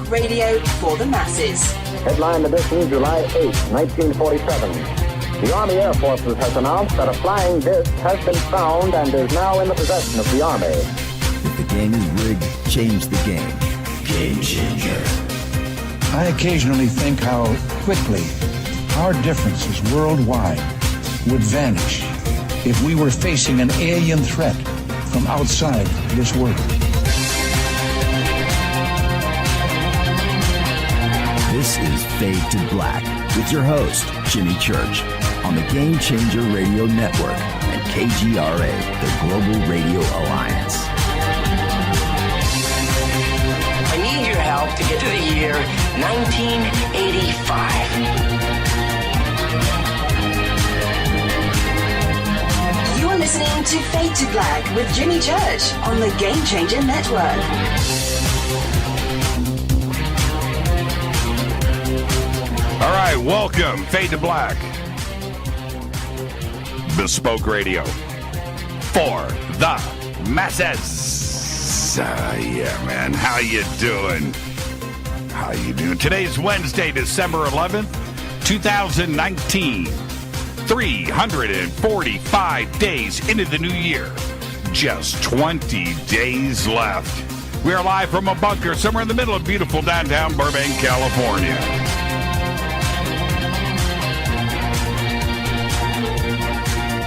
radio for the masses. Headline edition, July 8, 1947. The Army Air Forces has announced that a flying disc has been found and is now in the possession of the Army. If the game is rigged, change the game. Game changer. I occasionally think how quickly our differences worldwide would vanish if we were facing an alien threat from outside this world. This is Fade to Black with your host, Jimmy Church, on the Game Changer Radio Network and KGRA, the Global Radio Alliance. I need your help to get to the year 1985. You're listening to Fade to Black with Jimmy Church on the Game Changer Network. All right, welcome, Fade to Black. Bespoke radio for the masses. Yeah, man, how you doing? How you doing? Today's Wednesday, December 11th, 2019. 345 days into the new year. Just 20 days left. We are live from a bunker somewhere in the middle of beautiful downtown Burbank, California.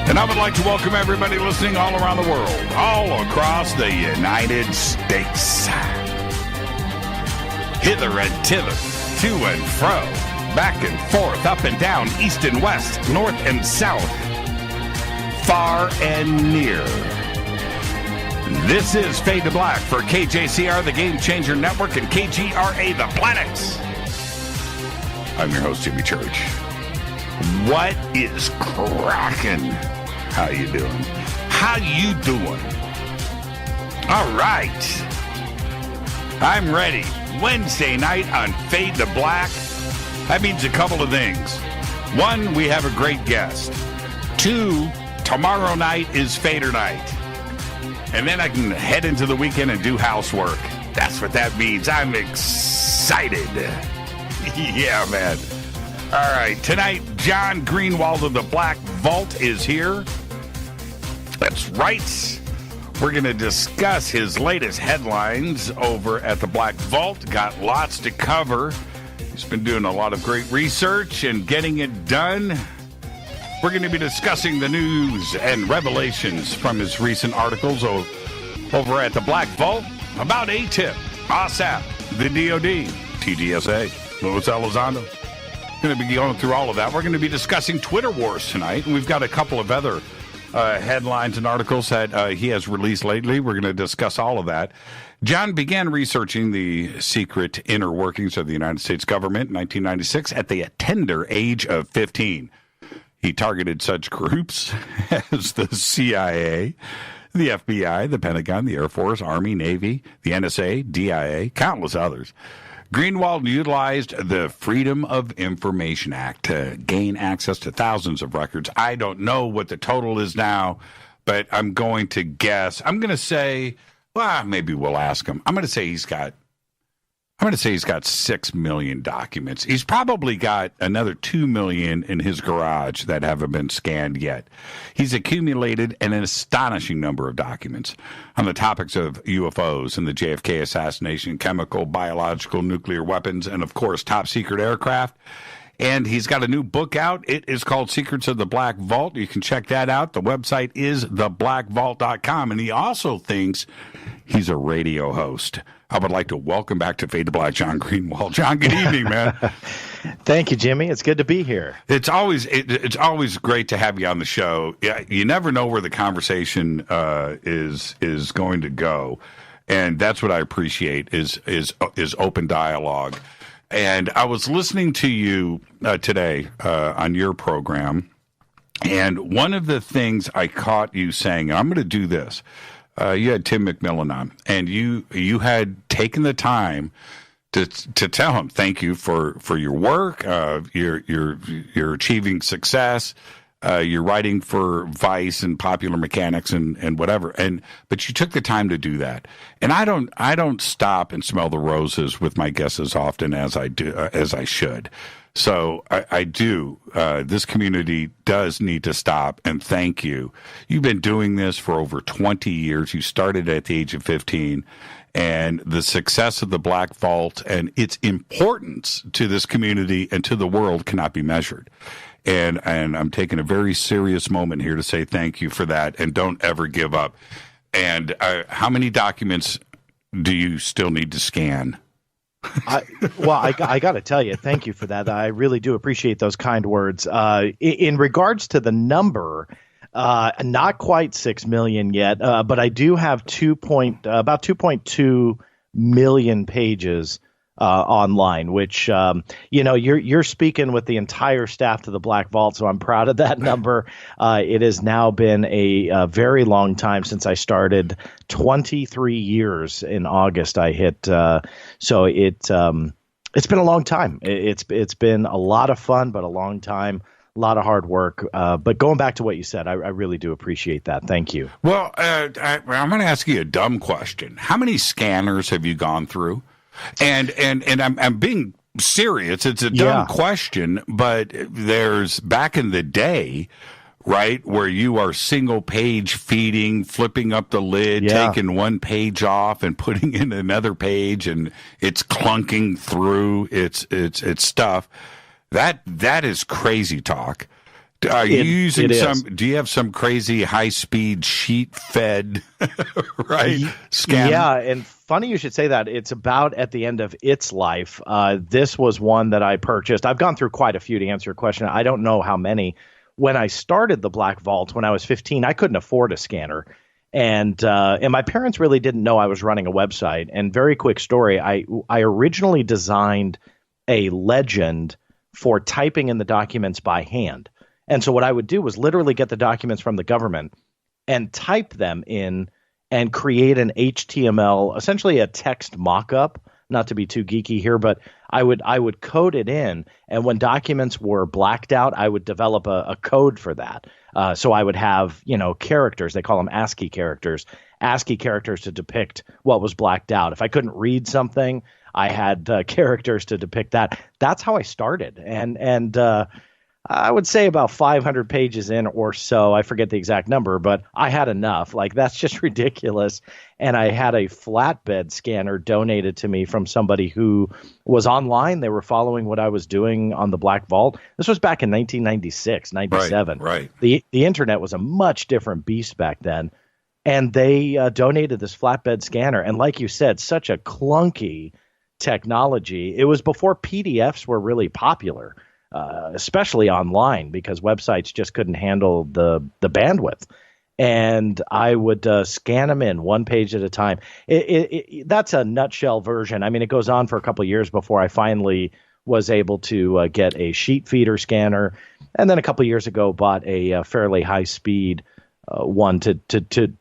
And I would like to welcome everybody listening all around the world, all across the United States. Hither and thither, to and fro, back and forth, up and down, east and west, north and south, far and near. This is Fade to Black for KJCR, the Game Changer Network, and KGRA, the Planets. I'm your host, Jimmy Church. What is cracking? How you doing? How you doing? All right. I'm ready. Wednesday night on Fade to Black. That means a couple of things. One, we have a great guest. Two, tomorrow night is Fader night. And then I can head into the weekend and do housework. That's what that means. I'm excited. Yeah, man. All right, tonight, John Greenewald of the Black Vault is here. That's right. We're going to discuss his latest headlines over at the Black Vault. Got lots to cover. He's been doing a lot of great research and getting it done. We're going to be discussing the news and revelations from his recent articles over at the Black Vault about AATIP, OSAP, the DOD, TGSA, Louis Elizondo. Going to be going through all of that. We're going to be discussing Twitter wars tonight, and we've got a couple of other headlines and articles that he has released lately. We're going to discuss all of that. John began researching the secret inner workings of the United States government in 1996 at the tender age of 15. He targeted such groups as the CIA, the FBI, the Pentagon, the Air Force, Army, Navy, the NSA, DIA, countless others. Greenewald utilized the Freedom of Information Act to gain access to thousands of records. I don't know what the total is now, but I'm going to guess. I'm going to say, well, maybe we'll ask him. I'm going to say he's got 6 million documents. He's probably got another 2 million in his garage that haven't been scanned yet. He's accumulated an astonishing number of documents on the topics of UFOs and the JFK assassination, chemical, biological, nuclear weapons, and, of course, top-secret aircraft. And he's got a new book out. It is called Secrets of the Black Vault. You can check that out. The website is theblackvault.com. And he also thinks he's a radio host. I would like to welcome back to Fade to Black, John Greenewald. John, good evening, man. Thank you, Jimmy. It's good to be here. It's always great to have you on the show. Yeah, you never know where the conversation is going to go, and that's what I appreciate is open dialogue. And I was listening to you today on your program, and one of the things I caught you saying, and I'm going to do this. You had Tim McMillan on, and you had taken the time to tell him thank you for your work. You're achieving success. You're writing for Vice and Popular Mechanics and whatever. But you took the time to do that. And I don't stop and smell the roses with my guests as often as I do, as I should. So I do. This community does need to stop and thank you. You've been doing this for over 20 years. You started at the age of 15. And the success of the Black Vault and its importance to this community and to the world cannot be measured. And I'm taking a very serious moment here to say thank you for that. And don't ever give up. And how many documents do you still need to scan? I got to tell you, thank you for that. I really do appreciate those kind words. In regards to the number, not quite 6 million yet, but I do have about 2.2 million pages online, which you're speaking with the entire staff to the Black Vault, so I'm proud of that number. It has now been a very long time since I started. 23 years in August I hit, so it's been a long time. It's been a lot of fun, but a long time. A lot of hard work, but going back to what you said, I really do appreciate that. Thank you. Well, I'm going to ask you a dumb question. How many scanners have you gone through? And I'm being serious. It's a dumb question, but there's back in the day, right, where you are single page feeding, flipping up the lid, taking one page off and putting in another page, and it's clunking through its stuff. That is crazy talk. Are you using some? Do you have some crazy high speed sheet fed right scanner? Yeah, and funny you should say that. It's about at the end of its life. This was one that I purchased. I've gone through quite a few to answer your question. I don't know how many. When I started the Black Vault when I was 15, I couldn't afford a scanner, and my parents really didn't know I was running a website. And very quick story: I originally designed a legend for typing in the documents by hand. And so what I would do was literally get the documents from the government and type them in and create an HTML, essentially a text mock-up, not to be too geeky here, but I would code it in. And when documents were blacked out, I would develop a code for that. So I would have, characters, they call them ASCII characters to depict what was blacked out. If I couldn't read something, I had characters to depict that. That's how I started. And I would say about 500 pages in or so, I forget the exact number, but I had enough. Like, that's just ridiculous. And I had a flatbed scanner donated to me from somebody who was online. They were following what I was doing on the Black Vault. This was back in 1996, 97. Right. The internet was a much different beast back then. And they donated this flatbed scanner. And like you said, such a clunky technology. It was before PDFs were really popular, especially online, because websites just couldn't handle the bandwidth. And I would scan them in one page at a time. That's a nutshell version. I mean, it goes on for a couple of years before I finally was able to get a sheet feeder scanner. And then a couple of years ago, bought a fairly high speed one to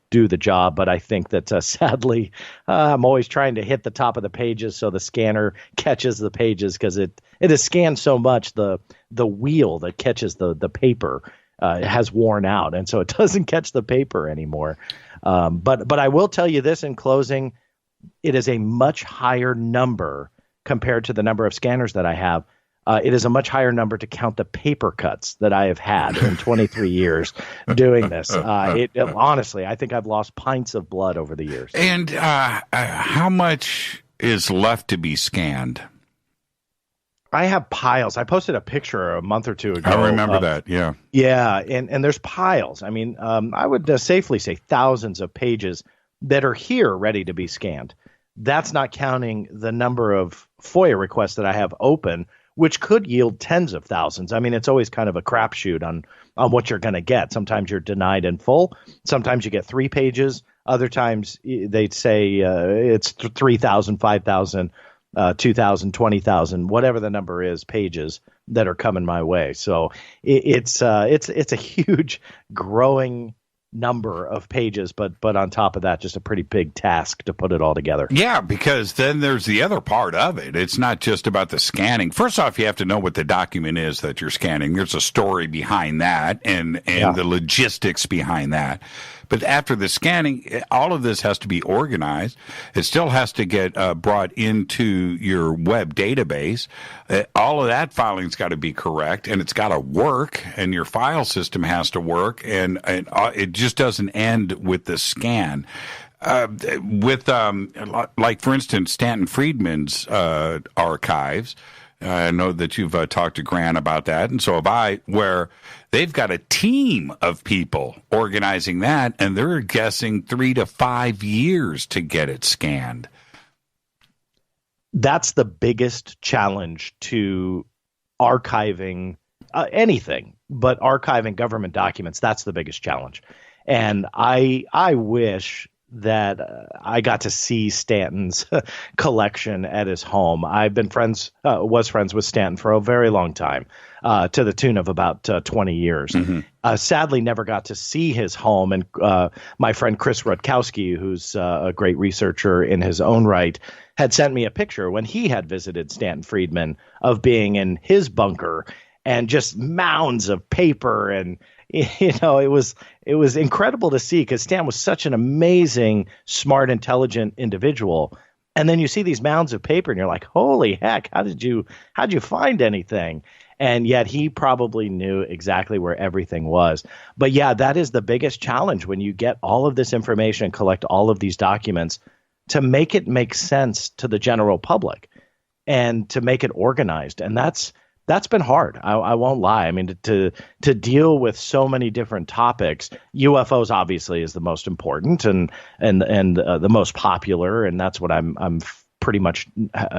do the job. But I think that sadly, I'm always trying to hit the top of the pages so the scanner catches the pages, because it is scanned so much, the wheel that catches the paper has worn out, and so it doesn't catch the paper anymore. But I will tell you this in closing, it is a much higher number compared to the number of scanners that I have. It is a much higher number to count the paper cuts that I have had in 23 years doing this. Honestly, I think I've lost pints of blood over the years. And how much is left to be scanned? I have piles. I posted a picture a month or two ago. I remember that, yeah. Yeah, and there's piles. I mean, I would safely say thousands of pages that are here ready to be scanned. That's not counting the number of FOIA requests that I have open, which could yield tens of thousands. I mean, it's always kind of a crapshoot on what you're going to get. Sometimes you're denied in full. Sometimes you get 3 pages. Other times they'd say it's 3,000, 5,000, 2,000, 20,000, whatever the number is, pages that are coming my way. So it's a huge growing number of pages, but on top of that, just a pretty big task to put it all together. Yeah, because then there's the other part of it. It's not just about the scanning. First off, you have to know what the document is that you're scanning. There's a story behind that and the logistics behind that. But after the scanning, all of this has to be organized. It still has to get brought into your web database. All of that filing's got to be correct, and it's got to work, and your file system has to work, and it just doesn't end with the scan. Like, for instance, Stanton Friedman's archives, I know that you've talked to Grant about that, and so have I, where they've got a team of people organizing that, and they're guessing 3 to 5 years to get it scanned. That's the biggest challenge to archiving anything, but archiving government documents, that's the biggest challenge. And I wish that I got to see Stanton's collection at his home. I've been was friends with Stanton for a very long time, to the tune of about 20 years. Mm-hmm. Sadly, never got to see his home. And my friend Chris Rutkowski, who's a great researcher in his own right, had sent me a picture when he had visited Stanton Friedman of being in his bunker and just mounds of paper. And it was incredible to see, because Stan was such an amazing, smart, intelligent individual. And then you see these mounds of paper and you're like, holy heck, how'd you find anything? And yet he probably knew exactly where everything was. But yeah, that is the biggest challenge when you get all of this information and collect all of these documents, to make it make sense to the general public and to make it organized. And that's been hard. I won't lie. I mean, to deal with so many different topics, UFOs obviously is the most important and the most popular, and that's what I'm pretty much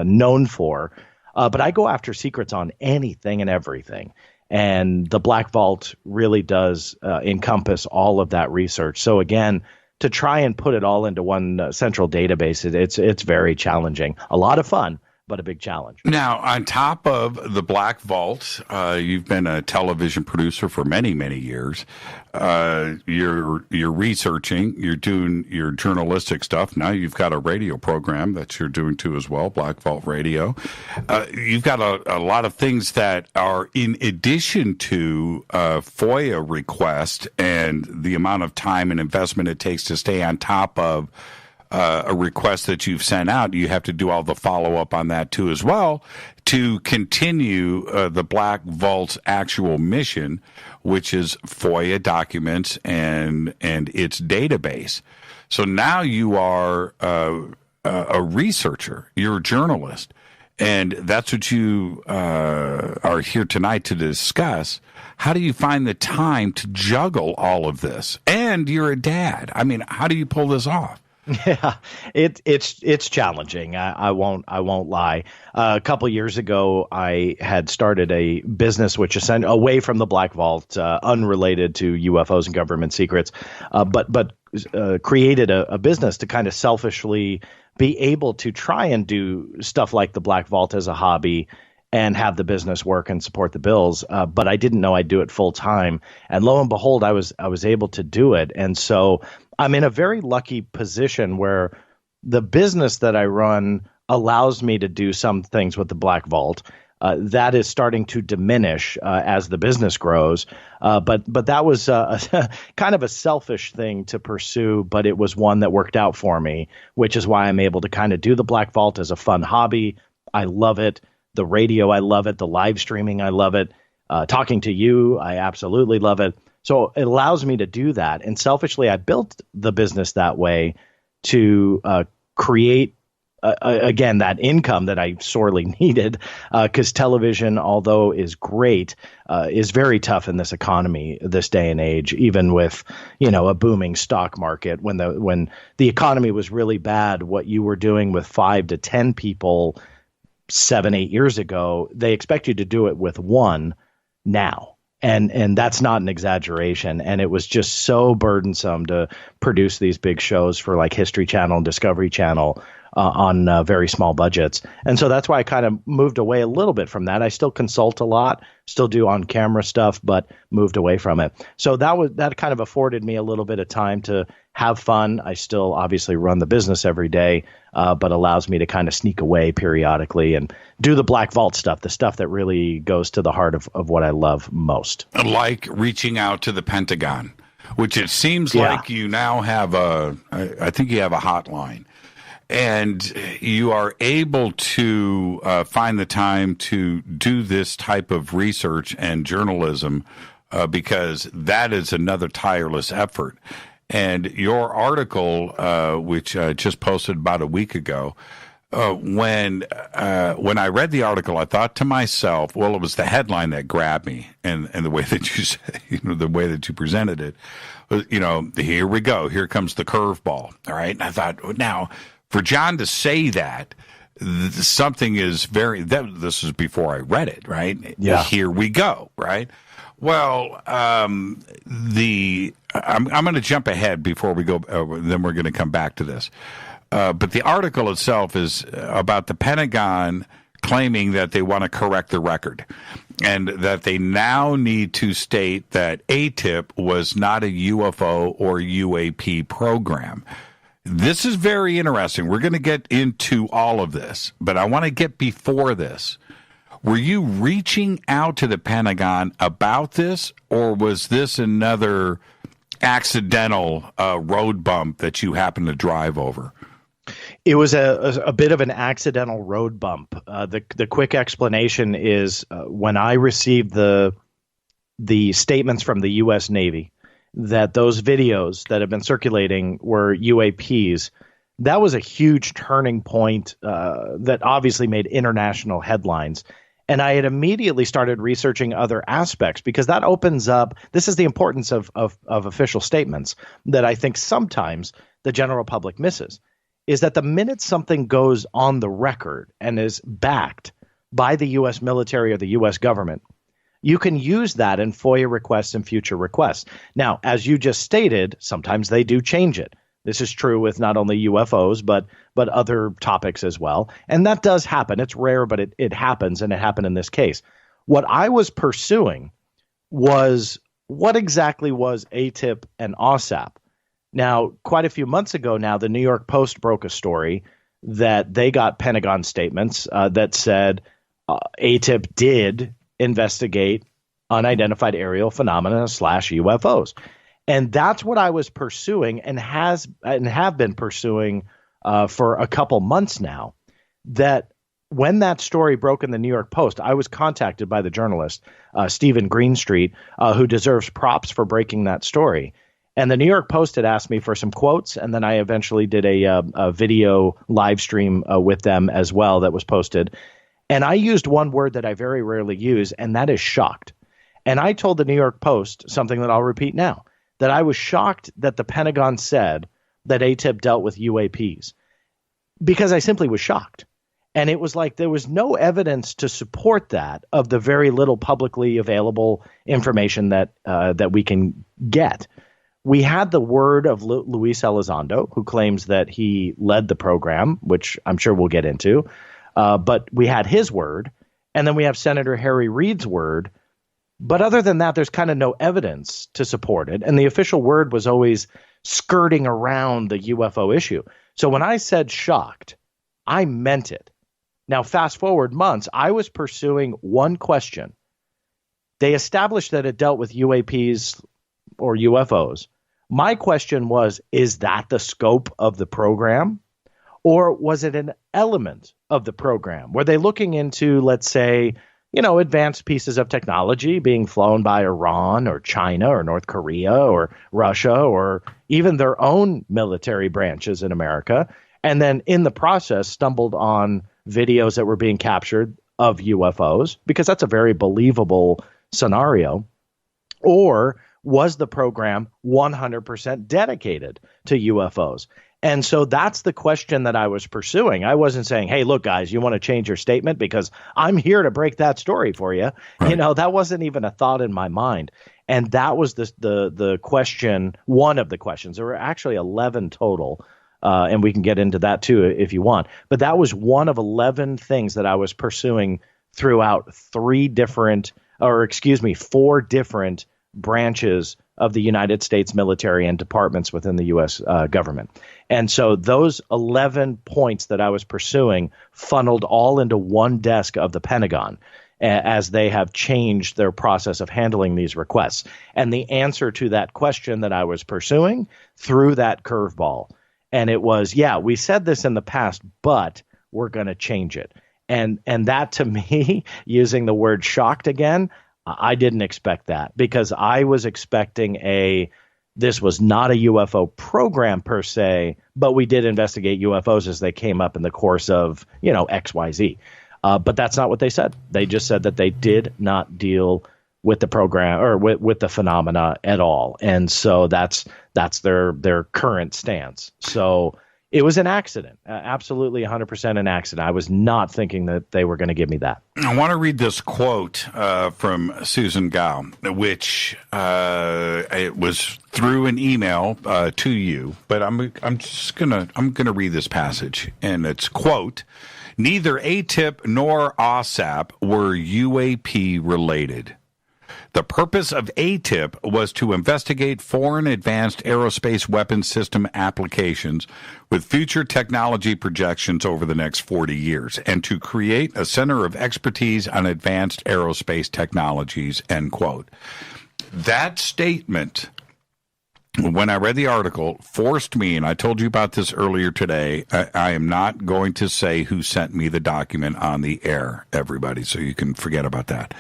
known for. But I go after secrets on anything and everything, and the Black Vault really does encompass all of that research. So again, to try and put it all into one central database, it's very challenging. A lot of fun, but a big challenge. Now, on top of the Black Vault, you've been a television producer for many, many years. You're researching, you're doing your journalistic stuff. Now you've got a radio program that you're doing too as well, Black Vault Radio. You've got a lot of things that are in addition to FOIA request and the amount of time and investment it takes to stay on top of a request that you've sent out. You have to do all the follow-up on that too as well to continue the Black Vault's actual mission, which is FOIA documents and its database. So now you are a researcher, you're a journalist, and that's what you are here tonight to discuss. How do you find the time to juggle all of this? And you're a dad. I mean, how do you pull this off? Yeah, it's challenging. I won't lie. A couple years ago, I had started a business which is away from the Black Vault, unrelated to UFOs and government secrets, but created a business to kind of selfishly be able to try and do stuff like the Black Vault as a hobby and have the business work and support the bills. But I didn't know I'd do it full time. And lo and behold, I was able to do it. And so I'm in a very lucky position where the business that I run allows me to do some things with the Black Vault. That is starting to diminish as the business grows. But that was kind of a selfish thing to pursue, but it was one that worked out for me, which is why I'm able to kind of do the Black Vault as a fun hobby. I love it. The radio, I love it. The live streaming, I love it. Talking to you, I absolutely love it. So it allows me to do that. And selfishly, I built the business that way to create, again, that income that I sorely needed, because television, although is great, is very tough in this economy, this day and age, even with, a booming stock market. When the economy was really bad, what you were doing with 5 to 10 people 7-8 years ago, they expect you to do it with one now. And that's not an exaggeration. And it was just so burdensome to produce these big shows for like History Channel and Discovery Channel, on very small budgets. And so that's why I kind of moved away a little bit from that. I still consult a lot, still do on camera stuff, but moved away from it. So that kind of afforded me a little bit of time to have fun. I still obviously run the business every day, but allows me to kind of sneak away periodically and do the Black Vault stuff, the stuff that really goes to the heart of what I love most. Like reaching out to the Pentagon, which it seems like you now have I think you have a hotline. And you are able to find the time to do this type of research and journalism because that is another tireless effort. And your article, which I just posted about a week ago, when I read the article, I thought to myself, well, it was the headline that grabbed me, and the way that you say, the way that you presented it, here we go, here comes the curveball. All right, and I thought, now, for John to say that, something is this is before I read it, right? Yeah. Here we go, right? Well, I'm going to jump ahead before we go, then we're going to come back to this. But the article itself is about the Pentagon claiming that they want to correct the record and that they now need to state that AATIP was not a UFO or UAP program. This is very interesting. We're going to get into all of this, but I want to get before this. Were you reaching out to the Pentagon about this, or was this another accidental road bump that you happened to drive over? It was a bit of an accidental road bump. The quick explanation is when I received the statements from the U.S. Navy that those videos that have been circulating were UAPs, that was a huge turning point that obviously made international headlines. And I had immediately started researching other aspects because that opens up. This is the importance of official statements that I think sometimes the general public misses, is that the minute something goes on the record and is backed by the U.S. military or the U.S. government, you can use that in FOIA requests and future requests. Now, as you just stated, sometimes they do change it. This is true with not only UFOs, but other topics as well. And that does happen. It's rare, but it happens, and it happened in this case. What I was pursuing was what exactly was AATIP and OSAP. Now, quite a few months ago now, the New York Post broke a story that they got Pentagon statements that said AATIP did investigate unidentified aerial phenomena / UFOs. And that's what I was pursuing and have been pursuing for a couple months now. That when that story broke in the New York Post, I was contacted by the journalist, Stephen Greenstreet, who deserves props for breaking that story. And the New York Post had asked me for some quotes, and then I eventually did a video live stream with them as well that was posted. And I used one word that I very rarely use, and that is shocked. And I told the New York Post something that I'll repeat now, that I was shocked that the Pentagon said that AATIP dealt with UAPs, because I simply was shocked. And it was like there was no evidence to support that of the very little publicly available information that we can get. We had the word of Luis Elizondo, who claims that he led the program, which I'm sure we'll get into. But we had his word, and then we have Senator Harry Reid's word. But other than that, there's kind of no evidence to support it. And the official word was always skirting around the UFO issue. So when I said shocked, I meant it. Now, fast forward months, I was pursuing one question. They established that it dealt with UAPs or UFOs. My question was, is that the scope of the program? Or was it an element of the program? Were they looking into, let's say, advanced pieces of technology being flown by Iran or China or North Korea or Russia or even their own military branches in America, and then in the process stumbled on videos that were being captured of UFOs, because that's a very believable scenario? Or was the program 100% dedicated to UFOs? And so that's the question that I was pursuing. I wasn't saying, hey, look, guys, you want to change your statement because I'm here to break that story for you. Right. That wasn't even a thought in my mind. And that was the question, one of the questions. There were actually 11 total And we can get into that too if you want. But that was one of 11 things that I was pursuing throughout four different branches of the United States military and departments within the U.S. Government. And so those 11 points that I was pursuing funneled all into one desk of the Pentagon as they have changed their process of handling these requests. And the answer to that question that I was pursuing threw that curveball. And it was, yeah, we said this in the past, but we're going to change it. And that, to me, using the word shocked again, I didn't expect that, because I was expecting this was not a UFO program per se, but we did investigate UFOs as they came up in the course of, XYZ. But that's not what they said. They just said that they did not deal with the program or with the phenomena at all. And so that's their current stance. So it was an accident, absolutely 100% an accident. I was not thinking that they were going to give me that. I want to read this quote from Susan Gao, which it was through an email to you, but I'm gonna read this passage, and it's, quote, "Neither AATIP nor AATIP were UAP related. The purpose of AATIP was to investigate foreign advanced aerospace weapons system applications with future technology projections over the next 40 years and to create a center of expertise on advanced aerospace technologies," end quote. That statement, when I read the article, forced me, and I told you about this earlier today, I am not going to say who sent me the document on the air, everybody, so you can forget about that.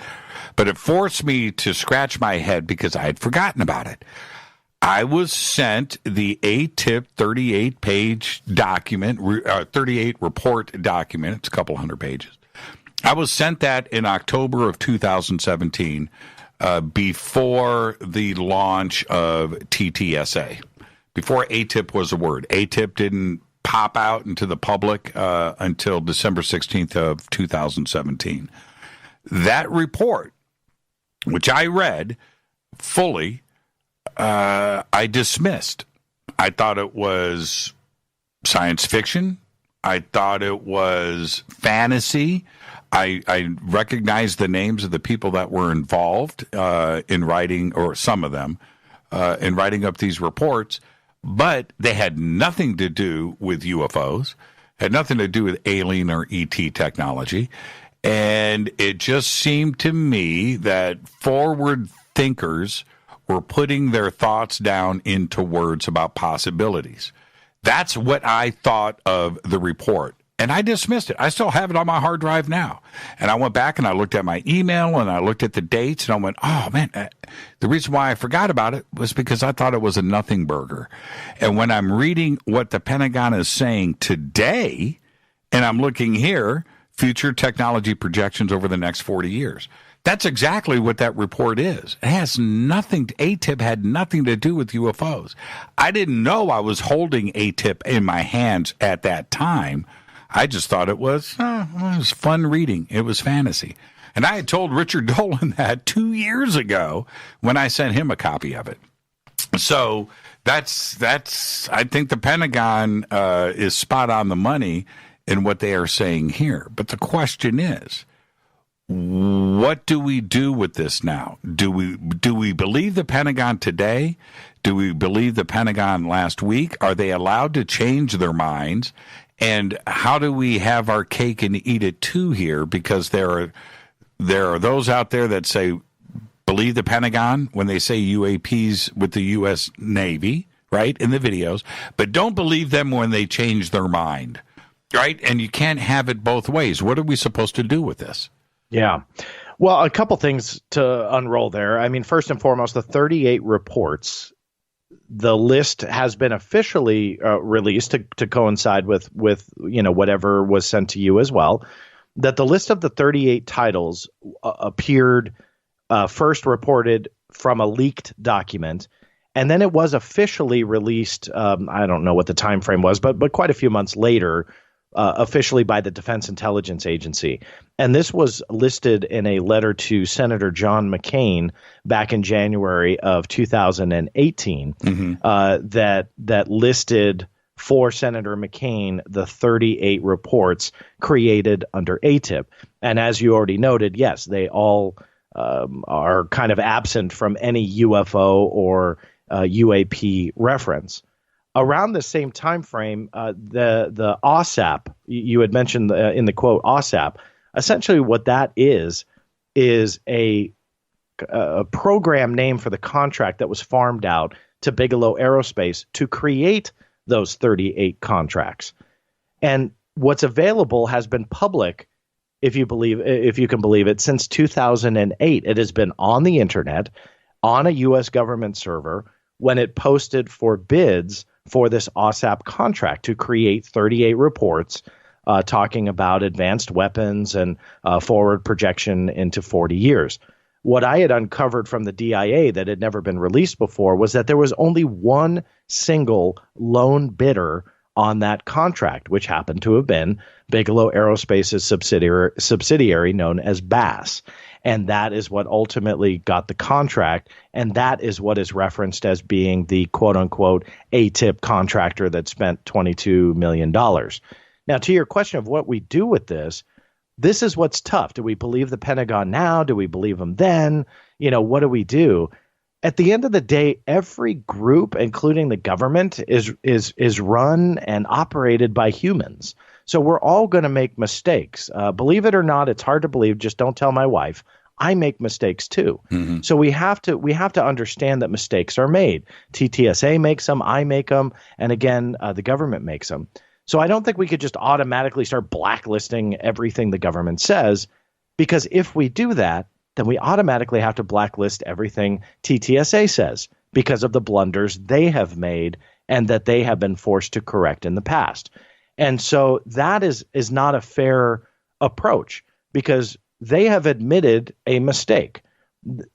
But it forced me to scratch my head because I had forgotten about it. I was sent the AATIP 38-page document, 38 report document. It's a couple hundred pages. I was sent that in October of 2017, before the launch of TTSA, before AATIP was a word. AATIP didn't pop out into the public until December 16th of 2017. That report, which I read fully, I dismissed. I thought it was science fiction. I thought it was fantasy. I recognized the names of the people that were involved in writing, or some of them, in writing up these reports, but they had nothing to do with UFOs, had nothing to do with alien or ET technology. And it just seemed to me that forward thinkers were putting their thoughts down into words about possibilities. That's what I thought of the report. And I dismissed it. I still have it on my hard drive now. And I went back and I looked at my email and I looked at the dates and I went, oh, man, the reason why I forgot about it was because I thought it was a nothing burger. And when I'm reading what the Pentagon is saying today, and I'm looking here, future technology projections over the next 40 years. That's exactly what that report is. It has nothing, AATIP had nothing to do with UFOs. I didn't know I was holding AATIP in my hands at that time. I just thought it was fun reading. It was fantasy. And I had told Richard Dolan that 2 years ago when I sent him a copy of it. So that's I think the Pentagon is spot on the money in what they are saying here. But the question is, what do we do with this now? Do we believe the Pentagon today? Do we believe the Pentagon last week? Are they allowed to change their minds? And how do we have our cake and eat it too here? Because there are those out there that say, believe the Pentagon when they say UAPs with the U.S. Navy, right, in the videos, but don't believe them when they change their mind. Right? And you can't have it both ways. What are we supposed to do with this? Yeah. Well, a couple things to unroll there. I mean, first and foremost, the 38 reports, the list has been officially released to coincide with whatever was sent to you as well, that the list of the 38 titles appeared first reported from a leaked document. And then it was officially released. I don't know what the time frame was, but quite a few months later, officially by the Defense Intelligence Agency. And this was listed in a letter to Senator John McCain back in January of 2018, that listed for Senator McCain the 38 reports created under AATIP. And as you already noted, yes, they all are kind of absent from any UFO or UAP reference. Around the same time frame, the AATIP, you had mentioned in the quote AATIP, essentially what that is a program name for the contract that was farmed out to Bigelow Aerospace to create those 38 contracts. And what's available has been public, if you can believe it, since 2008. It has been on the internet, on a U.S. government server, when it posted for bids for this AATIP contract to create 38 reports talking about advanced weapons and forward projection into 40 years. What I had uncovered from the DIA that had never been released before was that there was only one single lone bidder on that contract, which happened to have been Bigelow Aerospace's subsidiary known as BASS. And that is what ultimately got the contract. And that is what is referenced as being the quote unquote AATIP contractor that spent $22 million. Now, to your question of what we do with this is what's tough. Do we believe the Pentagon now? Do we believe them then? What do we do? At the end of the day, every group, including the government, is run and operated by humans. So we're all going to make mistakes. Believe it or not, it's hard to believe. Just don't tell my wife. I make mistakes too. Mm-hmm. So we have to understand that mistakes are made. TTSA makes them, I make them, and again, the government makes them. So I don't think we could just automatically start blacklisting everything the government says, because if we do that, then we automatically have to blacklist everything TTSA says because of the blunders they have made and that they have been forced to correct in the past. And so that is not a fair approach, because they have admitted a mistake.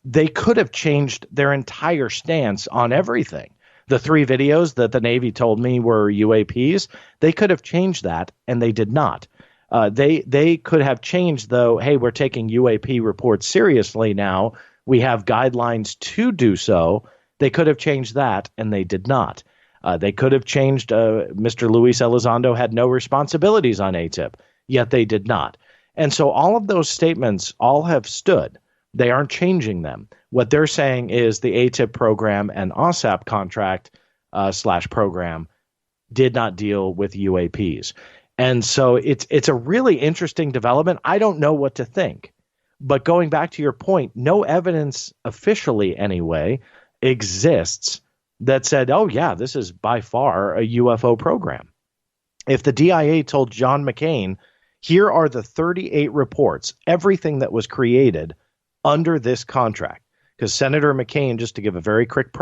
They could have changed their entire stance on everything. The 3 videos that the Navy told me were UAPs, they could have changed that, and they did not. They could have changed, though, hey, we're taking UAP reports seriously now. We have guidelines to do so. They could have changed that, and they did not. They could have changed Mr. Luis Elizondo had no responsibilities on AATIP, yet they did not. And so all of those statements all have stood. They aren't changing them. What they're saying is the AATIP program and AATIP contract / program did not deal with UAPs. And so it's a really interesting development. I don't know what to think. But going back to your point, no evidence officially anyway exists that said, oh, yeah, this is by far a UFO program. If the DIA told John McCain, here are the 38 reports, everything that was created under this contract, because Senator McCain, just to give a very quick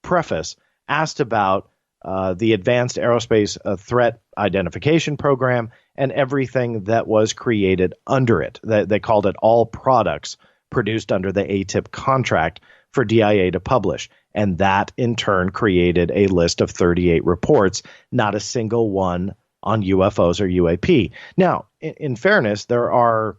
preface, asked about the Advanced Aerospace Threat Identification Program and everything that was created under it. They called it all products produced under the AATIP contract for DIA to publish. And that, in turn, created a list of 38 reports, not a single one on UFOs or UAP. Now, in fairness, there are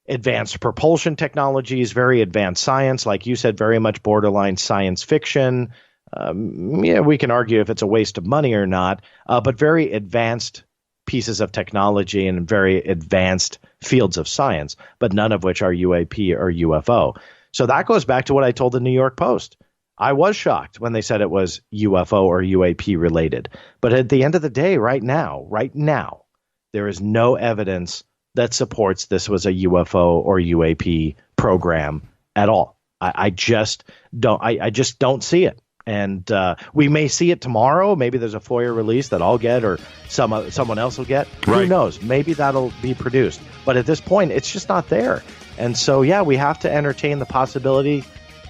advanced propulsion technologies, very advanced science, like you said, very much borderline science fiction. We can argue if it's a waste of money or not, but very advanced pieces of technology and very advanced fields of science, but none of which are UAP or UFO. So that goes back to what I told the New York Post. I was shocked when they said it was UFO or UAP related. But at the end of the day, right now, there is no evidence that supports this was a UFO or UAP program at all. I just don't see it. And we may see it tomorrow. Maybe there's a FOIA release that I'll get or someone else will get. Right. Who knows? Maybe that'll be produced. But at this point, it's just not there. And so, yeah, we have to entertain the possibility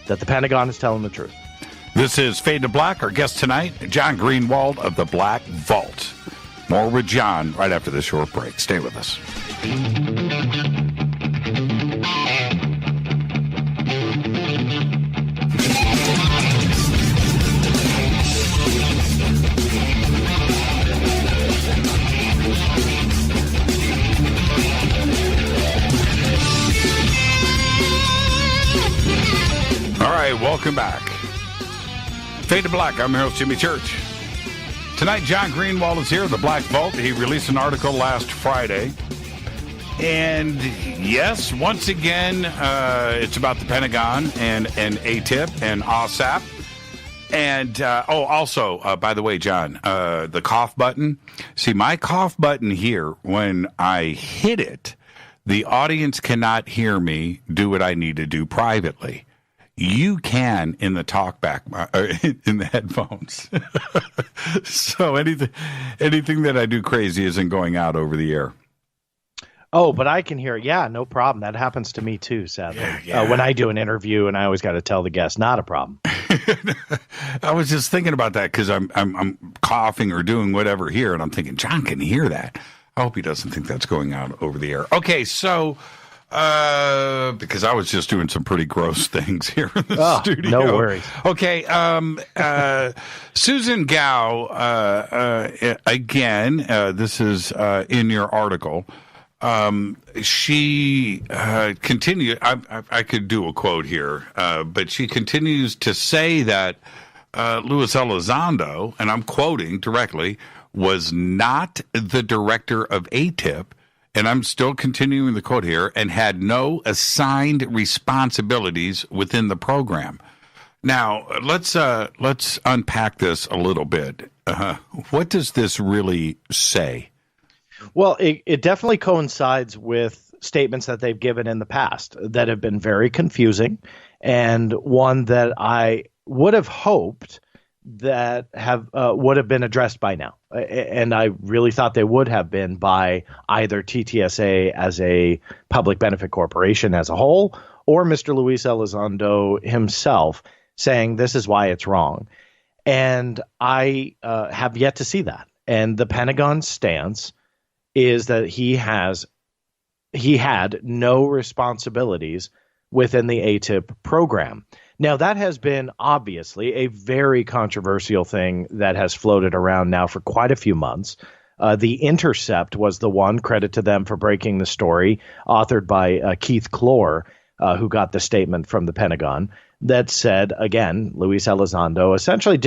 that the Pentagon is telling the truth. This is Fade to Black. Our guest tonight, John Greenewald of the Black Vault. More with John right after this short break. Stay with us. All right, welcome back. Fade to Black. I'm your host, Jimmy Church. Tonight, John Greenewald is here, the Black Vault. He released an article last Friday. And yes, once again, it's about the Pentagon and AATIP and AATIP. And, also, by the way, John, the cough button. See, my cough button here, when I hit it, the audience cannot hear me do what I need to do privately. You can in the talkback, in the headphones. So anything that I do crazy isn't going out over the air. Oh, but I can hear it. Yeah, no problem. That happens to me too, sadly. Yeah. When I do an interview and I always got to tell the guest, not a problem. I was just thinking about that because I'm coughing or doing whatever here, and I'm thinking, John can hear that. I hope he doesn't think that's going out over the air. Okay, so because I was just doing some pretty gross things here in the studio. No worries. Okay, Susan Gao, again, this is in your article. She continued. I could do a quote here, but she continues to say that Luis Elizondo, and I'm quoting directly, was not the director of AATIP, and I'm still continuing the quote here, and had no assigned responsibilities within the program. Now, let's unpack this a little bit. What does this really say? Well, it definitely coincides with statements that they've given in the past that have been very confusing, and one that I would have hoped that would have been addressed by now. And I really thought they would have been by either TTSA as a public benefit corporation as a whole, or Mr. Luis Elizondo himself saying this is why it's wrong. And I have yet to see that. And the Pentagon's stance is that he had no responsibilities within the AATIP program. Now, that has been obviously a very controversial thing that has floated around now for quite a few months. The Intercept was the one, credit to them for breaking the story, authored by Keith Clore, who got the statement from the Pentagon, that said, again, Luis Elizondo essentially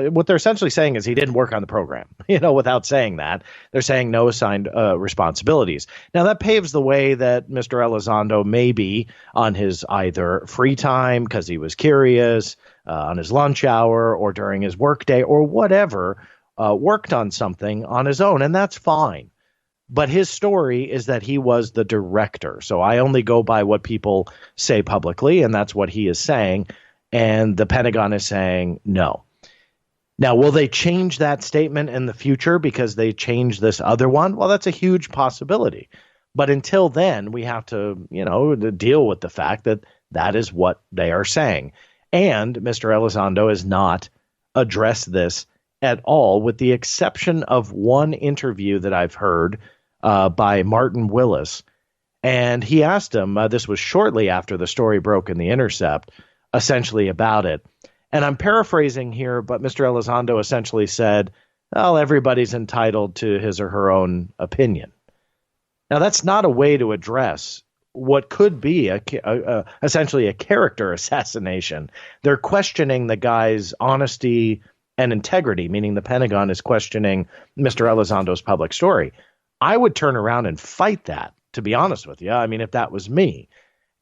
what they're essentially saying is he didn't work on the program. Without saying that, they're saying no assigned responsibilities. Now, that paves the way that Mr. Elizondo may be on his either free time because he was curious, on his lunch hour, or during his workday, or whatever, worked on something on his own, and that's fine. But his story is that he was the director. So I only go by what people say publicly, and that's what he is saying. And the Pentagon is saying no. Now, will they change that statement in the future because they changed this other one? Well, that's a huge possibility. But until then, we have to, to deal with the fact that that is what they are saying. And Mr. Elizondo has not addressed this at all, with the exception of one interview that I've heard by Martin Willis. And he asked him, this was shortly after the story broke in The Intercept, essentially about it. And I'm paraphrasing here, but Mr. Elizondo essentially said, well, everybody's entitled to his or her own opinion. Now, that's not a way to address what could be essentially a character assassination. They're questioning the guy's honesty and integrity, meaning the Pentagon is questioning Mr. Elizondo's public story. I would turn around and fight that, to be honest with you. I mean, if that was me.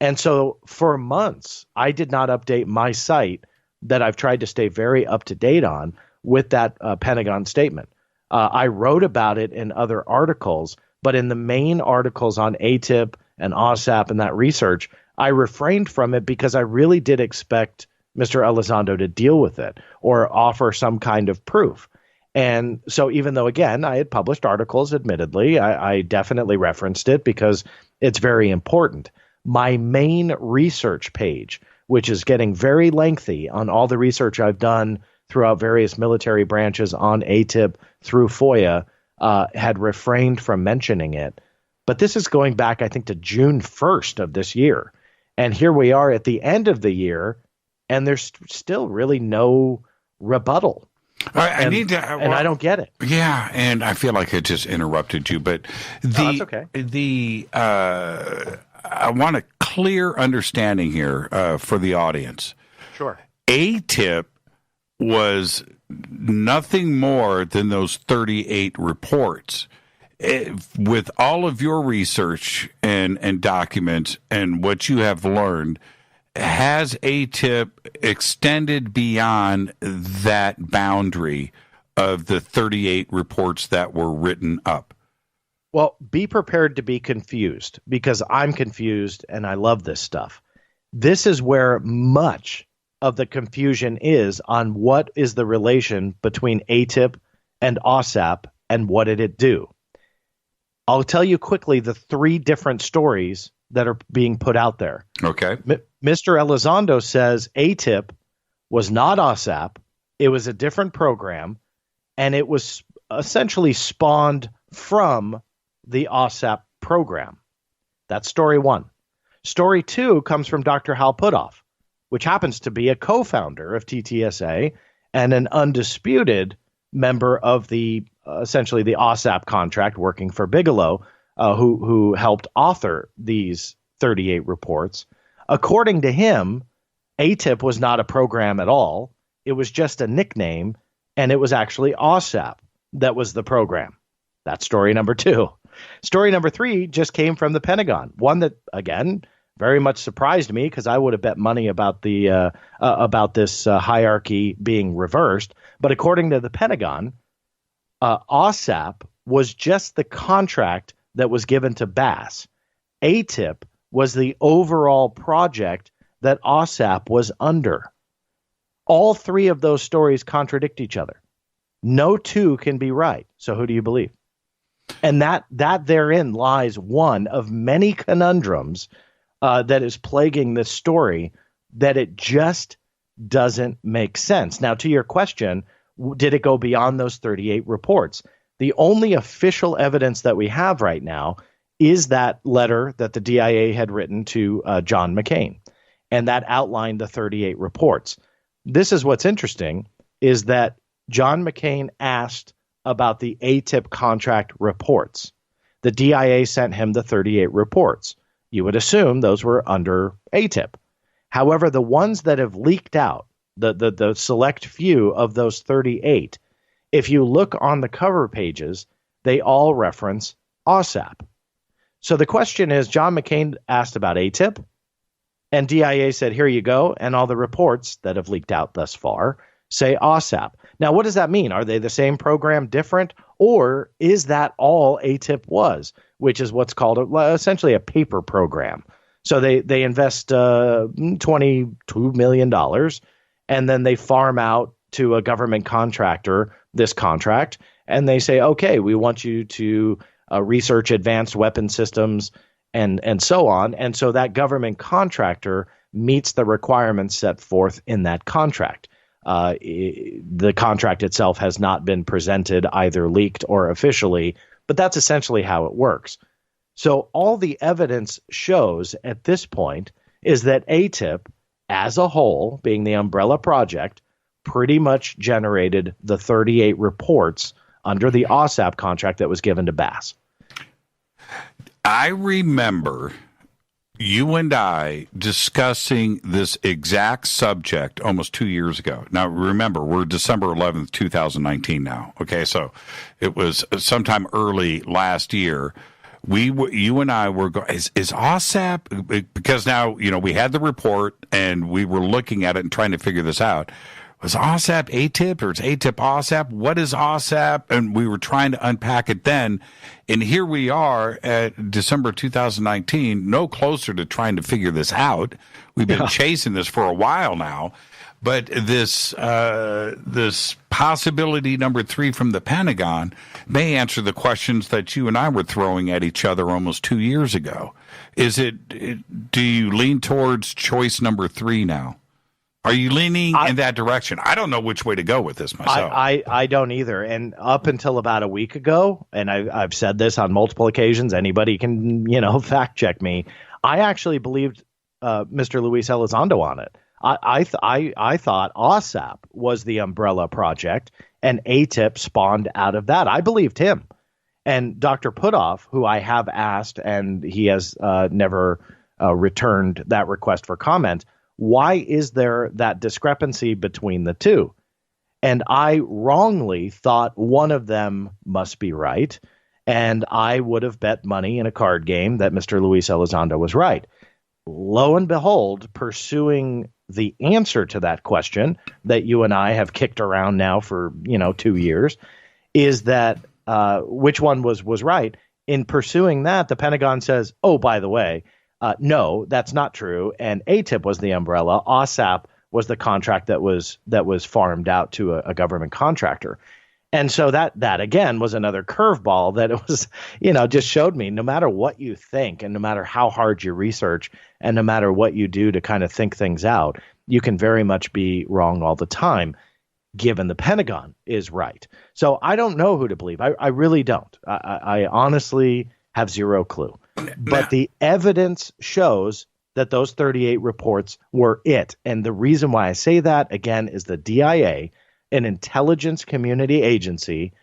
And so for months, I did not update my site that I've tried to stay very up to date on with that Pentagon statement. I wrote about it in other articles, but in the main articles on AATIP and AATIP and that research, I refrained from it because I really did expect Mr. Elizondo to deal with it or offer some kind of proof. And so even though, again, I had published articles, admittedly, I definitely referenced it because it's very important. My main research page, which is getting very lengthy on all the research I've done throughout various military branches on AATIP through FOIA, had refrained from mentioning it. But this is going back, I think, to June 1st of this year. And here we are at the end of the year, and there's still really no rebuttal. All right, and I don't get it. Yeah, and I feel like I just interrupted you, but that's okay. I want a clear understanding here for the audience. Sure. AATIP was nothing more than those 38 reports. With all of your research and documents and what you have learned, has AATIP extended beyond that boundary of the 38 reports that were written up? Well, be prepared to be confused, because I'm confused and I love this stuff. This is where much of the confusion is on what is the relation between AATIP and OSAP and what did it do. I'll tell you quickly the three different stories that are being put out there. Okay. Mr. Elizondo says AATIP was not OSAP. It was a different program, and it was essentially spawned from the OSAP program. That's story one. Story two comes from Dr. Hal Puthoff, which happens to be a co-founder of TTSA and an undisputed member of the essentially the OSAP contract, working for Bigelow, who helped author these 38 reports. According to him, AATIP was not a program at all. It was just a nickname, and it was actually OSAP that was the program. That's story number two. Story number three just came from the Pentagon, one that, again, very much surprised me, because I would have bet money about the about this hierarchy being reversed. But according to the Pentagon, OSAP was just the contract that was given to Bass. AATIP was the overall project that OSAP was under. All three of those stories contradict each other. No two can be right. So who do you believe? And that therein lies one of many conundrums that is plaguing this story, that it just doesn't make sense. Now, to your question, did it go beyond those 38 reports? The only official evidence that we have right now is that letter that the DIA had written to John McCain, and that outlined the 38 reports. This is what's interesting, is that John McCain asked about the AATIP contract reports. The DIA sent him the 38 reports. You would assume those were under AATIP. However, the ones that have leaked out, the select few of those 38, if you look on the cover pages, they all reference OSAP. So the question is, John McCain asked about AATIP, and DIA said, here you go, and all the reports that have leaked out thus far say OSAP. Now, what does that mean? Are they the same program, different, or is that all AATIP was, which is what's called essentially a paper program? So they invest $22 million, and then they farm out to a government contractor this contract, and they say, okay, we want you to research advanced weapon systems and so on. And so that government contractor meets the requirements set forth in that contract. The contract itself has not been presented, either leaked or officially, but that's essentially how it works. So all the evidence shows at this point is that AATIP as a whole, being the umbrella project, pretty much generated the 38 reports under the OSAP contract that was given to Bass. I remember you and I discussing this exact subject almost 2 years ago. Now, remember, we're December 11th, 2019 now. Okay, so it was sometime early last year. You and I were going, is OSAP, because now, we had the report and we were looking at it and trying to figure this out. Was OSAP AATIP, or is AATIP OSAP? What is OSAP? And we were trying to unpack it then. And here we are at December 2019, no closer to trying to figure this out. We've been chasing this for a while now. But this possibility number 3 from the Pentagon may answer the questions that you and I were throwing at each other almost 2 years ago. Do you lean towards choice number 3 now? Are you leaning in that direction? I don't know which way to go with this myself. I don't either. And up until about a week ago, and I've said this on multiple occasions, anybody can, fact check me. I actually believed Mr. Luis Elizondo on it. I thought OSAP was the umbrella project, and AATIP spawned out of that. I believed him. And Dr. Puthoff, who I have asked, and he has never returned that request for comment, why is there that discrepancy between the two? And I wrongly thought one of them must be right. And I would have bet money in a card game that Mr. Luis Elizondo was right. Lo and behold, pursuing the answer to that question that you and I have kicked around now for, 2 years, is that which one was right. In pursuing that, the Pentagon says, oh, by the way, no, that's not true. And AATIP was the umbrella. OSAP was the contract that was farmed out to a government contractor. And so that again was another curveball that it was, just showed me no matter what you think and no matter how hard you research and no matter what you do to kind of think things out, you can very much be wrong all the time, given the Pentagon is right. So I don't know who to believe. I really don't. I honestly have zero clue. But the evidence shows that those 38 reports were it. And the reason why I say that, again, is the DIA, an intelligence community agency,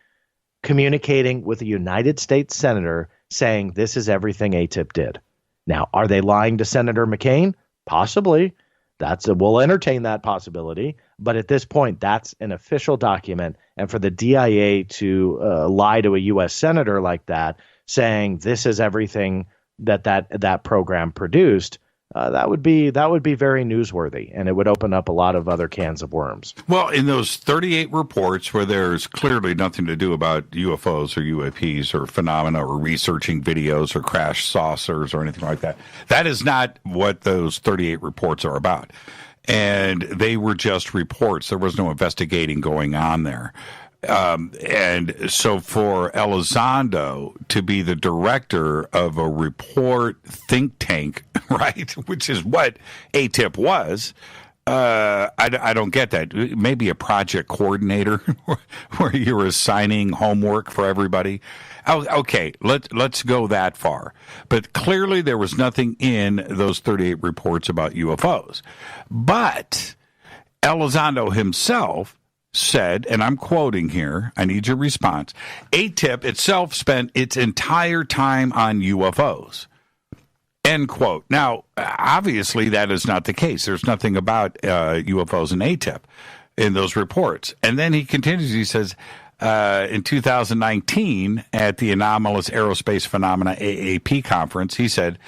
communicating with a United States senator saying this is everything AATIP did. Now, are they lying to Senator McCain? Possibly. We'll entertain that possibility. But at this point, that's an official document. And for the DIA to lie to a U.S. senator like that, saying this is everything that program produced, that would be very newsworthy, and it would open up a lot of other cans of worms. Well, in those 38 reports where there's clearly nothing to do about UFOs or UAPs or phenomena or researching videos or crash saucers or anything like that, that is not what those 38 reports are about. And they were just reports. There was no investigating going on there. And so for Elizondo to be the director of a report think tank, right, which is what AATIP was, I don't get that. Maybe a project coordinator where you're assigning homework for everybody. Okay, let's go that far. But clearly there was nothing in those 38 reports about UFOs. But Elizondo himself said, and I'm quoting here, I need your response, AATIP itself spent its entire time on UFOs. End quote. Now, obviously, that is not the case. There's nothing about UFOs and AATIP in those reports. And then he continues, he says, in 2019, at the Anomalous Aerospace Phenomena AAP conference, he said,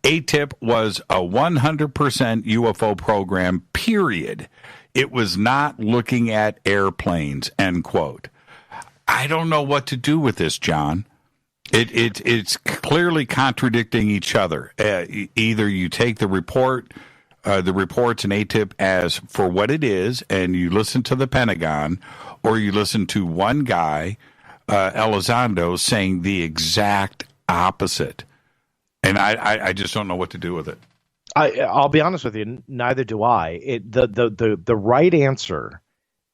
AATIP was a 100% UFO program, period. It was not looking at airplanes, end quote. I don't know what to do with this, John. It's clearly contradicting each other. Either you take the reports in AATIP as for what it is, and you listen to the Pentagon, or you listen to one guy, Elizondo, saying the exact opposite. And I just don't know what to do with it. I'll be honest with you, neither do I. The right answer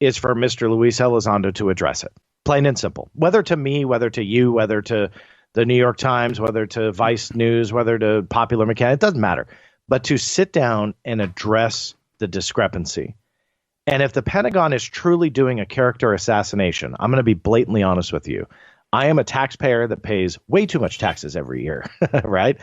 is for Mr. Luis Elizondo to address it, plain and simple. Whether to me, whether to you, whether to the New York Times, whether to Vice News, whether to Popular Mechanic, it doesn't matter. But to sit down and address the discrepancy. And if the Pentagon is truly doing a character assassination, I'm going to be blatantly honest with you. I am a taxpayer that pays way too much taxes every year, right?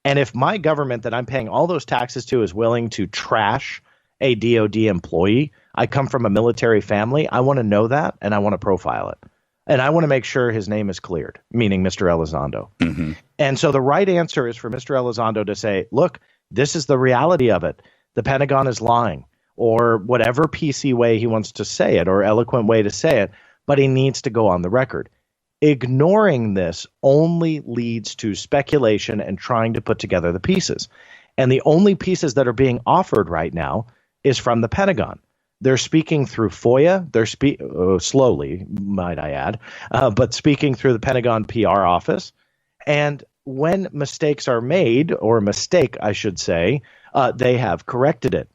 And if my government that I'm paying all those taxes to is willing to trash a DOD employee, I come from a military family, I want to know that, and I want to profile it. And I want to make sure his name is cleared, meaning Mr. Elizondo. Mm-hmm. And so the right answer is for Mr. Elizondo to say, look, this is the reality of it. The Pentagon is lying, or whatever PC way he wants to say it, or eloquent way to say it, but he needs to go on the record. Ignoring this only leads to speculation and trying to put together the pieces. And the only pieces that are being offered right now is from the Pentagon. They're speaking through FOIA. They're slowly, might I add, but speaking through the Pentagon PR office. And when mistakes are made, or a mistake, I should say, they have corrected it.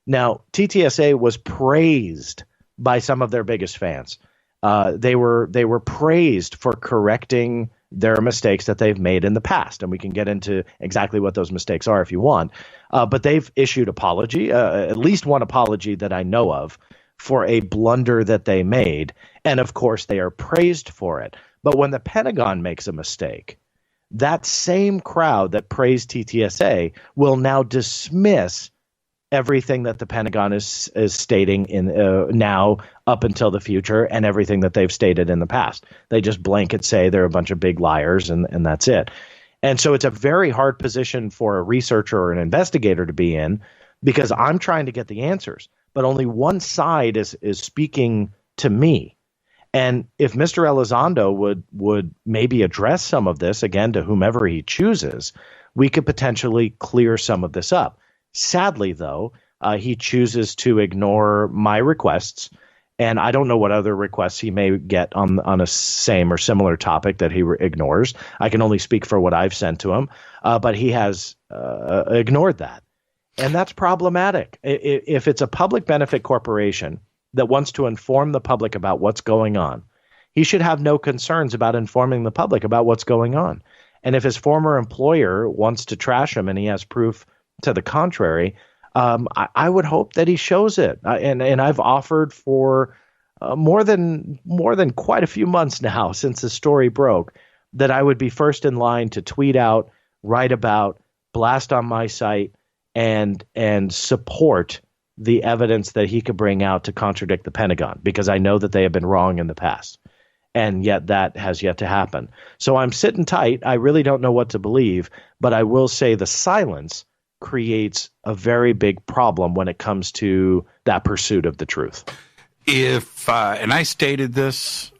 Now, TTSA was praised by some of their biggest fans. They were praised for correcting their mistakes that they've made in the past. And we can get into exactly what those mistakes are if you want. But they've issued apology, at least one apology that I know of, for a blunder that they made. And of course, they are praised for it. But when the Pentagon makes a mistake, that same crowd that praised TTSA will now dismiss everything that the Pentagon is stating in now up until the future and everything that they've stated in the past. They just blanket say they're a bunch of big liars and that's it. And so it's a very hard position for a researcher or an investigator to be in, because I'm trying to get the answers, but only one side is speaking to me. And if Mr. Elizondo would maybe address some of this, again, to whomever he chooses, we could potentially clear some of this up. Sadly, though, he chooses to ignore my requests, and I don't know what other requests he may get on a same or similar topic that he ignores. I can only speak for what I've sent to him, but he has ignored that. And that's problematic. If it's a public benefit corporation that wants to inform the public about what's going on, he should have no concerns about informing the public about what's going on. And if his former employer wants to trash him and he has proof to the contrary, I would hope that he shows it. And I've offered for more than quite a few months now since the story broke that I would be first in line to tweet out, write about, blast on my site, and support the evidence that he could bring out to contradict the Pentagon, because I know that they have been wrong in the past. And yet that has yet to happen. So I'm sitting tight. I really don't know what to believe, but I will say the silence creates a very big problem when it comes to that pursuit of the truth. If and I stated this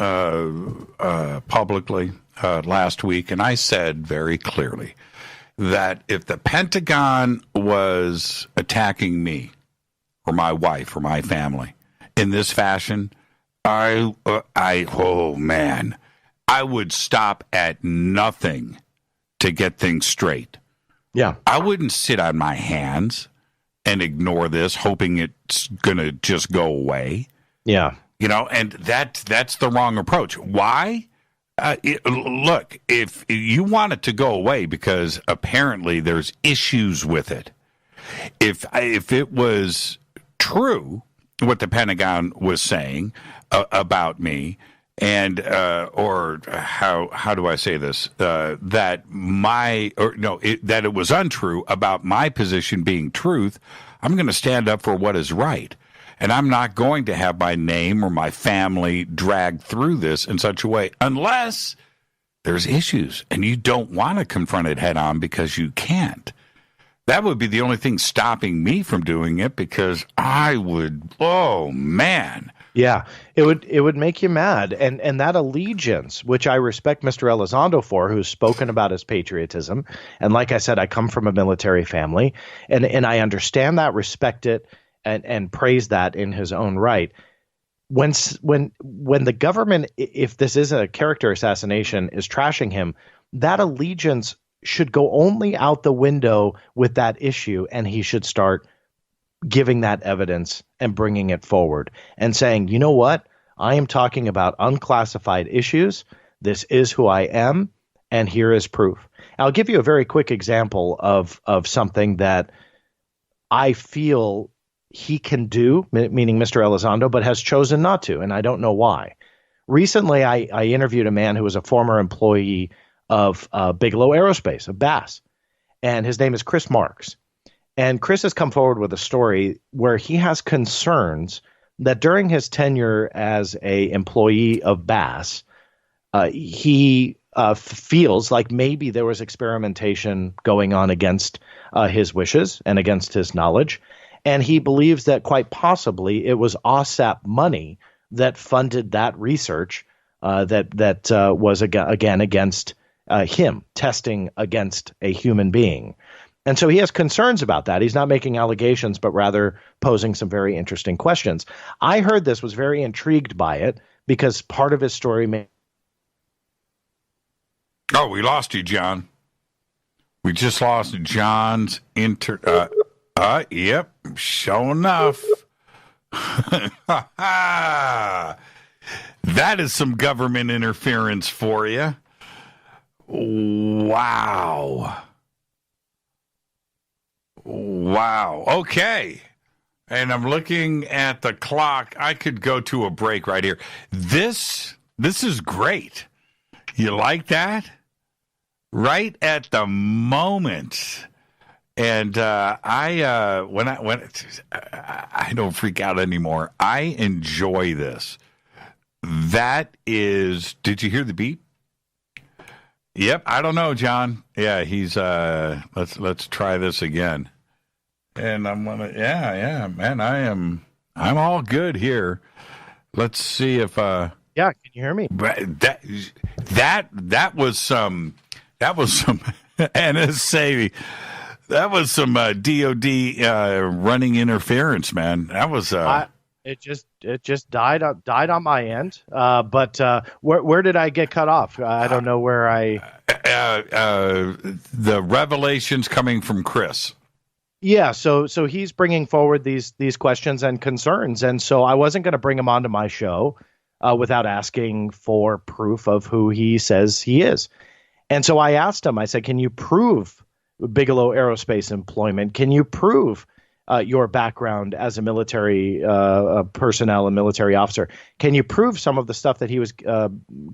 publicly last week, and I said very clearly that if the Pentagon was attacking me or my wife or my family in this fashion, I would stop at nothing to get things straight. Yeah. I wouldn't sit on my hands and ignore this, hoping it's going to just go away. Yeah. You know, and that's the wrong approach. Why? Look, if you want it to go away because apparently there's issues with it, if it was true what the Pentagon was saying about me, and or how do I say this? That it was untrue about my position being truth. I'm going to stand up for what is right, and I'm not going to have my name or my family dragged through this in such a way unless there's issues and you don't want to confront it head on because you can't. That would be the only thing stopping me from doing it, because I would, oh man. Yeah, it would make you mad. And that allegiance, which I respect Mr. Elizondo for, who's spoken about his patriotism. And like I said, I come from a military family, and I understand that, respect it, and praise that in his own right. When the government, if this is a character assassination, is trashing him, that allegiance should go only out the window with that issue, and he should start giving that evidence and bringing it forward and saying, you know what, I am talking about unclassified issues. This is who I am, and here is proof. I'll give you a very quick example of something that I feel he can do, meaning Mr. Elizondo, but has chosen not to, and I don't know why. Recently, I interviewed a man who was a former employee of Bigelow Aerospace, of Bass, and his name is Chris Marks. And Chris has come forward with a story where he has concerns that during his tenure as an employee of Bass, he feels like maybe there was experimentation going on against his wishes and against his knowledge. And he believes that quite possibly it was OSAP money that funded that research that was, again, against him, testing against a human being. And so he has concerns about that. He's not making allegations, but rather posing some very interesting questions. I heard this, was very intrigued by it, because part of his story may... Oh, we lost you, John. We just lost John's yep, sure enough. That is some government interference for you. Wow. Okay. And I'm looking at the clock. I could go to a break right here. This is great. You like that? Right at the moment, And I don't freak out anymore. I enjoy this. That is, did you hear the beep? Yep, I don't know, John. Yeah, he's let's try this again. And I'm gonna man, I'm all good here. Let's see if yeah, can you hear me? That was some NSA. That was some DOD running interference, man. That was it just died on my end. But where did I get cut off? I don't know where I. The revelations coming from Chris. Yeah, so he's bringing forward these questions and concerns, and so I wasn't going to bring him onto my show without asking for proof of who he says he is. And so I asked him. I said, "Can you prove Bigelow Aerospace employment? Can you prove your background as a military personnel and military officer? Can you prove some of the stuff that he was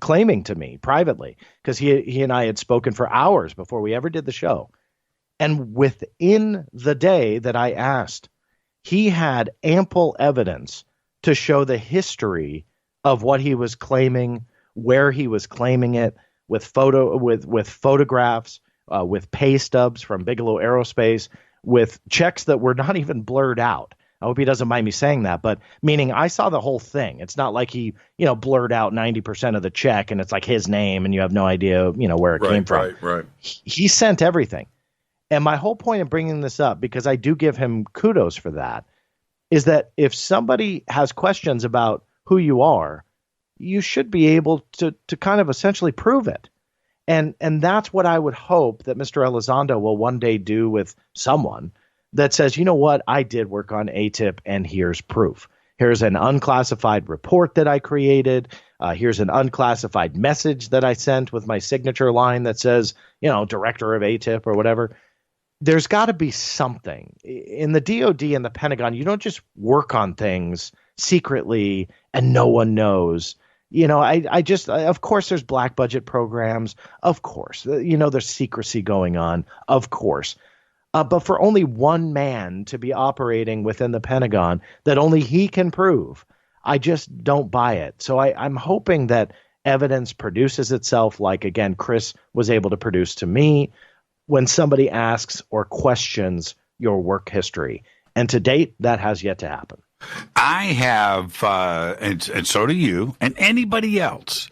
claiming to me privately?" Because he and I had spoken for hours before we ever did the show. And within the day that I asked, he had ample evidence to show the history of what he was claiming, where he was claiming it, with photographs, with pay stubs from Bigelow Aerospace, with checks that were not even blurred out. I hope he doesn't mind me saying that, but meaning I saw the whole thing. It's not like he, blurred out 90% of the check and it's like his name and you have no idea, where it came from. Right. He sent everything. And my whole point in bringing this up, because I do give him kudos for that, is that if somebody has questions about who you are, you should be able to kind of essentially prove it. And that's what I would hope that Mr. Elizondo will one day do with someone that says, you know what, I did work on AATIP and here's proof. Here's an unclassified report that I created. Here's an unclassified message that I sent with my signature line that says, director of AATIP or whatever. There's got to be something. In the DOD and the Pentagon, you don't just work on things secretly and no one knows. Of course there's black budget programs. Of course, there's secrecy going on. Of course. But for only one man to be operating within the Pentagon that only he can prove, I just don't buy it. So I'm hoping that evidence produces itself like, again, Chris was able to produce to me when somebody asks or questions your work history. And to date, that has yet to happen. I have, and so do you, and anybody else.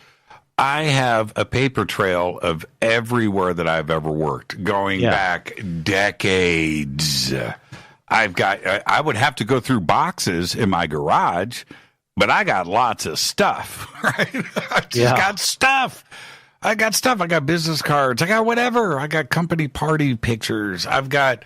I have a paper trail of everywhere that I've ever worked, going back decades. I would have to go through boxes in my garage, but I got lots of stuff, right? I just got stuff. I got business cards. I got whatever. I got company party pictures. I've got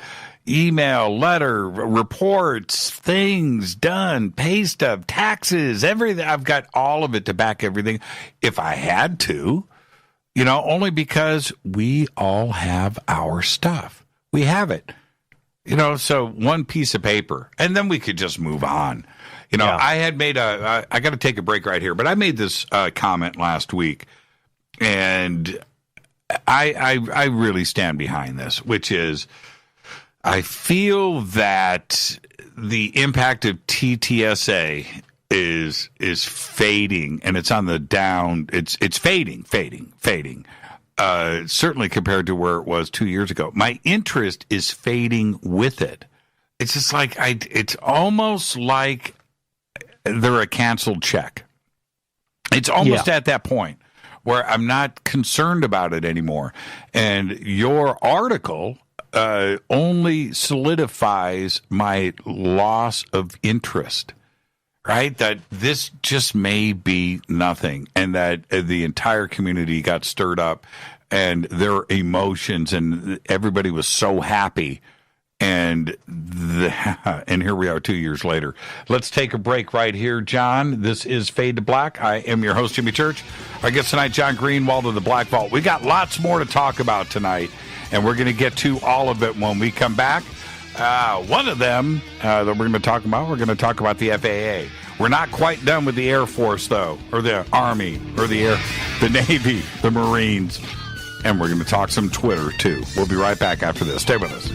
email, letter, reports, things done, pay stub, taxes, everything. I've got all of it to back everything if I had to, only because we all have our stuff. We have it, so one piece of paper and then we could just move on. I had made I got to take a break right here, but I made this comment last week. And I really stand behind this, which is I feel that the impact of TTSA is fading, and it's on the down. It's fading. Certainly compared to where it was 2 years ago. My interest is fading with it. It's just like it's almost like they're a canceled check. It's almost at that point where I'm not concerned about it anymore. And your article only solidifies my loss of interest, right? That this just may be nothing, and that the entire community got stirred up and their emotions, and everybody was so happy. And here we are 2 years later. Let's take a break right here, John. This is Fade to Black. I am your host, Jimmy Church. Our guest tonight, John Greenewald of the Black Vault. We got lots more to talk about tonight, and we're going to get to all of it when we come back. One of them that we're going to talk about the FAA. We're not quite done with the Air Force, though, or the Army, or the Navy, the Marines. And we're going to talk some Twitter, too. We'll be right back after this. Stay with us.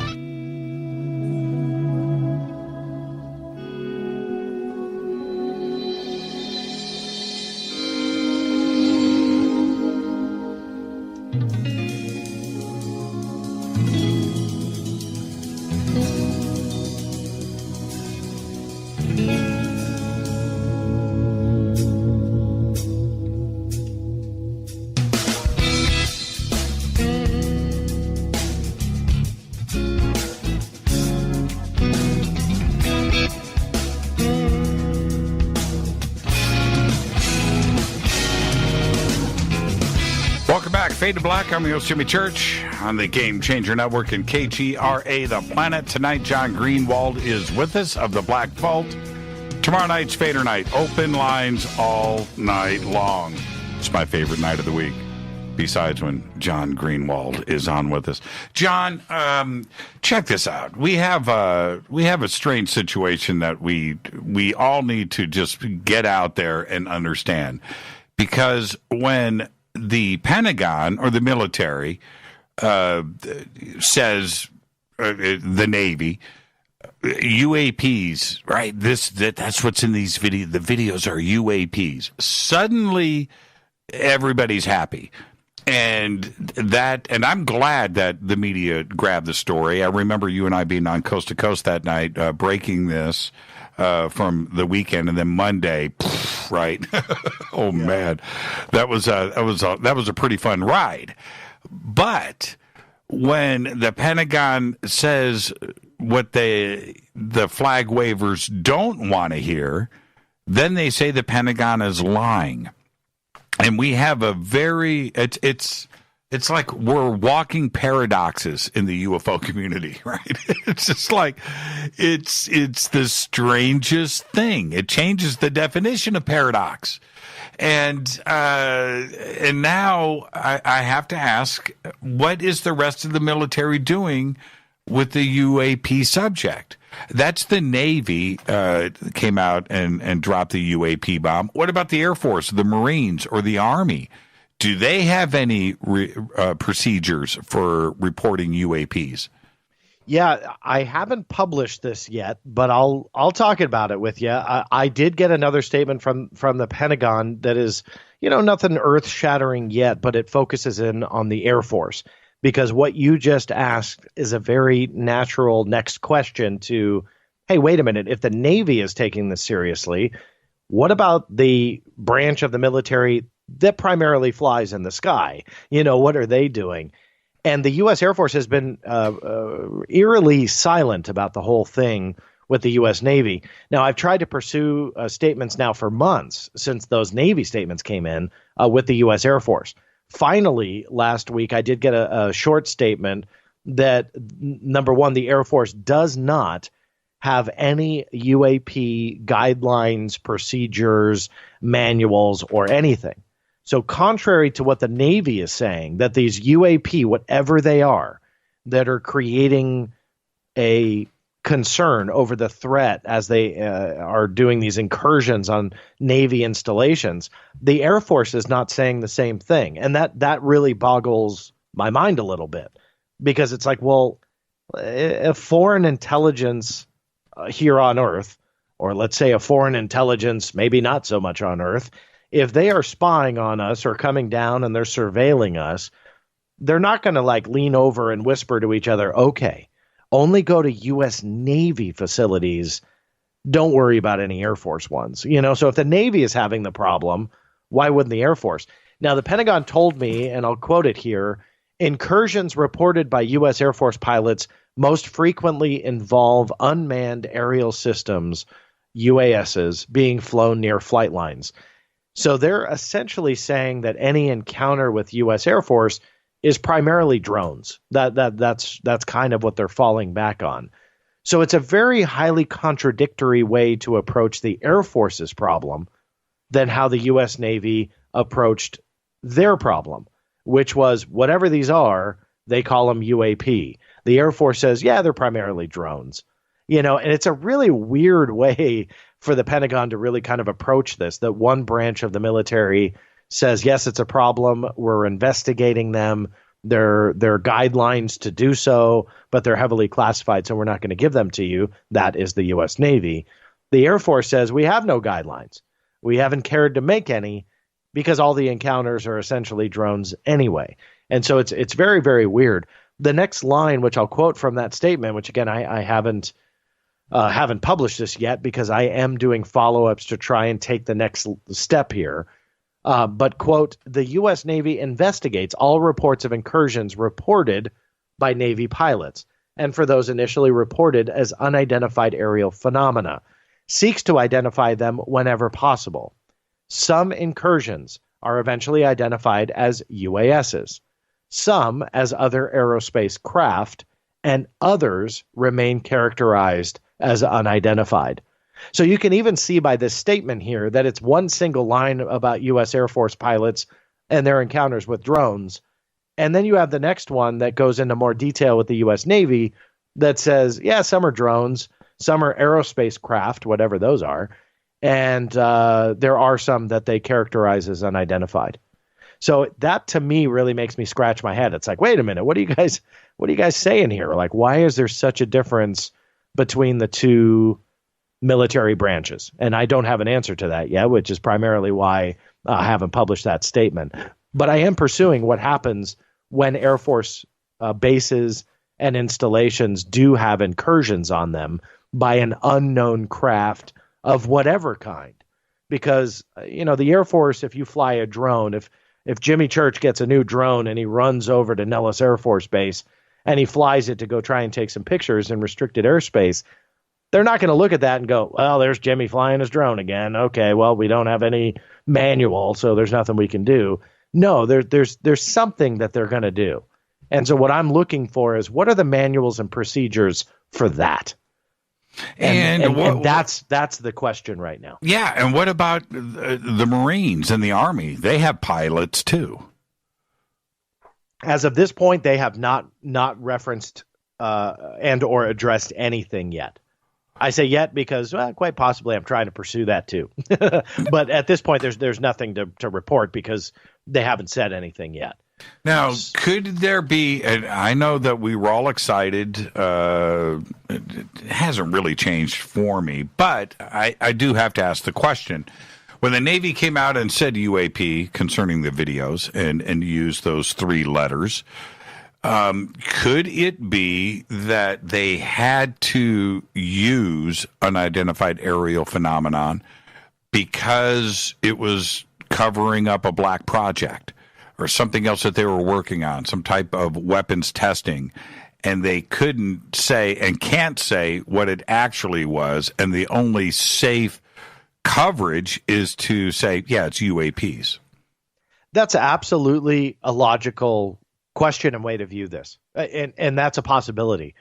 Fade to Black. I'm your host, Jimmy Church, on the Game Changer Network and KGRA, The Planet. Tonight, John Greenewald is with us of the Black Vault. Tomorrow night's Fader Night. Open lines all night long. It's my favorite night of the week, besides when John Greenewald is on with us. John, check this out. We have a strange situation that we all need to just get out there and understand. Because when the Pentagon or the military says the Navy, UAPs, right? That's what's in these videos. The videos are UAPs. Suddenly, everybody's happy. And I'm glad that the media grabbed the story. I remember you and I being on Coast to Coast that night, breaking this from the weekend, and then Monday, right? Oh yeah. Man, that was a pretty fun ride. But when the Pentagon says what the flag wavers don't want to hear, then they say the Pentagon is lying. And we have a very it's like we're walking paradoxes in the UFO community, right? It's just like it's the strangest thing. It changes the definition of paradox. And now I have to ask, what is the rest of the military doing with the UAP subject? That's the Navy came out and dropped the UAP bomb. What about the Air Force, the Marines, or the Army? Do they have any procedures for reporting UAPs? Yeah, I haven't published this yet, but I'll talk about it with you. I did get another statement from the Pentagon that is, nothing earth-shattering yet, but it focuses in on the Air Force. Because what you just asked is a very natural next question to, hey, wait a minute, if the Navy is taking this seriously, what about the branch of the military that primarily flies in the sky? What are they doing? And the U.S. Air Force has been eerily silent about the whole thing with the U.S. Navy. Now, I've tried to pursue statements now for months since those Navy statements came in with the U.S. Air Force. Finally, last week, I did get a short statement that, number one, the Air Force does not have any UAP guidelines, procedures, manuals, or anything. So contrary to what the Navy is saying, that these UAP, whatever they are, that are creating a concern over the threat as they are doing these incursions on Navy installations, the Air Force is not saying the same thing. And that really boggles my mind a little bit, because it's like, well, a foreign intelligence here on Earth, or let's say a foreign intelligence maybe not so much on Earth, if they are spying on us or coming down and they're surveilling us, they're not going to lean over and whisper to each other, okay, only go to U.S. Navy facilities. Don't worry about any Air Force ones. So if the Navy is having the problem, why wouldn't the Air Force? Now, the Pentagon told me, and I'll quote it here, incursions reported by U.S. Air Force pilots most frequently involve unmanned aerial systems, UASs, being flown near flight lines. So they're essentially saying that any encounter with U.S. Air Force is primarily drones. That's kind of what they're falling back on. So it's a very highly contradictory way to approach the Air Force's problem than how the U.S. Navy approached their problem, which was whatever these are, they call them UAP. The Air Force says, yeah, they're primarily drones. And it's a really weird way for the Pentagon to really kind of approach this, that one branch of the military says, yes, it's a problem. We're investigating them. There are guidelines to do so, but they're heavily classified, so we're not going to give them to you. That is the U.S. Navy. The Air Force says we have no guidelines. We haven't cared to make any because all the encounters are essentially drones anyway. And so it's very, very weird. The next line, which I'll quote from that statement, which again I haven't published this yet because I am doing follow-ups to try and take the next step here. But, quote, the U.S. Navy investigates all reports of incursions reported by Navy pilots, and for those initially reported as unidentified aerial phenomena, seeks to identify them whenever possible. Some incursions are eventually identified as UASs. some as other aerospace craft, and others remain characterized as unidentified. So you can even see by this statement here that it's one single line about U.S. Air Force pilots and their encounters with drones. And then you have the next one that goes into more detail with the U.S. Navy that says, yeah, some are drones, some are aerospace craft, whatever those are, and there are some that they characterize as unidentified. So that to me really makes me scratch my head. It's like, wait a minute, what are you guys saying here? Like, why is there such a difference between the two military branches? And I don't have an answer to that yet, which is primarily why I haven't published that statement. But I am pursuing what happens when Air Force bases and installations do have incursions on them by an unknown craft of whatever kind. Because, the Air Force, if you fly a drone, if Jimmy Church gets a new drone and he runs over to Nellis Air Force Base and he flies it to go try and take some pictures in restricted airspace, they're not going to look at that and go, well, there's Jimmy flying his drone again. Okay, well, we don't have any manual, so there's nothing we can do. No, there's something that they're going to do. And so what I'm looking for is, what are the manuals and procedures for that? And that's the question right now. Yeah, and what about the Marines and the Army? They have pilots too. As of this point, they have not referenced and or addressed anything yet. I say yet because quite possibly I'm trying to pursue that too. But at this point, there's nothing to report because they haven't said anything yet. Now, could there be, and I know that we were all excited, it hasn't really changed for me, but I do have to ask the question. When the Navy came out and said UAP concerning the videos and used those three letters, could it be that they had to use unidentified aerial phenomenon because it was covering up a black project or something else that they were working on, some type of weapons testing, and they couldn't say and can't say what it actually was, and the only safe coverage is to say, yeah, it's UAPs? That's absolutely a logical question and way to view this, and that's a possibility.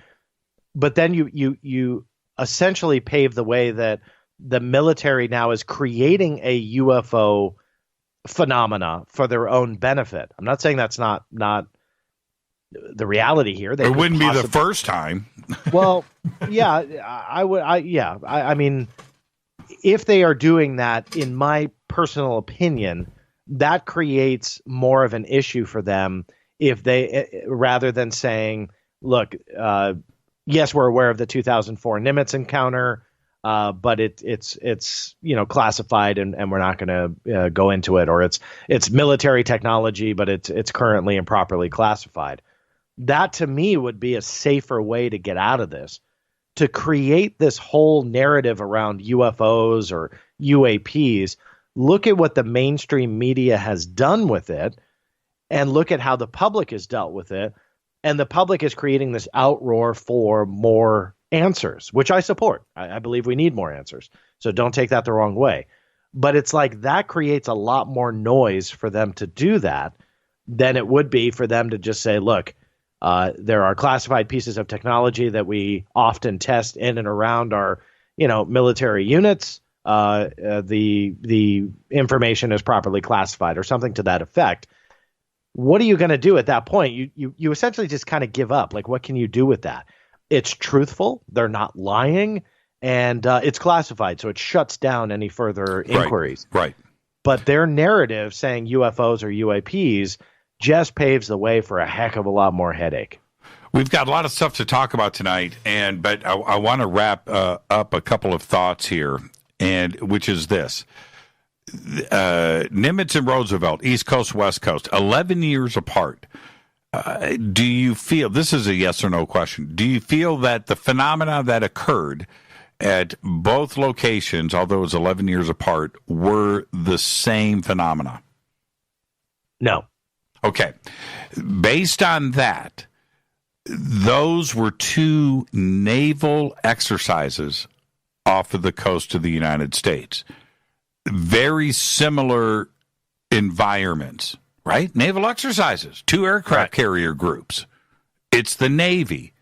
But then you essentially pave the way that the military now is creating a UFO phenomena for their own benefit. I'm not saying that's not the reality here. It wouldn't be the first time. Well, yeah, I mean, if they are doing that, in my personal opinion, that creates more of an issue for them. If they, rather than saying, look, yes, we're aware of the 2004 Nimitz encounter, but it's classified and we're not going to go into it, or it's military technology, but it's currently improperly classified. That to me would be a safer way to get out of this. To create this whole narrative around UFOs or UAPs, look at what the mainstream media has done with it, and look at how the public has dealt with it. And the public is creating this outroar for more answers, which I support. I believe we need more answers. So don't take that the wrong way. But it's like that creates a lot more noise for them to do that than it would be for them to just say, look, there are classified pieces of technology that we often test in and around our, military units. The information is properly classified, or something to that effect. What are you going to do at that point? You essentially just kind of give up. Like, what can you do with that? It's truthful. They're not lying, and it's classified, so it shuts down any further inquiries. Right. But their narrative saying UFOs or UAPs just paves the way for a heck of a lot more headache. We've got a lot of stuff to talk about tonight, but I want to wrap up a couple of thoughts here, and which is this. Nimitz and Roosevelt, East Coast, West Coast, 11 years apart. Do you feel, this is a yes or no question, do you feel that the phenomena that occurred at both locations, although it was 11 years apart, were the same phenomena? No. Okay. Based on that, those were two naval exercises off of the coast of the United States. Very similar environments, right? Naval exercises, 2 aircraft carrier groups. It's the Navy.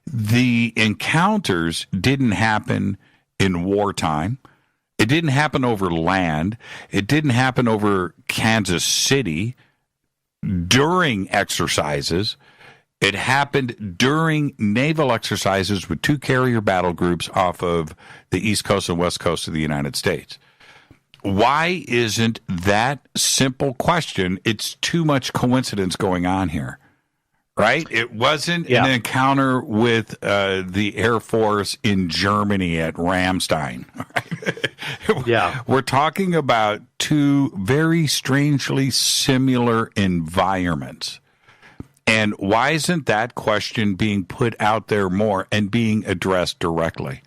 The encounters didn't happen in wartime. It didn't happen over land. It didn't happen over Kansas City during exercises. It happened during naval exercises with 2 carrier battle groups off of the East Coast and West Coast of the United States. Why isn't that simple question? It's too much coincidence going on here, right? It wasn't an encounter with the Air Force in Germany at Ramstein. Right? Yeah. We're talking about 2 very strangely similar environments. And why isn't that question being put out there more and being addressed directly?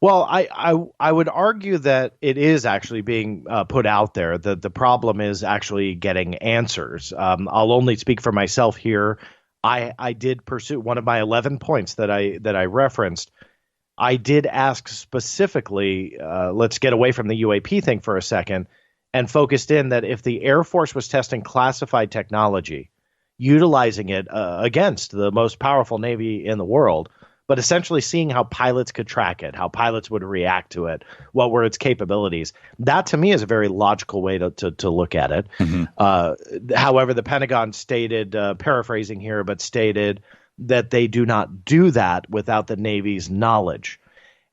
Well, I would argue that it is actually being put out there. The problem is actually getting answers. I'll only speak for myself here. I did pursue one of my 11 points that I referenced. I did ask specifically, let's get away from the UAP thing for a second, and focused in that if the Air Force was testing classified technology, utilizing it against the most powerful Navy in the world, but essentially seeing how pilots could track it, how pilots would react to it, what were its capabilities. That, to me, is a very logical way to look at it. Mm-hmm. However, the Pentagon stated, paraphrasing here, but stated that they do not do that without the Navy's knowledge.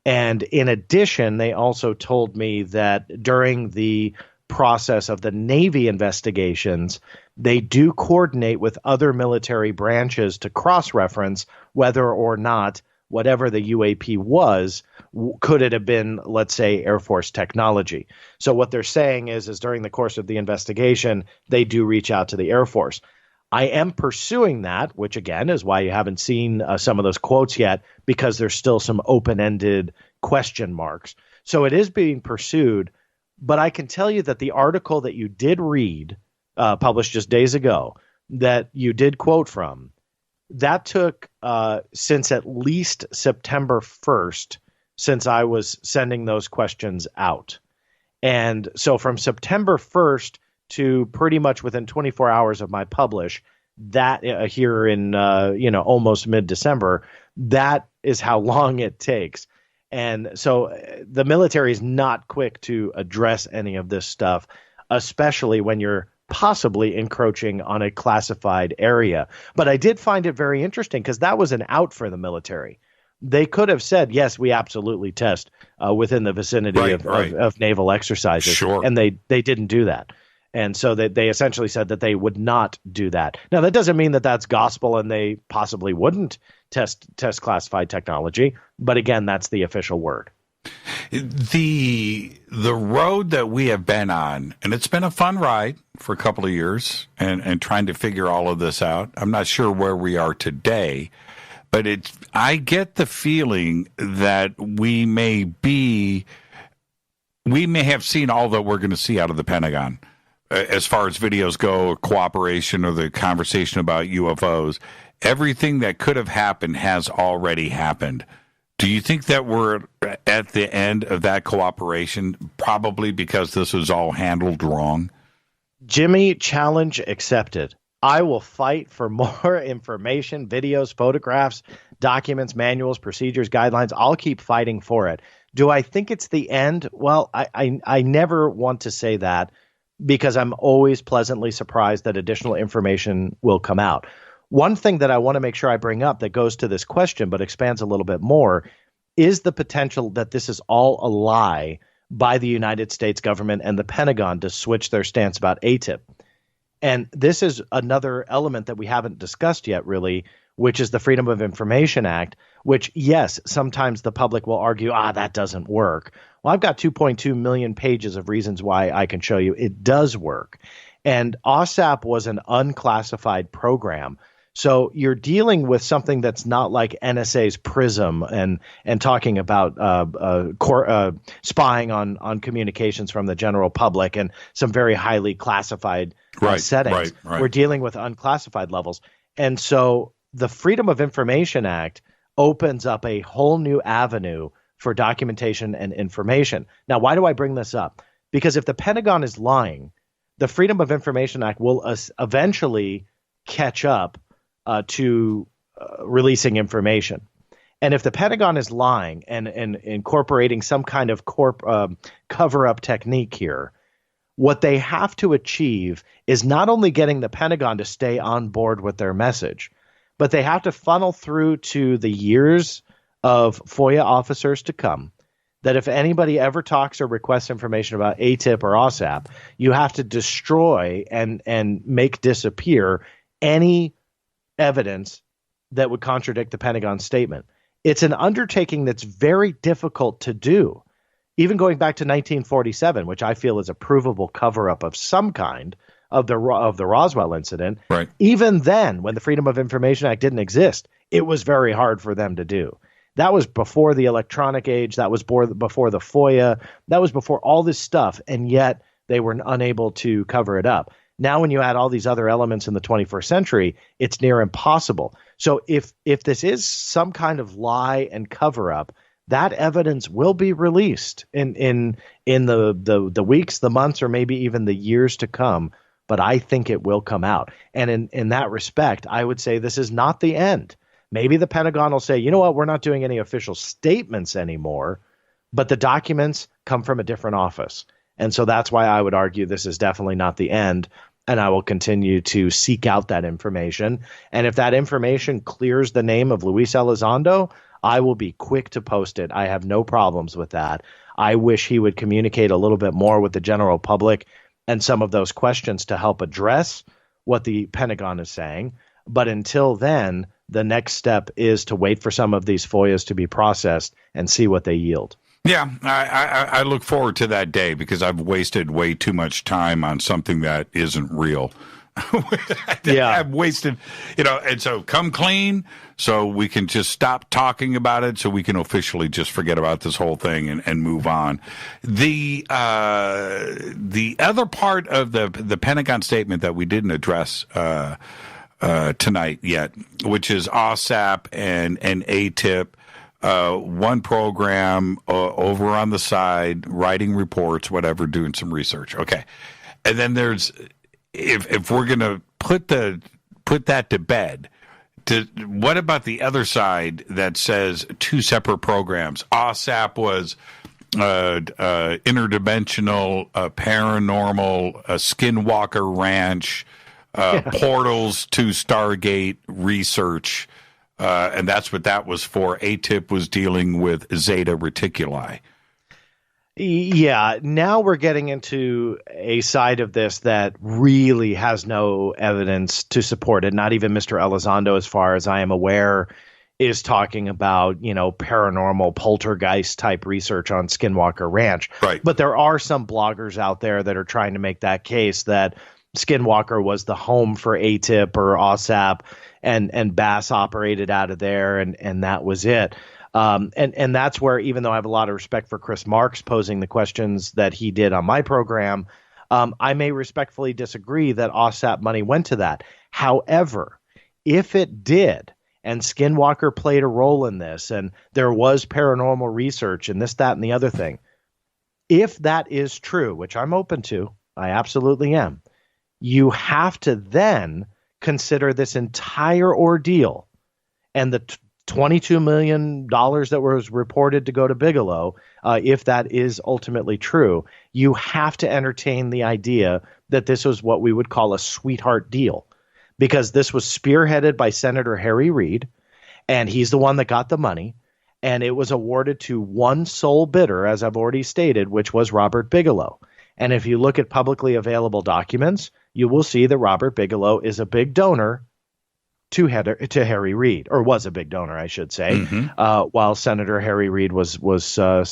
And in addition, they also told me that during the process of the Navy investigations, they do coordinate with other military branches to cross-reference whether or not whatever the UAP was, could it have been, let's say, Air Force technology. So what they're saying is during the course of the investigation, they do reach out to the Air Force. I am pursuing that, which again is why you haven't seen some of those quotes yet, because there's still some open-ended question marks. So it is being pursued, but I can tell you that the article that you did read, published just days ago, that you did quote from, that took since at least September 1st, since I was sending those questions out. And so from September 1st to pretty much within 24 hours of my publish, that here in almost mid-December, that is how long it takes. And so the military is not quick to address any of this stuff, especially when you're possibly encroaching on a classified area. But I did find it very interesting because that was an out for the military. They could have said, yes, we absolutely test within the vicinity of naval exercises. Sure. And they didn't do that. And so they essentially said that they would not do that. Now, that doesn't mean that that's gospel and they possibly wouldn't test classified technology. But again, that's the official word. The road that we have been on, and it's been a fun ride for a couple of years and trying to figure all of this out. I'm not sure where we are today, but I get the feeling that we may have seen all that we're going to see out of the Pentagon as far as videos go, cooperation, or the conversation about UFOs. Everything that could have happened has already happened. Do you think that we're at the end of that cooperation, probably because this was all handled wrong? Jimmy, challenge accepted. I will fight for more information, videos, photographs, documents, manuals, procedures, guidelines. I'll keep fighting for it. Do I think it's the end? Well, I never want to say that because I'm always pleasantly surprised that additional information will come out. One thing that I want to make sure I bring up that goes to this question but expands a little bit more is the potential that this is all a lie by the United States government and the Pentagon to switch their stance about AATIP. And this is another element that we haven't discussed yet, really, which is the Freedom of Information Act, which, yes, sometimes the public will argue, that doesn't work. Well, I've got 2.2 million pages of reasons why I can show you it does work. And OSAP was an unclassified program. So you're dealing with something that's not like NSA's PRISM and talking about spying on communications from the general public and some very highly classified settings. Right. We're dealing with unclassified levels. And so the Freedom of Information Act opens up a whole new avenue for documentation and information. Now, why do I bring this up? Because if the Pentagon is lying, the Freedom of Information Act will eventually catch up to releasing information. And if the Pentagon is lying and incorporating some kind of cover-up technique here, what they have to achieve is not only getting the Pentagon to stay on board with their message, but they have to funnel through to the years of FOIA officers to come, that if anybody ever talks or requests information about AATIP or OSAP, you have to destroy and make disappear any evidence that would contradict the Pentagon statement. It's an undertaking that's very difficult to do. Even going back to 1947, which I feel is a provable cover-up of some kind of the Roswell incident. Right. Even then, when the Freedom of Information Act didn't exist, it was very hard for them to do. That was before the electronic age. That was before the FOIA. That was before all this stuff, and yet they were unable to cover it up. Now, when you add all these other elements in the 21st century, it's near impossible. So if this is some kind of lie and cover up, that evidence will be released in the weeks, the months, or maybe even the years to come. But I think it will come out. And in that respect, I would say this is not the end. Maybe the Pentagon will say, you know what, we're not doing any official statements anymore, but the documents come from a different office. And so that's why I would argue this is definitely not the end. And I will continue to seek out that information. And if that information clears the name of Luis Elizondo, I will be quick to post it. I have no problems with that. I wish he would communicate a little bit more with the general public and some of those questions to help address what the Pentagon is saying. But until then, the next step is to wait for some of these FOIAs to be processed and see what they yield. Yeah, I look forward to that day because I've wasted way too much time on something that isn't real. Yeah, I've wasted, and so come clean so we can just stop talking about it so we can officially just forget about this whole thing and move on. The other part of the Pentagon statement that we didn't address tonight yet, which is OSAP and AATIP. One program over on the side, writing reports, whatever, doing some research. Okay. And then there's, if we're going to put that to bed, what about the other side that says two separate programs? OSAP was interdimensional, paranormal, Skinwalker Ranch, portals to Stargate research. And that's what that was for. AATIP was dealing with Zeta Reticuli. Yeah, now we're getting into a side of this that really has no evidence to support it. Not even Mr. Elizondo, as far as I am aware, is talking about, paranormal poltergeist type research on Skinwalker Ranch. Right. But there are some bloggers out there that are trying to make that case that Skinwalker was the home for AATIP or OSAP, and Bass operated out of there, and that was it. And that's where, even though I have a lot of respect for Chris Marks posing the questions that he did on my program, I may respectfully disagree that OSAP money went to that. However, if it did, and Skinwalker played a role in this, and there was paranormal research and this, that, and the other thing, if that is true, which I'm open to, I absolutely am, you have to then consider this entire ordeal and the $22 million that was reported to go to Bigelow, if that is ultimately true. You have to entertain the idea that this was what we would call a sweetheart deal, because this was spearheaded by Senator Harry Reid, and he's the one that got the money, and it was awarded to one sole bidder, as I've already stated, which was Robert Bigelow. And if you look at publicly available documents, you will see that Robert Bigelow is a big donor to Harry Reid, or was a big donor, I should say, while Senator Harry Reid was a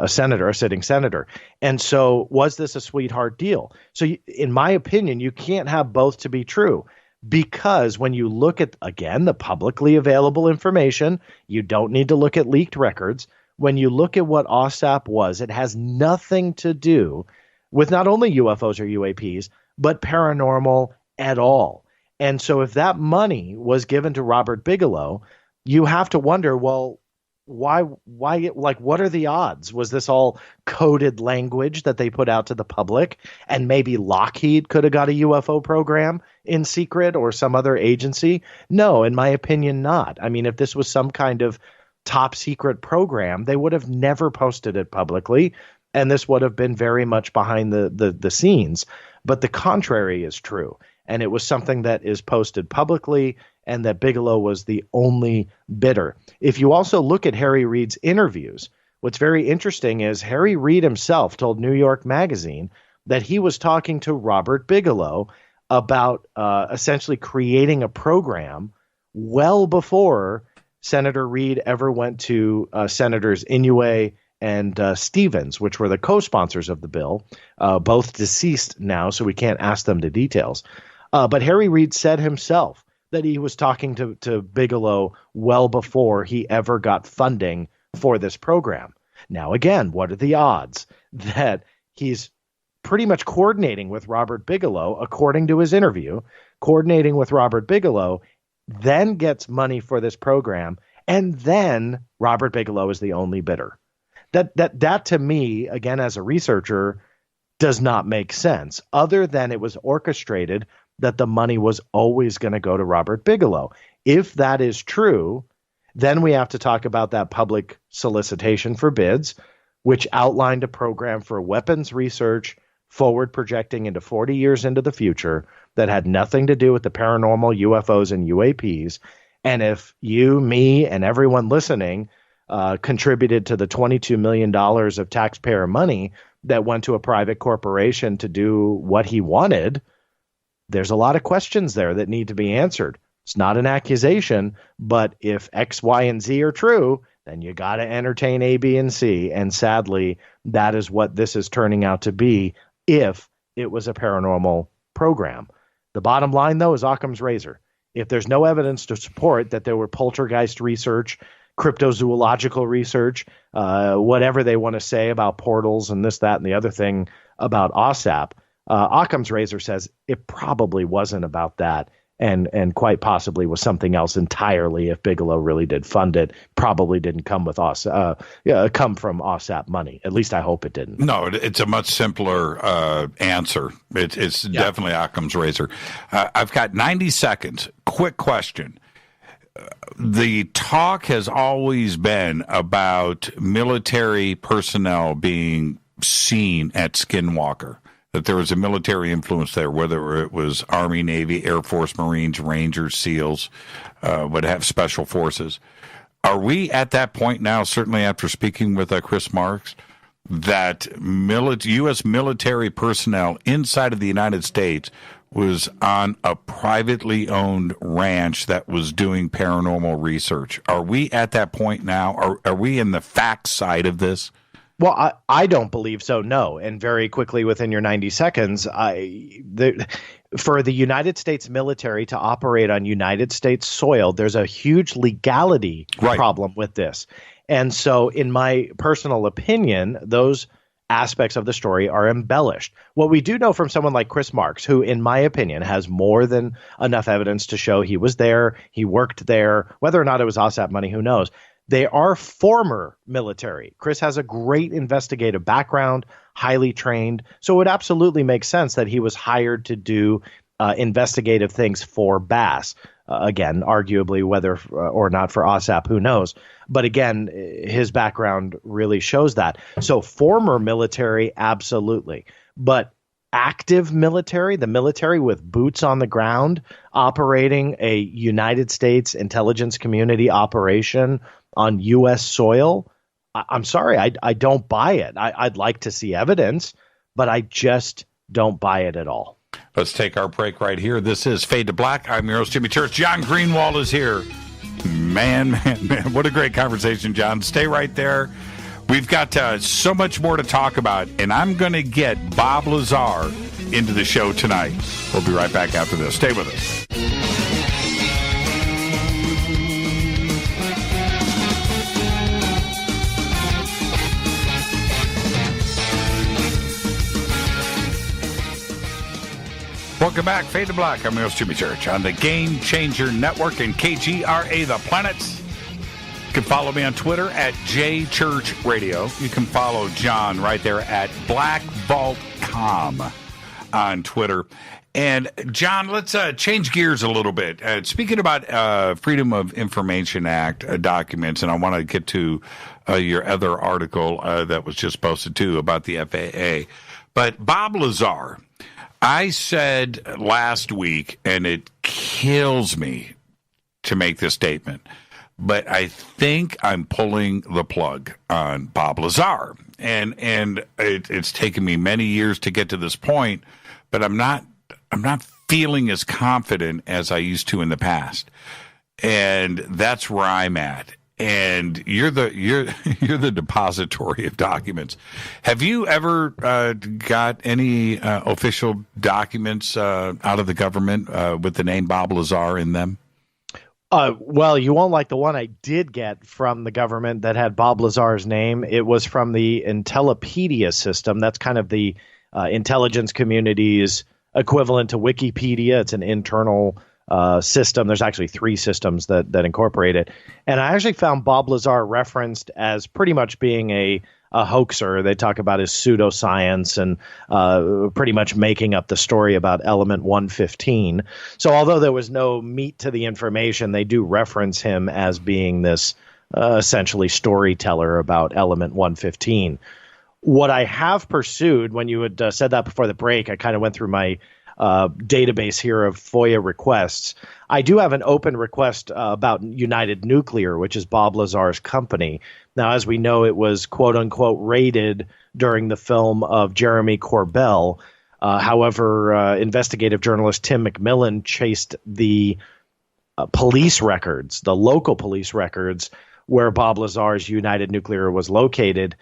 senator, a sitting senator. And so was this a sweetheart deal? So in my opinion, you can't have both to be true, because when you look at, again, the publicly available information, you don't need to look at leaked records. When you look at what OSAP was, it has nothing to do with not only UFOs or UAPs, but paranormal at all. And so if that money was given to Robert Bigelow, you have to wonder, well, Why, like, what are the odds? Was this all coded language that they put out to the public? And maybe Lockheed could have got a UFO program in secret, or some other agency? No, in my opinion, not. I mean, if this was some kind of top secret program, they would have never posted it publicly. And this would have been very much behind the scenes. But the contrary is true. And it was something that is posted publicly, and that Bigelow was the only bidder. If you also look at Harry Reid's interviews, what's very interesting is Harry Reid himself told New York Magazine that he was talking to Robert Bigelow about essentially creating a program well before Senator Reid ever went to Senators Inouye and Stevens, which were the co-sponsors of the bill, both deceased now, so we can't ask them the details. But Harry Reid said himself that he was talking to Bigelow well before he ever got funding for this program. Now, again, what are the odds that he's pretty much coordinating with Robert Bigelow, according to his interview, coordinating with Robert Bigelow, then gets money for this program, and then Robert Bigelow is the only bidder? That to me, again, as a researcher, does not make sense, other than it was orchestrated that the money was always going to go to Robert Bigelow. If that is true, then we have to talk about that public solicitation for bids, which outlined a program for weapons research forward projecting into 40 years into the future that had nothing to do with the paranormal, UFOs, and UAPs. And if you, me, and everyone listening contributed to the $22 million of taxpayer money that went to a private corporation to do what he wanted, there's a lot of questions there that need to be answered. It's not an accusation, but if X, Y, and Z are true, then you got to entertain A, B, and C. And sadly, that is what this is turning out to be if it was a paranormal program. The bottom line, though, is Occam's razor. If there's no evidence to support that there were poltergeist research, cryptozoological research, whatever they want to say about portals and this, that, and the other thing about OSAP, Occam's razor says it probably wasn't about that, and quite possibly was something else entirely. If Bigelow really did fund it, probably didn't come with come from OSAP money. At least I hope it didn't. No, it's a much simpler answer. It's definitely Occam's razor. I've got 90 seconds. Quick question. The talk has always been about military personnel being seen at Skinwalker, that there was a military influence there, whether it was Army, Navy, Air Force, Marines, Rangers, SEALs, would have special forces. Are we at that point now, certainly after speaking with Chris Marks, that U.S. military personnel inside of the United States was on a privately owned ranch that was doing paranormal research? Are we at that point now? Are we in the fact side of this? Well, I don't believe so, no. And very quickly, within your 90 seconds, for the United States military to operate on United States soil, there's a huge legality problem with this. And so in my personal opinion, those aspects of the story are embellished. What we do know from someone like Chris Marks, who, in my opinion, has more than enough evidence to show he was there, he worked there, whether or not it was OSAP money, who knows? They are former military. Chris has a great investigative background, highly trained. So it would absolutely make sense that he was hired to do investigative things for Bass. Again, arguably whether or not for OSAP, who knows? But again, his background really shows that. So former military, absolutely. But active military, the military with boots on the ground, operating a United States intelligence community operation on U.S. soil, I'm sorry, I don't buy it. I'd like to see evidence, but I just don't buy it at all. Let's take our break right here. This is Fade to Black. I'm your host, Jimmy Church. John Greenewald is here. Man, what a great conversation, John. Stay right there. We've got so much more to talk about, and I'm going to get Bob Lazar into the show tonight. We'll be right back after this. Stay with us. Welcome back, Fade to Black. I'm your host, Jimmy Church, on the Game Changer Network and KGRA, The Planets. You can follow me on Twitter at JChurchRadio. You can follow John right there at BlackVaultCom on Twitter. And, John, let's change gears a little bit. Speaking about Freedom of Information Act documents, and I want to get to your other article that was just posted, too, about the FAA. But Bob Lazar, I said last week, and it kills me to make this statement, but I think I'm pulling the plug on Bob Lazar. And it's taken me many years to get to this point, but I'm not feeling as confident as I used to in the past. And that's where I'm at. And you're the depository of documents. Have you ever got any official documents out of the government with the name Bob Lazar in them? Well, you won't like the one I did get from the government that had Bob Lazar's name. It was from the Intellipedia system. That's kind of the intelligence community's equivalent to Wikipedia. It's an internal system. There's actually 3 systems that incorporate it. And I actually found Bob Lazar referenced as pretty much being a hoaxer. They talk about his pseudoscience and pretty much making up the story about Element 115. So although there was no meat to the information, they do reference him as being this essentially storyteller about Element 115. What I have pursued, when you had said that before the break, I kind of went through my database here of FOIA requests. I do have an open request about United Nuclear, which is Bob Lazar's company. Now, as we know, it was quote unquote raided during the film of Jeremy Corbell. However, investigative journalist Tim McMillan chased the police records, the local police records where Bob Lazar's United Nuclear was located.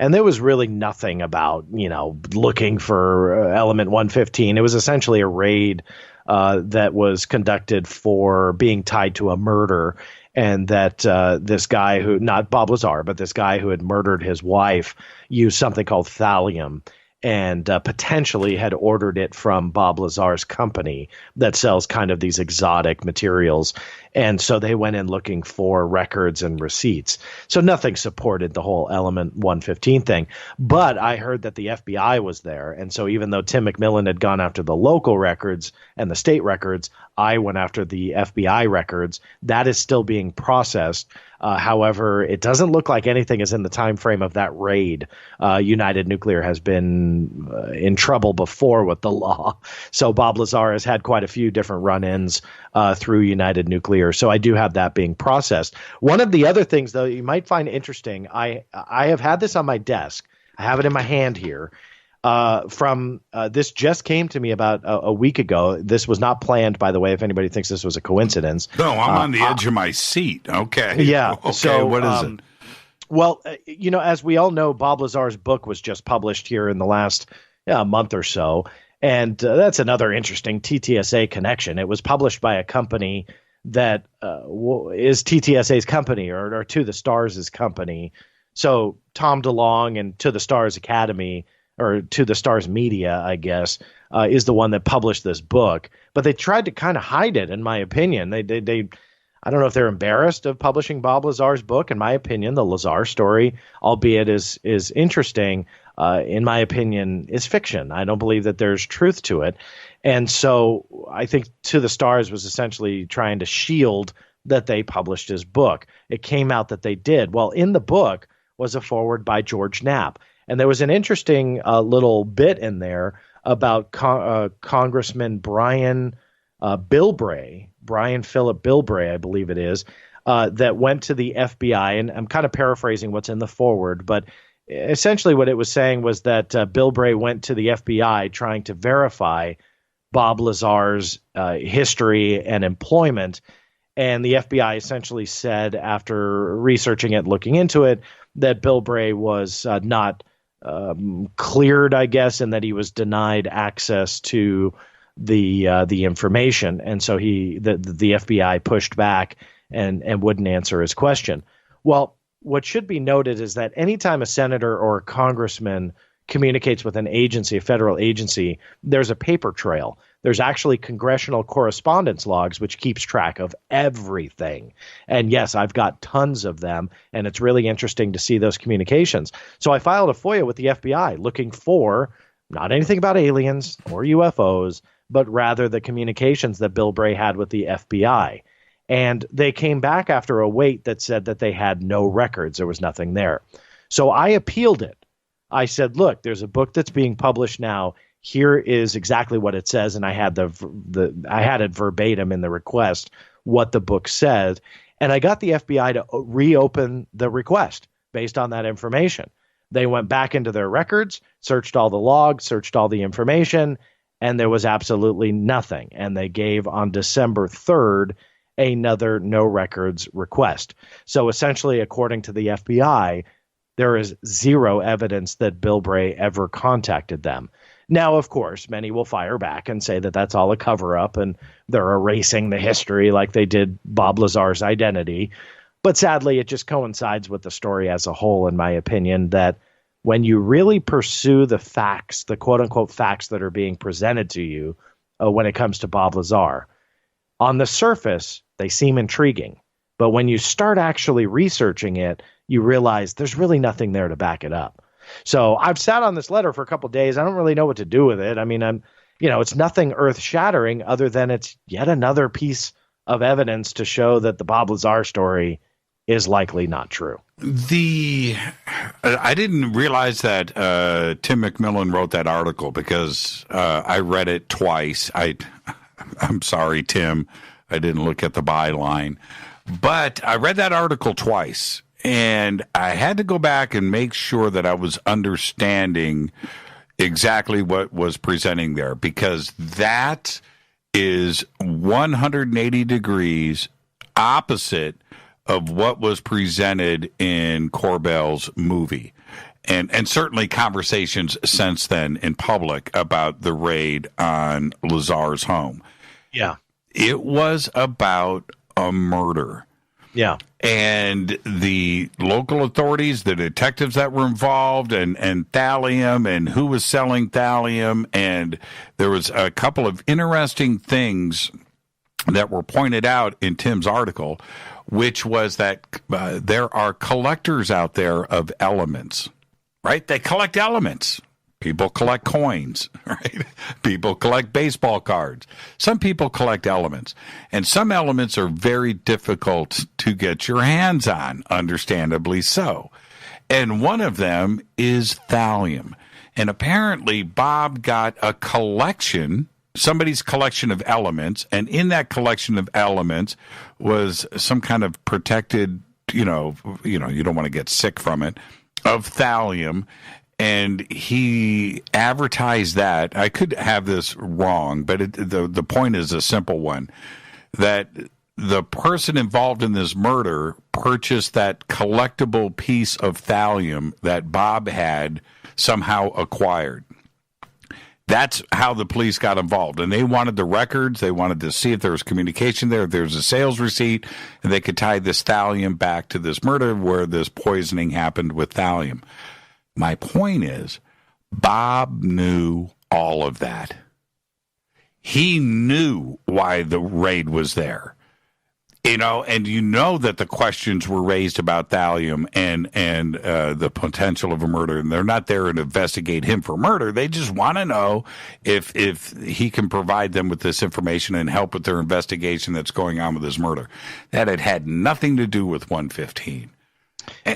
And there was really nothing about, looking for Element 115. It was essentially a raid that was conducted for being tied to a murder. And that this guy who, not Bob Lazar, but this guy who had murdered his wife used something called thallium and potentially had ordered it from Bob Lazar's company that sells kind of these exotic materials. And so they went in looking for records and receipts. So nothing supported the whole Element 115 thing. But I heard that the FBI was there. And so even though Tim McMillan had gone after the local records and the state records, I went after the FBI records. That is still being processed. However, it doesn't look like anything is in the time frame of that raid. United Nuclear has been in trouble before with the law. So Bob Lazar has had quite a few different run-ins through United Nuclear. So I do have that being processed. One of the other things, though, you might find interesting, I have had this on my desk. I have it in my hand here. This just came to me about a week ago. This was not planned, by the way, if anybody thinks this was a coincidence. No, I'm on the edge of my seat. Okay. Yeah. Okay, so what is it? Well, as we all know, Bob Lazar's book was just published here in the last month or so. And that's another interesting TTSA connection. It was published by a company that is TTSA's company or To the Stars' company. So Tom DeLonge and To the Stars Academy, or To the Stars Media, I guess, is the one that published this book. But they tried to kind of hide it, in my opinion. They I don't know if they're embarrassed of publishing Bob Lazar's book. In my opinion, the Lazar story, albeit is interesting, in my opinion, is fiction. I don't believe that there's truth to it. And so I think To the Stars was essentially trying to shield that they published his book. It came out that they did. Well, in the book was a foreword by George Knapp. And there was an interesting little bit in there about Congressman Brian Philip Bilbray, I believe it is, that went to the FBI. And I'm kind of paraphrasing what's in the foreword, but essentially what it was saying was that Bilbray went to the FBI trying to verify Bob Lazar's history and employment. And the FBI essentially said, after researching it, looking into it, that Bilbray was not cleared, I guess, and that he was denied access to the information. And so the FBI pushed back and wouldn't answer his question. Well, what should be noted is that anytime a senator or a congressman communicates with an agency, a federal agency, there's a paper trail. There's actually congressional correspondence logs, which keeps track of everything. And yes, I've got tons of them, and it's really interesting to see those communications. So I filed a FOIA with the FBI looking for not anything about aliens or UFOs, but rather the communications that Bill Bray had with the FBI. And they came back after a wait that said that they had no records. There was nothing there. So I appealed it. I said, look, there's a book that's being published now. Here is exactly what it says. And I had I had it verbatim in the request, what the book says. And I got the FBI to reopen the request based on that information. They went back into their records, searched all the logs, searched all the information, and there was absolutely nothing. And they gave on December 3rd another no records request. So essentially, according to the FBI, there is zero evidence that Bill Bray ever contacted them. Now, of course, many will fire back and say that that's all a cover-up and they're erasing the history like they did Bob Lazar's identity. But sadly, it just coincides with the story as a whole, in my opinion, that when you really pursue the facts, the quote-unquote facts that are being presented to you when it comes to Bob Lazar, on the surface, they seem intriguing. But when you start actually researching it, you realize there's really nothing there to back it up. So I've sat on this letter for a couple of days. I don't really know what to do with it. I mean, it's nothing earth-shattering other than it's yet another piece of evidence to show that the Bob Lazar story is likely not true. I didn't realize that Tim McMillan wrote that article because I read it twice. I'm sorry, Tim. I didn't look at the byline. But I read that article twice, and I had to go back and make sure that I was understanding exactly what was presenting there, because that is 180 degrees opposite of what was presented in Corbell's movie. And certainly conversations since then in public about the raid on Lazar's home. Yeah. It was about a murder. Yeah. And the local authorities, the detectives that were involved, and thallium, and who was selling thallium. And there was a couple of interesting things that were pointed out in Tim's article, which was that there are collectors out there of elements, right? They collect elements. People collect coins, right? People collect baseball cards. Some people collect elements. And some elements are very difficult to get your hands on, understandably so. And one of them is thallium. And apparently Bob got a collection, somebody's collection of elements, and in that collection of elements was some kind of protected, you don't want to get sick from it, of thallium. And he advertised that. I could have this wrong, but the point is a simple one, that the person involved in this murder purchased that collectible piece of thallium that Bob had somehow acquired. That's how the police got involved. And they wanted the records. They wanted to see if there was communication there, if there was a sales receipt, and they could tie this thallium back to this murder where this poisoning happened with thallium. My point is, Bob knew all of that. He knew why the raid was there. And that the questions were raised about thallium and the potential of a murder, and they're not there to investigate him for murder. They just want to know if he can provide them with this information and help with their investigation that's going on with this murder. That it had nothing to do with 115.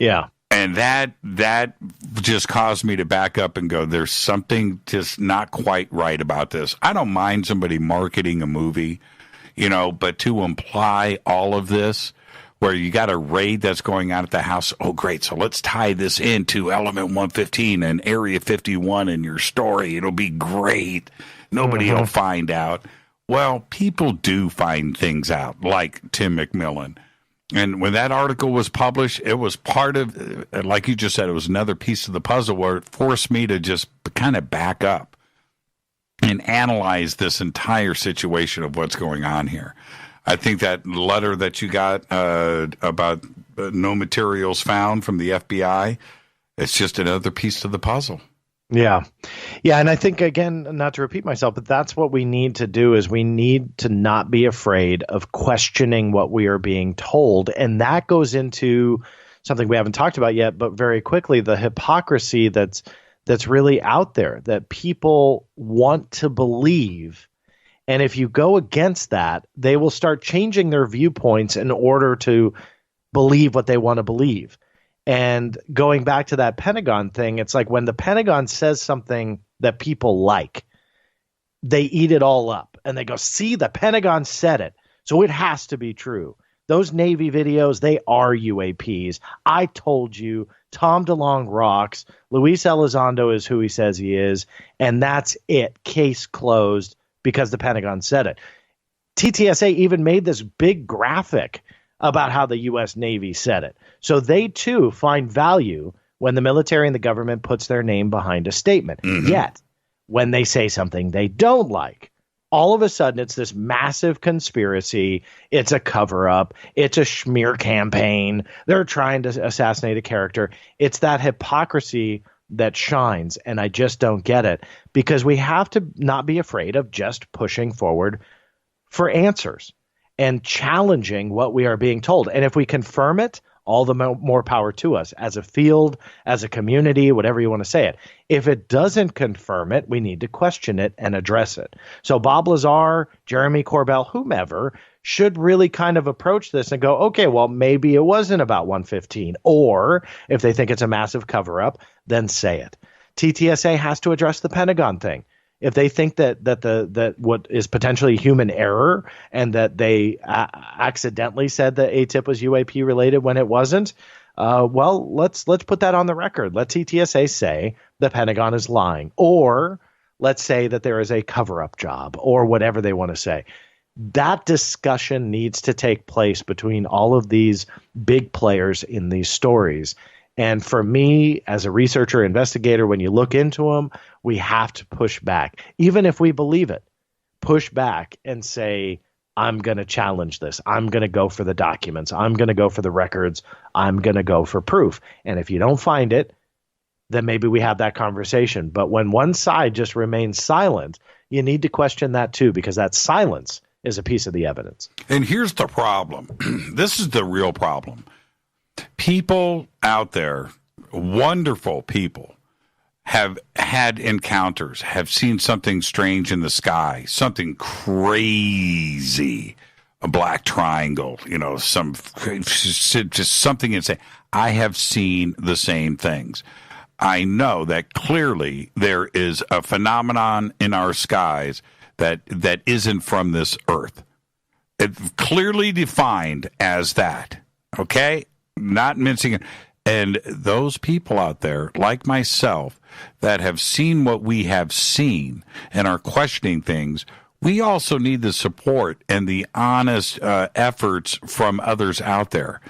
Yeah. And that just caused me to back up and go, there's something just not quite right about this. I don't mind somebody marketing a movie, but to imply all of this, where you got a raid that's going on at the house, oh, great, so let's tie this into Element 115 and Area 51 in your story. It'll be great. Nobody will find out. Well, people do find things out, like Tim McMillan. And when that article was published, it was part of, like you just said, it was another piece of the puzzle where it forced me to just kind of back up and analyze this entire situation of what's going on here. I think that letter that you got about no materials found from the FBI, it's just another piece to the puzzle. Yeah. Yeah. And I think, again, not to repeat myself, but that's what we need to do is we need to not be afraid of questioning what we are being told. And that goes into something we haven't talked about yet, but very quickly, the hypocrisy that's really out there that people want to believe. And if you go against that, they will start changing their viewpoints in order to believe what they want to believe. And going back to that Pentagon thing, it's like when the Pentagon says something that people like, they eat it all up and they go, see, the Pentagon said it, so it has to be true. Those Navy videos, they are UAPs. I told you, Tom DeLonge rocks. Luis Elizondo is who he says he is. And that's it. Case closed because the Pentagon said it. TTSA even made this big graphic about how the U.S. Navy said it. So they, too, find value when the military and the government puts their name behind a statement. Mm-hmm. Yet, when they say something they don't like, all of a sudden it's this massive conspiracy. It's a cover-up. It's a smear campaign. They're trying to assassinate a character. It's that hypocrisy that shines, and I just don't get it, because we have to not be afraid of just pushing forward for answers and challenging what we are being told. And if we confirm it, all the more power to us as a field, as a community, whatever you want to say it. If it doesn't confirm it, we need to question it and address it. So Bob Lazar, Jeremy Corbell, whomever, should really kind of approach this and go, okay, well, maybe it wasn't about 115. Or if they think it's a massive cover-up, then say it. TTSA has to address the Pentagon thing. If they think that what is potentially human error and that they accidentally said that AATIP was UAP related when it wasn't, well, let's put that on the record. Let TTSA say the Pentagon is lying, or let's say that there is a cover-up job, or whatever they want to say. That discussion needs to take place between all of these big players in these stories. And for me, as a researcher, investigator, when you look into them, we have to push back. Even if we believe it, push back and say, I'm going to challenge this. I'm going to go for the documents. I'm going to go for the records. I'm going to go for proof. And if you don't find it, then maybe we have that conversation. But when one side just remains silent, you need to question that too, because that silence is a piece of the evidence. And here's the problem. This is the real problem. People out there, wonderful people, have had encounters, have seen something strange in the sky, something crazy, a black triangle, just something insane. I have seen the same things. I know that clearly there is a phenomenon in our skies that isn't from this earth. It's clearly defined as that, okay? Not mincing it. And those people out there, like myself, that have seen what we have seen and are questioning things, we also need the support and the honest efforts from others out there.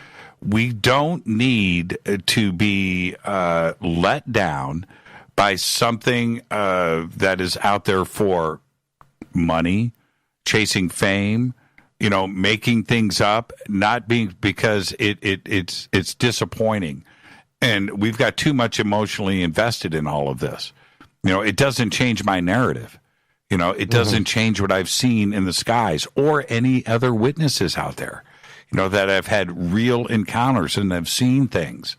We don't need to be let down by something that is out there for money, chasing fame, making things up, not being, because it's disappointing. And we've got too much emotionally invested in all of this. It doesn't change my narrative. It doesn't change what I've seen in the skies or any other witnesses out there, that have had real encounters and have seen things.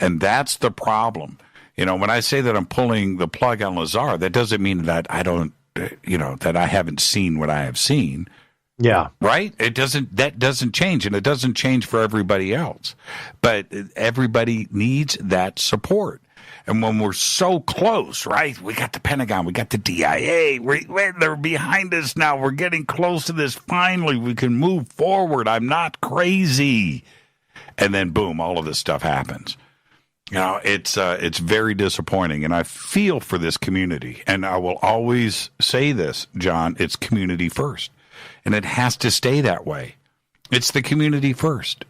And that's the problem. When I say that I'm pulling the plug on Lazar, that doesn't mean that I don't, that I haven't seen what I have seen. Yeah. Right? That doesn't change, and it doesn't change for everybody else. But everybody needs that support. And when we're so close, right? We got the Pentagon, we got the DIA, they're behind us now. We're getting close to this. Finally, we can move forward. I'm not crazy. And then boom, all of this stuff happens. It's very disappointing, and I feel for this community. And I will always say this, John, it's community first. And it has to stay that way. It's the community first.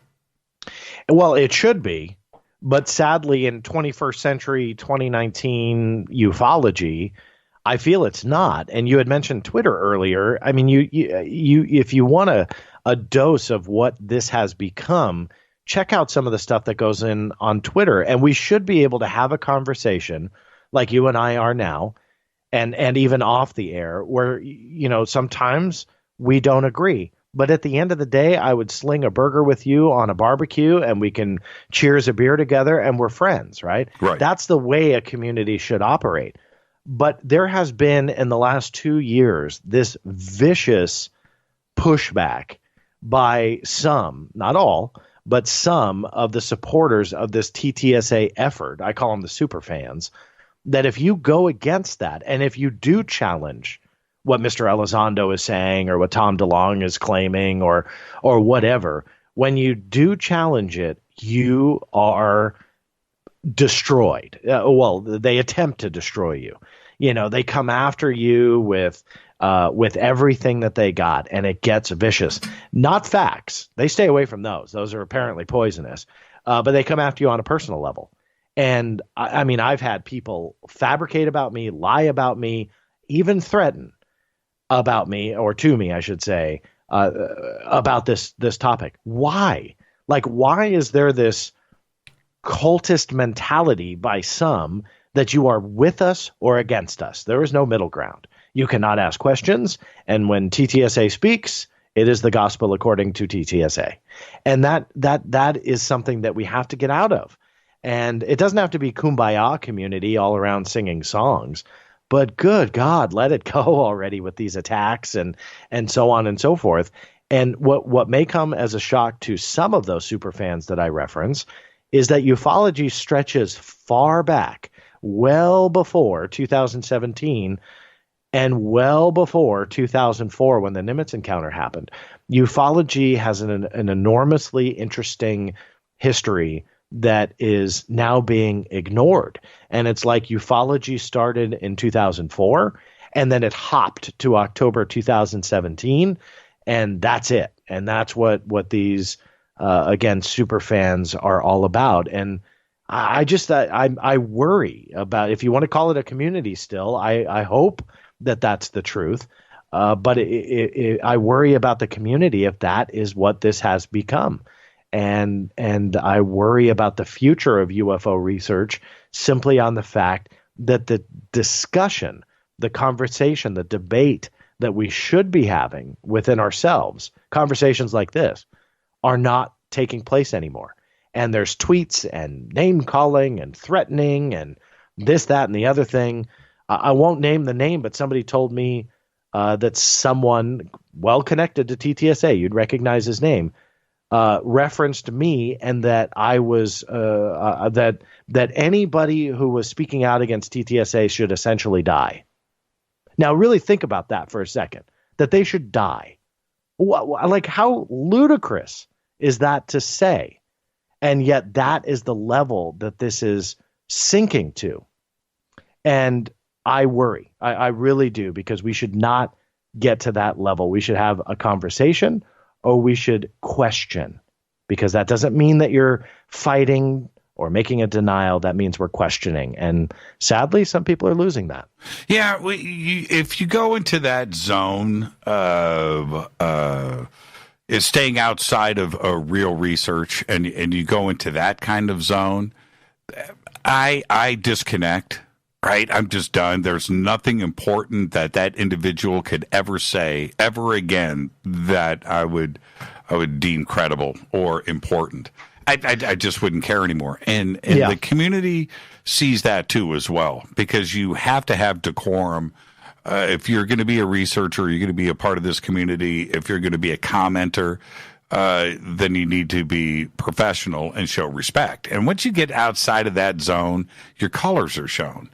Well, it should be. But sadly, in 21st century 2019 ufology, I feel it's not. And you had mentioned Twitter earlier. I mean, you if you want a dose of what this has become, check out some of the stuff that goes in on Twitter. And we should be able to have a conversation like you and I are now, and even off the air, where, sometimes we don't agree. But at the end of the day, I would sling a burger with you on a barbecue and we can cheers a beer together and we're friends, right? Right. That's the way a community should operate. But there has been in the last 2 years this vicious pushback by some, not all, but some of the supporters of this TTSA effort. I call them the super fans, that if you go against that and if you do challenge what Mr. Elizondo is saying or what Tom DeLonge is claiming or whatever, when you do challenge it, you are destroyed. Well, they attempt to destroy you. They come after you with everything that they got, and it gets vicious. Not facts. They stay away from those. Those are apparently poisonous. But they come after you on a personal level. And I mean, I've had people fabricate about me, lie about me, even threaten about me, or to me, I should say, about this topic. Why? Like, why is there this cultist mentality by some that you are with us or against us? There is no middle ground. You cannot ask questions. And when TTSA speaks, it is the gospel according to TTSA. And that is something that we have to get out of. And it doesn't have to be kumbaya community all around singing songs, but good God, let it go already with these attacks and so on and so forth. And what may come as a shock to some of those super fans that I reference is that ufology stretches far back, well before 2017 and well before 2004 when the Nimitz encounter happened. Ufology has an enormously interesting history that is now being ignored. And it's like ufology started in 2004 and then it hopped to October 2017 and that's it. And that's what these again super fans are all about. And I worry about, if you want to call it a community still, I hope that that's the truth. But I worry about the community if that is what this has become. And I worry about the future of UFO research simply on the fact that the discussion, the conversation, the debate that we should be having within ourselves, conversations like this, are not taking place anymore. And there's tweets and name calling and threatening and this, that, and the other thing. I won't name the name, but somebody told me that someone well connected to TTSA, you'd recognize his name, referenced me, and that I was that anybody who was speaking out against TTSA should essentially die. Now, really think about that for a second. That they should die. Like, how ludicrous is that to say? And yet, that is the level that this is sinking to. And I worry. I really do, because we should not get to that level. We should have a conversation, or we should question, because that doesn't mean that you're fighting or making a denial. That means we're questioning. And sadly, some people are losing that. Yeah, if you go into that zone of is staying outside of real research, and you go into that kind of zone, I disconnect. Right, I'm just done. There's nothing important that individual could ever say ever again that I would deem credible or important. I just wouldn't care anymore. And the community sees that too as well, because you have to have decorum. If you're going to be a researcher, you're going to be a part of this community. If you're going to be a commenter, then you need to be professional and show respect. And once you get outside of that zone, your colors are shown.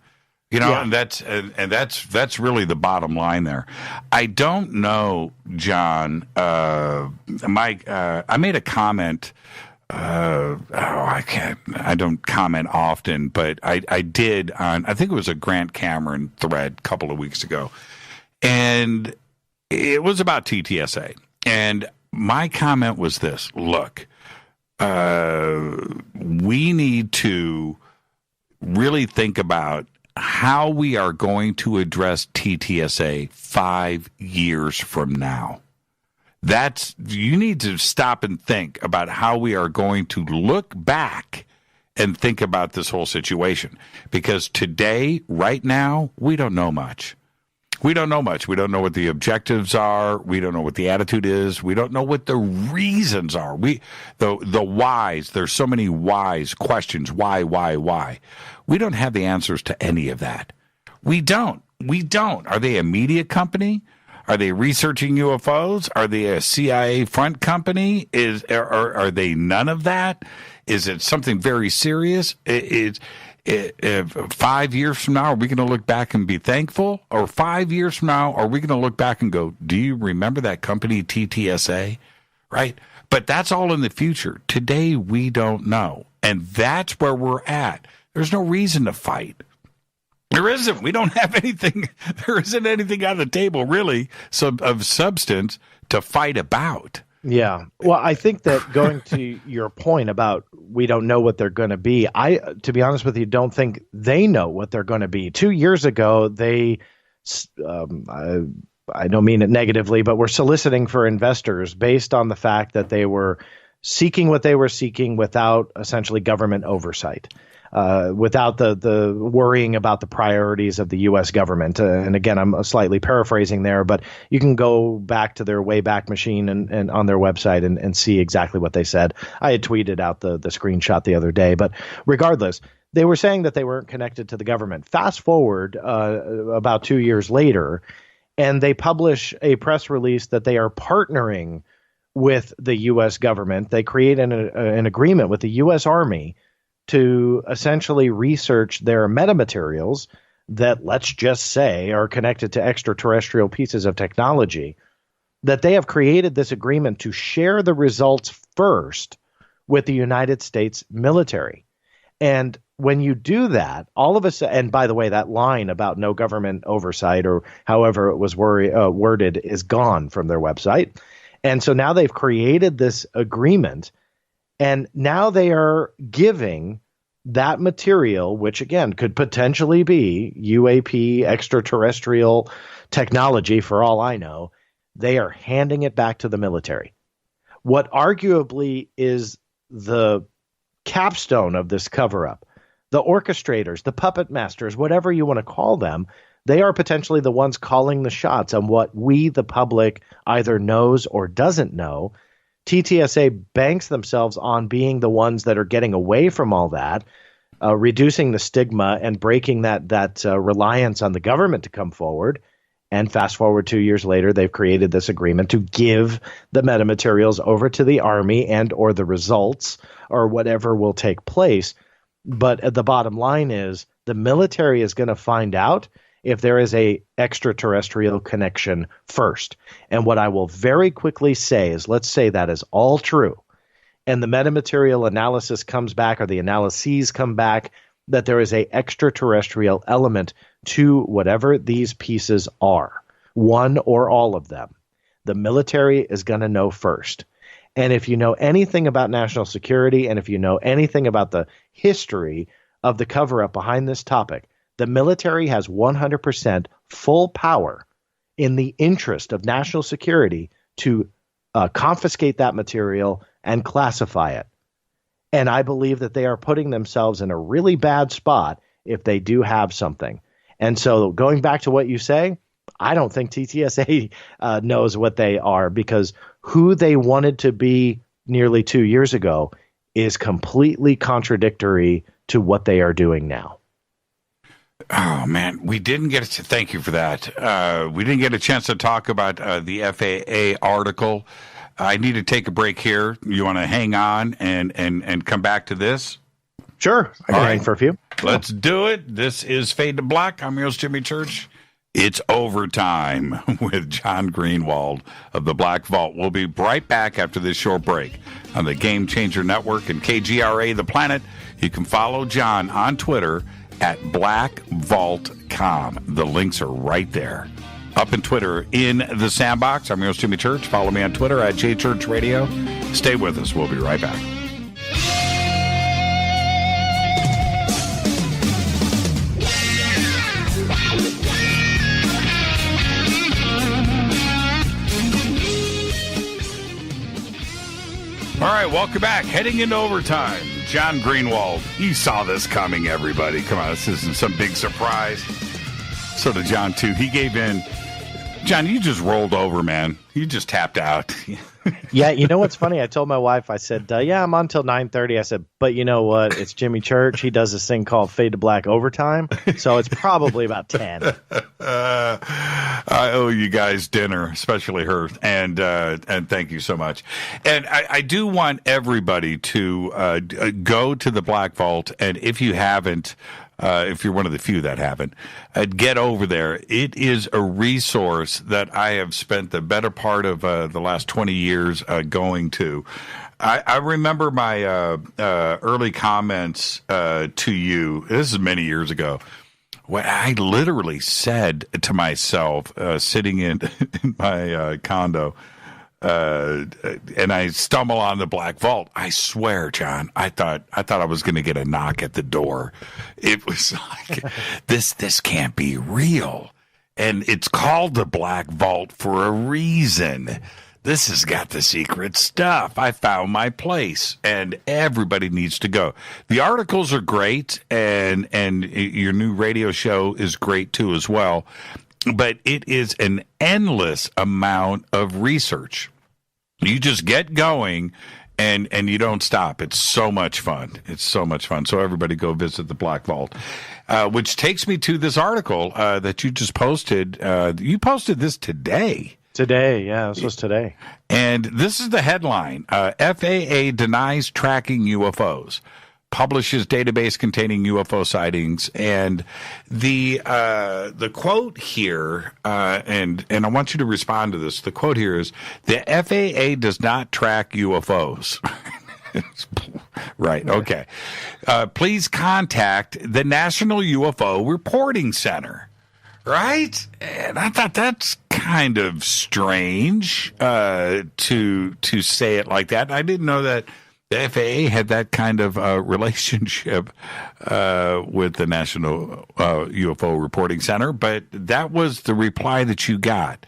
And that's really the bottom line there. I don't know, John. Mike, I made a comment. I don't comment often, but I did on, I think it was a Grant Cameron thread a couple of weeks ago, and it was about TTSA. And my comment was this: look, we need to really think about how we are going to address TTSA 5 years from now. You need to stop and think about how we are going to look back and think about this whole situation. Because today, right now, we don't know much. We don't know much. We don't know what the objectives are. We don't know what the attitude is. We don't know what the reasons are. The whys, there's so many whys, questions, why? We don't have the answers to any of that. We don't. Are they a media company? Are they researching UFOs? Are they a CIA front company? Are they none of that? Is it something very serious? 5 years from now, are we going to look back and be thankful? Or 5 years from now, are we going to look back and go, do you remember that company TTSA? Right? But that's all in the future. Today, we don't know. And that's where we're at. There's no reason to fight. There isn't. We don't have anything. There isn't anything on the table, really, of substance to fight about. Yeah. Well, I think that going to your point about we don't know what they're going to be, to be honest with you, don't think they know what they're going to be. 2 years ago, they, I don't mean it negatively, but were soliciting for investors based on the fact that they were seeking what they were seeking without essentially government oversight. Without the worrying about the priorities of the U.S. government. And again, I'm slightly paraphrasing there, but you can go back to their Wayback Machine and on their website and see exactly what they said. I had tweeted out the screenshot the other day, but regardless, they were saying that they weren't connected to the government. Fast forward about 2 years later, and they publish a press release that they are partnering with the U.S. government. They create an agreement with the U.S. Army to essentially research their metamaterials that, let's just say, are connected to extraterrestrial pieces of technology, that they have created this agreement to share the results first with the United States military. And when you do that, all of a sudden, and by the way, that line about no government oversight or however it was worded is gone from their website. And so now they've created this agreement. And now they are giving that material, which again could potentially be UAP extraterrestrial technology for all I know, they are handing it back to the military. What arguably is the capstone of this cover-up, the orchestrators, the puppet masters, whatever you want to call them, they are potentially the ones calling the shots on what we, the public, either knows or doesn't know. TTSA banks themselves on being the ones that are getting away from all that, reducing the stigma and breaking that reliance on the government to come forward. And fast forward 2 years later, they've created this agreement to give the metamaterials over to the Army and or the results or whatever will take place. But the bottom line is the military is going to find out if there is a extraterrestrial connection first. And what I will very quickly say is, let's say that is all true, and the metamaterial analysis comes back, or the analyses come back, that there is a extraterrestrial element to whatever these pieces are, one or all of them. The military is going to know first. And if you know anything about national security, and if you know anything about the history of the cover-up behind this topic, the military has 100% full power in the interest of national security to confiscate that material and classify it. And I believe that they are putting themselves in a really bad spot if they do have something. And so going back to what you say, I don't think TTSA knows what they are, because who they wanted to be nearly 2 years ago is completely contradictory to what they are doing now. Oh, man, we didn't get to thank you for that. We didn't get a chance to talk about the FAA article. I need to take a break here. You want to hang on and come back to this? Sure. I can hang for a few. Let's do it. This is Fade to Black. I'm your host, Jimmy Church. It's overtime with John Greenewald of the Black Vault. We'll be right back after this short break on the Game Changer Network and KGRA The Planet. You can follow John on Twitter at BlackVaultCom. The links are right there. Up in Twitter in the sandbox. I'm your host, Jimmy Church. Follow me on Twitter at JChurchRadio. Stay with us. We'll be right back. All right, welcome back. Heading into overtime. John Greenewald. He saw this coming, everybody. Come on, this isn't some big surprise. So did John, too. He gave in. John, you just rolled over, man. You just tapped out. Yeah, you know what's funny? I told my wife, I said, yeah, I'm on till 9:30. I said, but you know what? It's Jimmy Church. He does this thing called Fade to Black Overtime. So it's probably about 10. I owe you guys dinner, especially her. And thank you so much. And I do want everybody to go to the Black Vault. And if you haven't, if you're one of the few that haven't, get over there. It is a resource that I have spent the better part of the last 20 years going to. I remember my early comments to you. This is many years ago. When I literally said to myself, sitting in my condo, and I stumble on the Black Vault. I swear, John, I thought I was going to get a knock at the door. It was like, this can't be real. And it's called the Black Vault for a reason. This has got the secret stuff. I found my place, and everybody needs to go. The articles are great, and your new radio show is great too as well. But it is an endless amount of research. You just get going and you don't stop. It's so much fun. It's so much fun. So everybody go visit the Black Vault, which takes me to this article that you just posted. You posted this today. Today, yeah, this was today. And this is the headline. FAA denies tracking UFOs. Publishes database containing UFO sightings, and the quote here, and I want you to respond to this. The quote here is: the FAA does not track UFOs. Right. Okay. Please contact the National UFO Reporting Center. Right? And I thought that's kind of strange to say it like that. I didn't know that the FAA had that kind of relationship with the National UFO Reporting Center, but that was the reply that you got.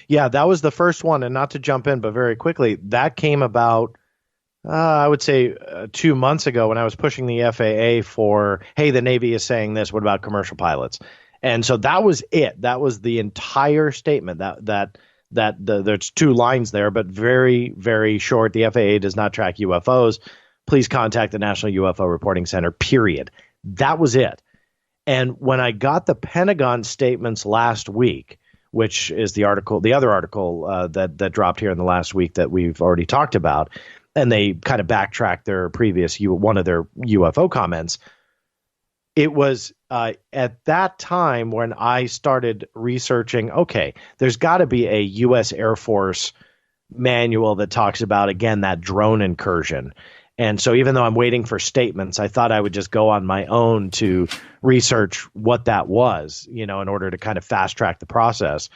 Yeah, that was the first one. And not to jump in, but very quickly, that came about, I would say 2 months ago when I was pushing the FAA for, hey, the Navy is saying this, what about commercial pilots? And so that was it. That was the entire statement there's two lines there, but very, very short. The FAA does not track UFOs. Please contact the National UFO Reporting Center, period. That was it. And when I got the Pentagon statements last week, which is the other article that dropped here in the last week that we've already talked about, and they kind of backtracked their previous one of their UFO comments, it was at that time when I started researching, okay, there's got to be a U.S. Air Force manual that talks about, again, that drone incursion. And so even though I'm waiting for statements, I thought I would just go on my own to research what that was, in order to kind of fast track the process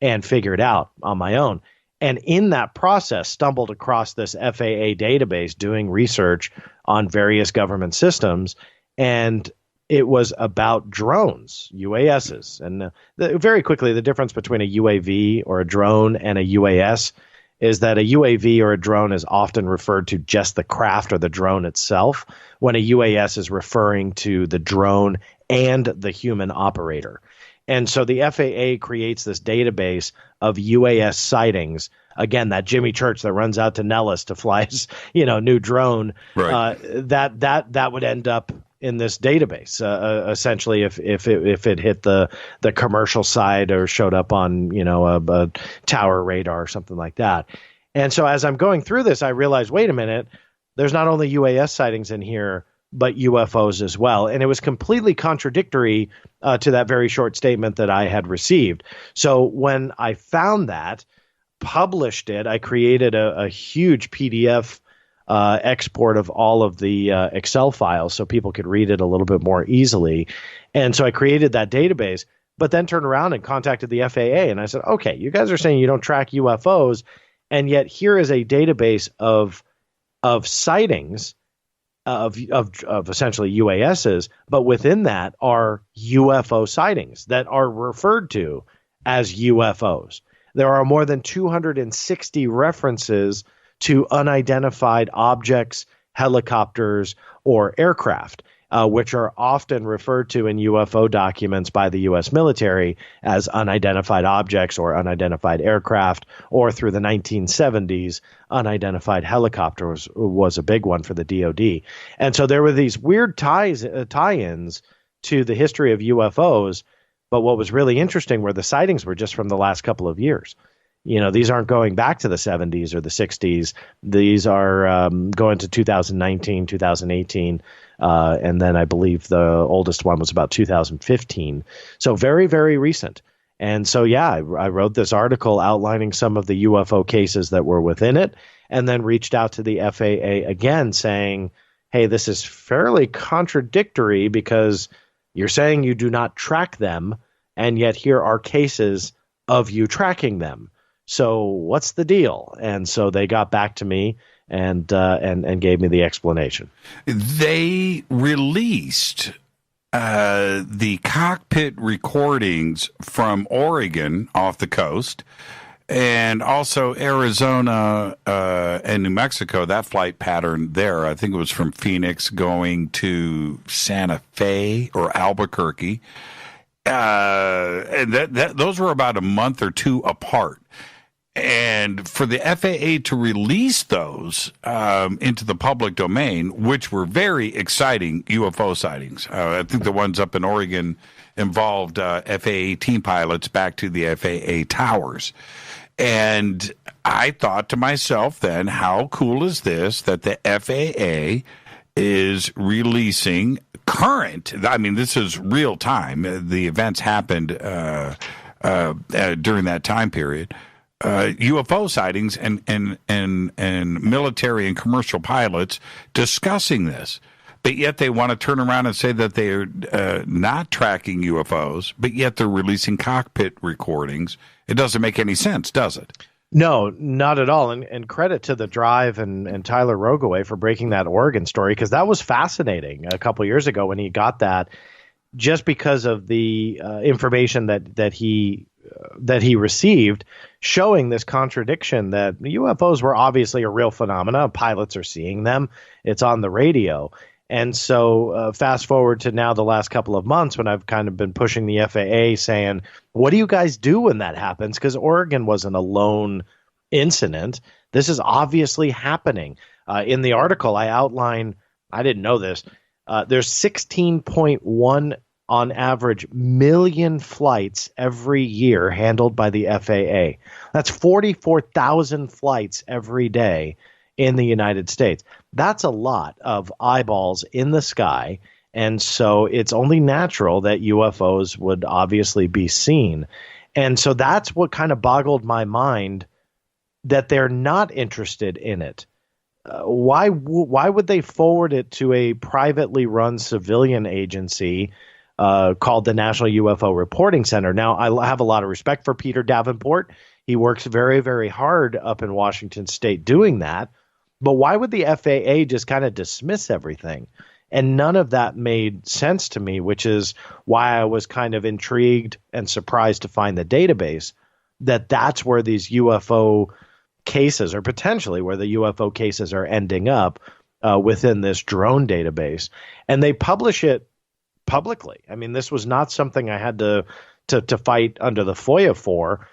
and figure it out on my own. And in that process, stumbled across this FAA database doing research on various government systems. And it was about drones, UASs. And very quickly, the difference between a UAV or a drone and a UAS is that a UAV or a drone is often referred to just the craft or the drone itself, when a UAS is referring to the drone and the human operator. And so the FAA creates this database of UAS sightings. Again, that Jimmy Church that runs out to Nellis to fly his, new drone, right. That would end up in this database, essentially, if it hit the commercial side or showed up on a tower radar or something like that. And so as I'm going through this, I realized, wait a minute, there's not only UAS sightings in here, but UFOs as well. And it was completely contradictory to that very short statement that I had received. So when I found that, published it, I created a huge PDF export of all of the Excel files so people could read it a little bit more easily. And so I created that database, but then turned around and contacted the FAA. And I said, okay, you guys are saying you don't track UFOs, and yet here is a database of sightings of essentially UASs, but within that are UFO sightings that are referred to as UFOs. There are more than 260 references to unidentified objects, helicopters, or aircraft, which are often referred to in UFO documents by the U.S. military as unidentified objects or unidentified aircraft, or through the 1970s, unidentified helicopters was a big one for the DoD. And so there were these weird tie-ins to the history of UFOs, but what was really interesting were the sightings were just from the last couple of years. You know, these aren't going back to the 70s or the 60s. These are going to 2019, 2018. And then I believe the oldest one was about 2015. So very, very recent. And so, yeah, I wrote this article outlining some of the UFO cases that were within it, and then reached out to the FAA again saying, hey, this is fairly contradictory because you're saying you do not track them, and yet here are cases of you tracking them. So what's the deal? And so they got back to me and gave me the explanation. They released the cockpit recordings from Oregon off the coast, and also Arizona and New Mexico, that flight pattern there. I think it was from Phoenix going to Santa Fe or Albuquerque. And those were about a month or two apart. And for the FAA to release those into the public domain, which were very exciting UFO sightings. I think the ones up in Oregon involved FAA team pilots back to the FAA towers. And I thought to myself then, how cool is this that the FAA is releasing current, I mean, this is real time. The events happened during that time period. UFO sightings and military and commercial pilots discussing this. But yet they want to turn around and say that they're not tracking UFOs, but yet they're releasing cockpit recordings. It doesn't make any sense, does it? No, not at all. And credit to the Drive and Tyler Rogoway for breaking that Oregon story, because that was fascinating a couple years ago when he got that, just because of the information that he received, showing this contradiction that UFOs were obviously a real phenomena. Pilots are seeing them. It's on the radio. And so fast forward to now the last couple of months when I've kind of been pushing the FAA saying, what do you guys do when that happens? Because Oregon wasn't a lone incident. This is obviously happening. In the article, I outline, I didn't know this, there's 16.1 on average million flights every year handled by the FAA. That's 44,000 flights every day in the United States. That's a lot of eyeballs in the sky. And so it's only natural that UFOs would obviously be seen. And so that's what kind of boggled my mind, that they're not interested in it. Why would they forward it to a privately run civilian agency called the National UFO Reporting Center? Now, I have a lot of respect for Peter Davenport. He works very, very hard up in Washington State doing that. But why would the FAA just kind of dismiss everything? And none of that made sense to me, which is why I was kind of intrigued and surprised to find the database that that's where these UFO cases, or potentially where the UFO cases are ending up within this drone database. And they publish it publicly. I mean, this was not something I had to fight under the FOIA for.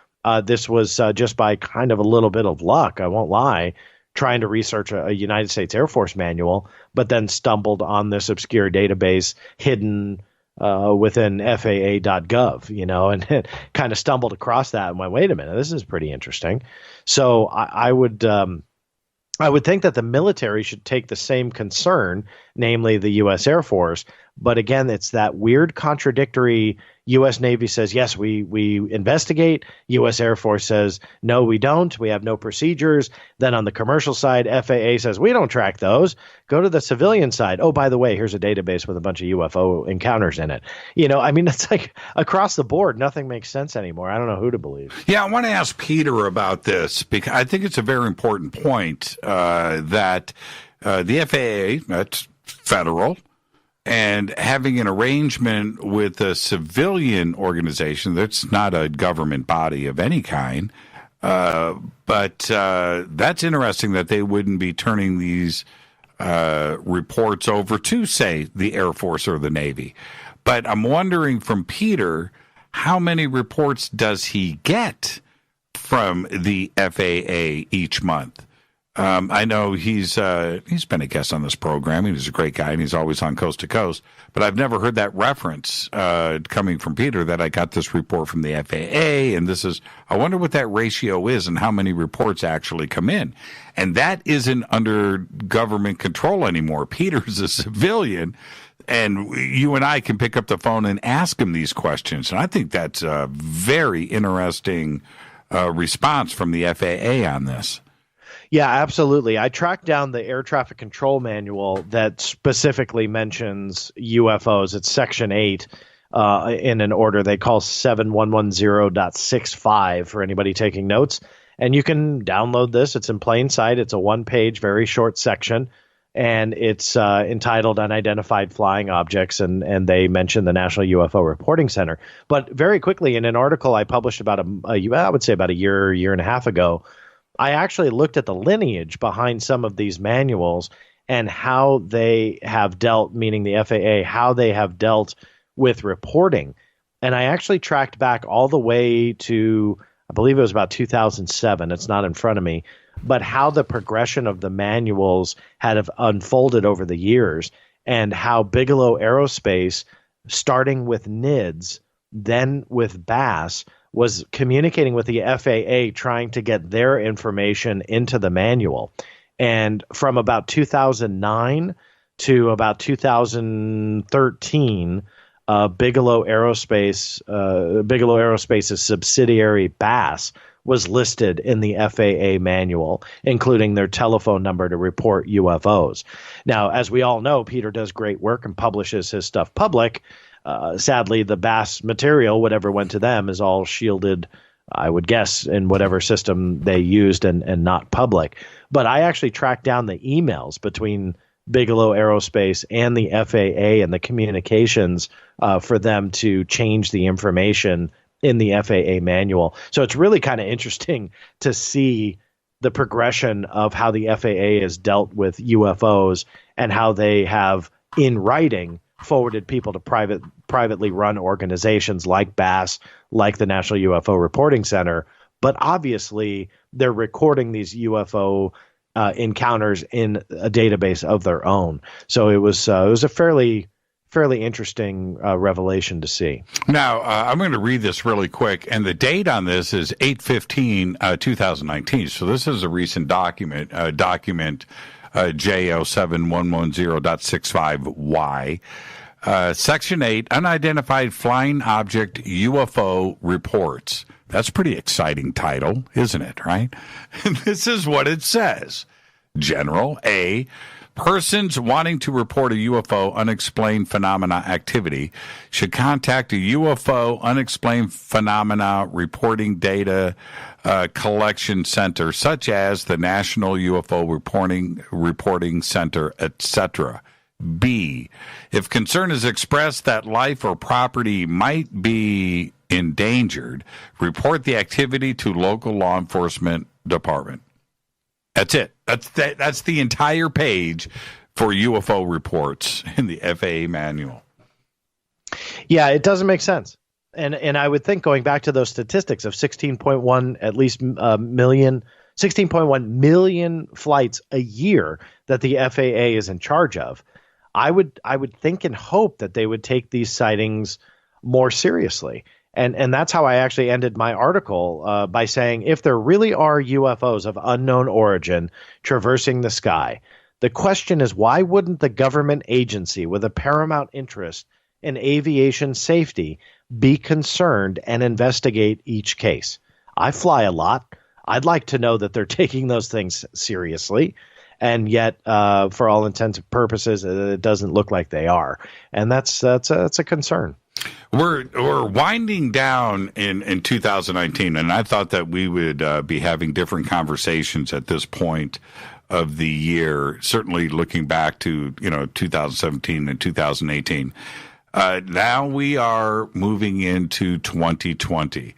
This was just by kind of a little bit of luck, I won't lie, trying to research a United States Air Force manual, but then stumbled on this obscure database hidden within FAA.gov, and kind of stumbled across that and went, wait a minute, this is pretty interesting. So I would think that the military should take the same concern, namely the U.S. Air Force. But again, it's that weird contradictory. U.S. Navy says, yes, we investigate. U.S. Air Force says, no, we don't. We have no procedures. Then on the commercial side, FAA says, we don't track those. Go to the civilian side. Oh, by the way, here's a database with a bunch of UFO encounters in it. I mean, it's like across the board, nothing makes sense anymore. I don't know who to believe. Yeah, I want to ask Peter about this, because I think it's a very important point that the FAA, that's federal, and having an arrangement with a civilian organization that's not a government body of any kind. But that's interesting that they wouldn't be turning these reports over to, say, the Air Force or the Navy. But I'm wondering from Peter, how many reports does he get from the FAA each month? I know he's been a guest on this program. He's a great guy, and he's always on Coast to Coast. But I've never heard that reference coming from Peter that I got this report from the FAA, and this is, I wonder what that ratio is and how many reports actually come in. And that isn't under government control anymore. Peter's a civilian, and you and I can pick up the phone and ask him these questions. And I think that's a very interesting response from the FAA on this. Yeah, absolutely. I tracked down the air traffic control manual that specifically mentions UFOs. It's Section 8 in an order they call 7110.65 for anybody taking notes. And you can download this. It's in plain sight. It's a one-page, very short section, and it's entitled Unidentified Flying Objects, and they mention the National UFO Reporting Center. But very quickly, in an article I published about I would say about a year and a half ago, I actually looked at the lineage behind some of these manuals and how they have dealt, meaning the FAA, how they have dealt with reporting. And I actually tracked back all the way to, I believe it was about 2007. It's not in front of me, but how the progression of the manuals had unfolded over the years, and how Bigelow Aerospace, starting with NIDS, then with BASS, was communicating with the FAA trying to get their information into the manual. And from about 2009 to about 2013, Bigelow Aerospace's subsidiary BASS was listed in the FAA manual, including their telephone number to report UFOs. Now, as we all know, Peter does great work and publishes his stuff public. Sadly, the BASS material, whatever went to them, is all shielded, I would guess, in whatever system they used and not public. But I actually tracked down the emails between Bigelow Aerospace and the FAA and the communications for them to change the information in the FAA manual. So it's really kind of interesting to see the progression of how the FAA has dealt with UFOs and how they have, in writing, forwarded people to privately run organizations like BASS, like the National UFO Reporting Center. But obviously, they're recording these UFO encounters in a database of their own. So it was a fairly interesting revelation to see. Now, I'm going to read this really quick, and the date on this is 8/15/2019. So this is a recent document J07110.65Y. Section 8, Unidentified Flying Object UFO Reports. That's a pretty exciting title, isn't it, right? And this is what it says. General, A, persons wanting to report a UFO unexplained phenomena activity should contact a UFO unexplained phenomena reporting data collection center, such as the National UFO Reporting Center, etc. B, if concern is expressed that life or property might be endangered, report the activity to local law enforcement department. That's it. That's the entire page for UFO reports in the FAA manual. Yeah, it doesn't make sense. And I would think, going back to those statistics of 16.1 million flights a year that the FAA is in charge of, I would think and hope that they would take these sightings more seriously. And that's how I actually ended my article by saying, if there really are UFOs of unknown origin traversing the sky, the question is, why wouldn't the government agency with a paramount interest in aviation safety be concerned and investigate each case? I fly a lot. I'd like to know that they're taking those things seriously. And yet, for all intents and purposes, it doesn't look like they are. And that's a concern. We're winding down in 2019, and I thought that we would be having different conversations at this point of the year, certainly looking back to 2017 and 2018. Now we are moving into 2020.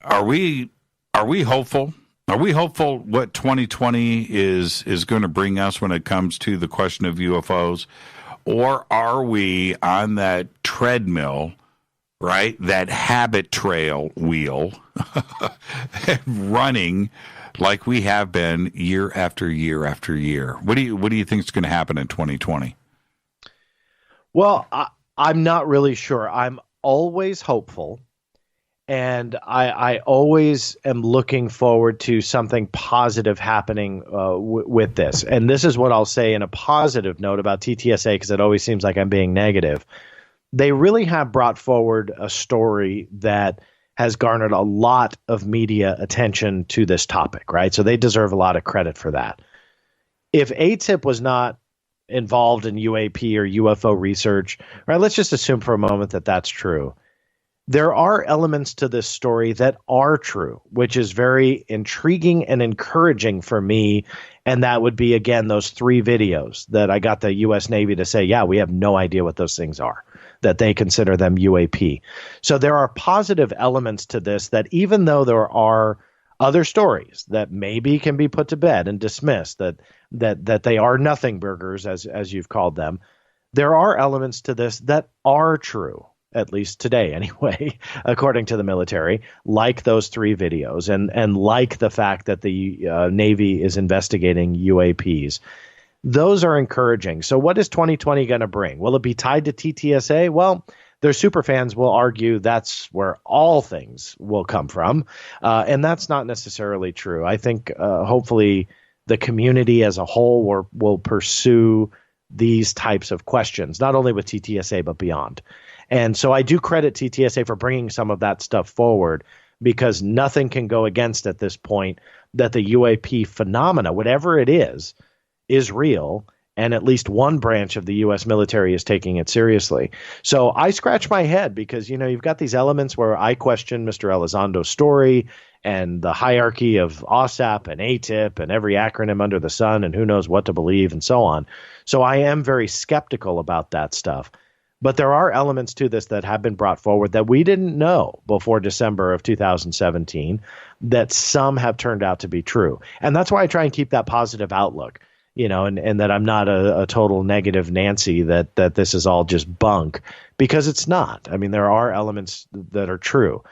Are we hopeful Are we hopeful what 2020 is going to bring us when it comes to the question of UFOs? Or are we on that treadmill, right, that habit trail wheel, running like we have been year after year after year? What do you think is going to happen in 2020? Well, I'm not really sure. I'm always hopeful. And I always am looking forward to something positive happening with this. And this is what I'll say in a positive note about TTSA, because it always seems like I'm being negative. They really have brought forward a story that has garnered a lot of media attention to this topic, right? So they deserve a lot of credit for that. If AATIP was not involved in UAP or UFO research, right, let's just assume for a moment that that's true. There are elements to this story that are true, which is very intriguing and encouraging for me. And that would be, again, those 3 videos that I got the U.S. Navy to say, yeah, we have no idea what those things are, that they consider them UAP. So there are positive elements to this that even though there are other stories that maybe can be put to bed and dismissed, that they are nothing burgers, as you've called them, there are elements to this that are true. At least today anyway, according to the military, like those 3 videos and like the fact that the Navy is investigating UAPs. Those are encouraging. So what is 2020 going to bring? Will it be tied to TTSA? Well, their superfans will argue that's where all things will come from. And that's not necessarily true. I think hopefully the community as a whole will pursue these types of questions, not only with TTSA, but beyond. And so I do credit TTSA for bringing some of that stuff forward, because nothing can go against at this point that the UAP phenomena, whatever it is real. And at least one branch of the U.S. military is taking it seriously. So I scratch my head because, you've got these elements where I question Mr. Elizondo's story and the hierarchy of OSAP and AATIP and every acronym under the sun and who knows what to believe and so on. So I am very skeptical about that stuff. But there are elements to this that have been brought forward that we didn't know before December of 2017 that some have turned out to be true. And that's why I try and keep that positive outlook, and that I'm not a total negative Nancy, that this is all just bunk, because it's not. I mean, there are elements that are true.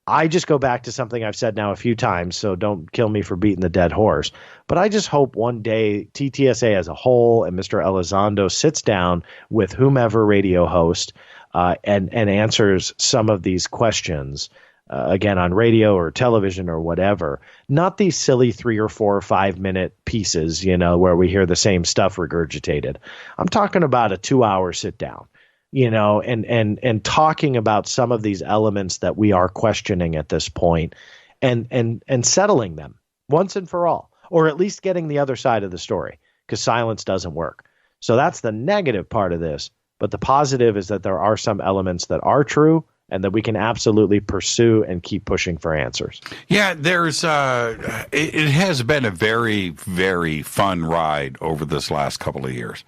I just go back to something I've said now a few times, so don't kill me for beating the dead horse. But I just hope one day TTSA as a whole and Mr. Elizondo sits down with whomever radio host and answers some of these questions, again, on radio or television or whatever. Not these silly 3 or 4 or 5 minute pieces, where we hear the same stuff regurgitated. I'm talking about a 2-hour sit down. And talking about some of these elements that we are questioning at this point and settling them once and for all, or at least getting the other side of the story, because silence doesn't work. So that's the negative part of this. But the positive is that there are some elements that are true and that we can absolutely pursue and keep pushing for answers. Yeah, there's it has been a very, very fun ride over this last couple of years.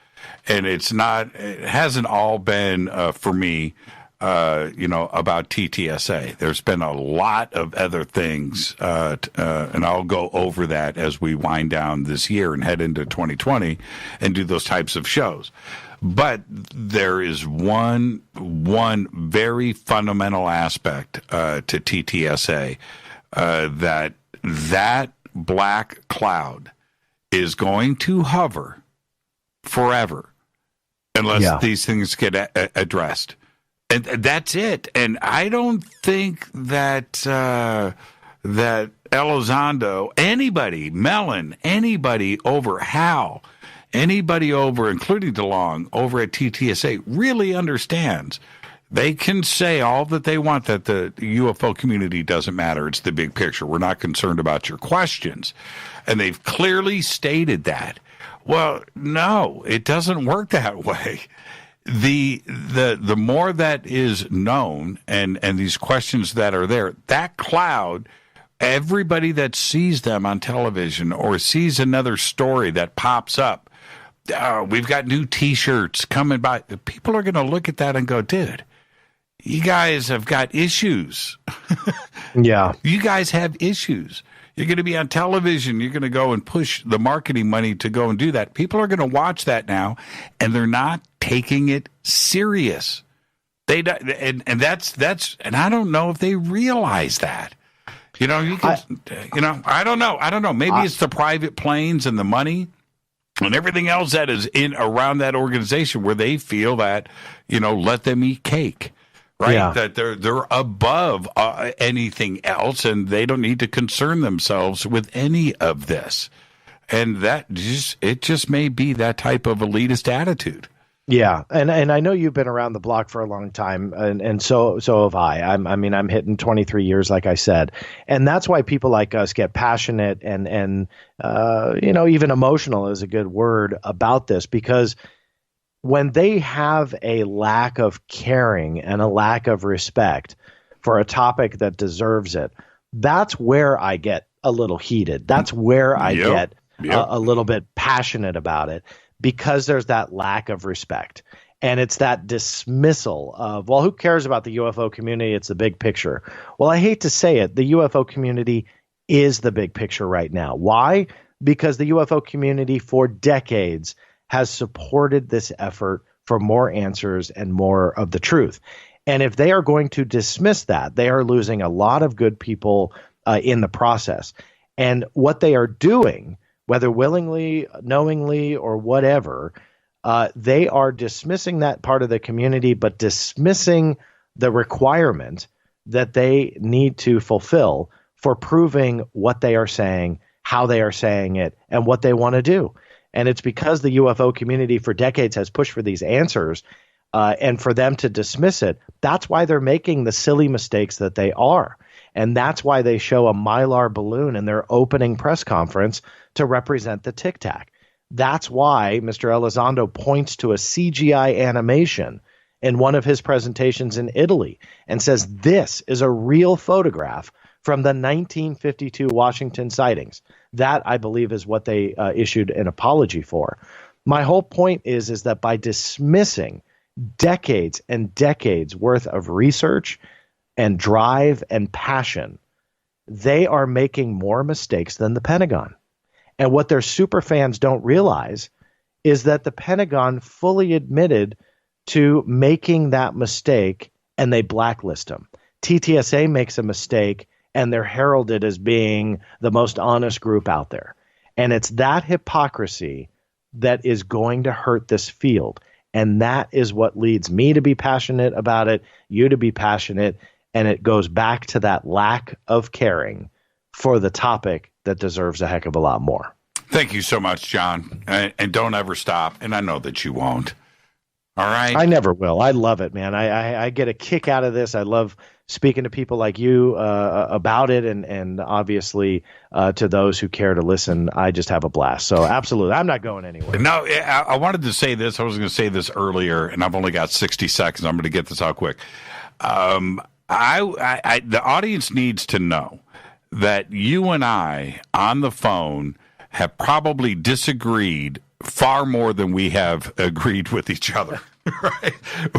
And it hasn't all been for me, about TTSA. There's been a lot of other things, and I'll go over that as we wind down this year and head into 2020 and do those types of shows. But there is one very fundamental aspect to TTSA that black cloud is going to hover forever unless these things get addressed. And that's it. And I don't think that that Elizondo, anybody, Mellon, anybody over Hal, anybody over, including DeLong, over at TTSA, really understands. They can say all that they want, that the UFO community doesn't matter. It's the big picture. We're not concerned about your questions. And they've clearly stated that. Well, no, it doesn't work that way. The more that is known and these questions that are there, that cloud, everybody that sees them on television or sees another story that pops up, we've got new T-shirts coming by. People are going to look at that and go, dude, you guys have got issues. Yeah. You guys have issues. You're going to be on television. You're going to go and push the marketing money to go and do that. People are going to watch that now, and they're not taking it serious. And I don't know if they realize that. You know, I don't know. Maybe it's the private planes and the money and everything else that is in around that organization where they feel that, let them eat cake, right? Yeah. That they're above anything else, and they don't need to concern themselves with any of this. And it just may be that type of elitist attitude. Yeah, and I know you've been around the block for a long time, and so have I. I'm hitting 23 years, like I said, and that's why people like us get passionate and even emotional is a good word about this, because when they have a lack of caring and a lack of respect for a topic that deserves it, that's where I get a little heated. That's where I get a little bit passionate about it. Because there's that lack of respect, and it's that dismissal of, well, who cares about the UFO community? It's the big picture. Well, I hate to say it, the UFO community is the big picture right now. Why? Because the UFO community for decades has supported this effort for more answers and more of the truth. And if they are going to dismiss that, they are losing a lot of good people in the process. And what they are doing, whether willingly, knowingly, or whatever, they are dismissing that part of the community, but dismissing the requirement that they need to fulfill for proving what they are saying, how they are saying it, and what they want to do. And it's because the UFO community for decades has pushed for these answers, and for them to dismiss it, that's why they're making the silly mistakes that they are. And that's why they show a Mylar balloon in their opening press conference to represent the Tic Tac. That's why Mr. Elizondo points to a CGI animation in one of his presentations in Italy and says this is a real photograph from the 1952 Washington sightings. That, I believe, is what they issued an apology for. My whole point is that by dismissing decades and decades worth of research and drive and passion, they are making more mistakes than the Pentagon. And what their super fans don't realize is that the Pentagon fully admitted to making that mistake, and they blacklist them. TTSA makes a mistake, and they're heralded as being the most honest group out there. And it's that hypocrisy that is going to hurt this field. And that is what leads me to be passionate about it, you to be passionate. And it goes back to that lack of caring for the topic that deserves a heck of a lot more. Thank you so much, John. And don't ever stop. And I know that you won't. All right? I never will. I love it, man. I get a kick out of this. I love speaking to people like you about it. And obviously to those who care to listen, I just have a blast. So absolutely. I'm not going anywhere. No, I wanted to say this. I was going to say this earlier, and I've only got 60 seconds. I'm going to get this out quick. The audience needs to know that you and I on the phone have probably disagreed far more than we have agreed with each other. Right?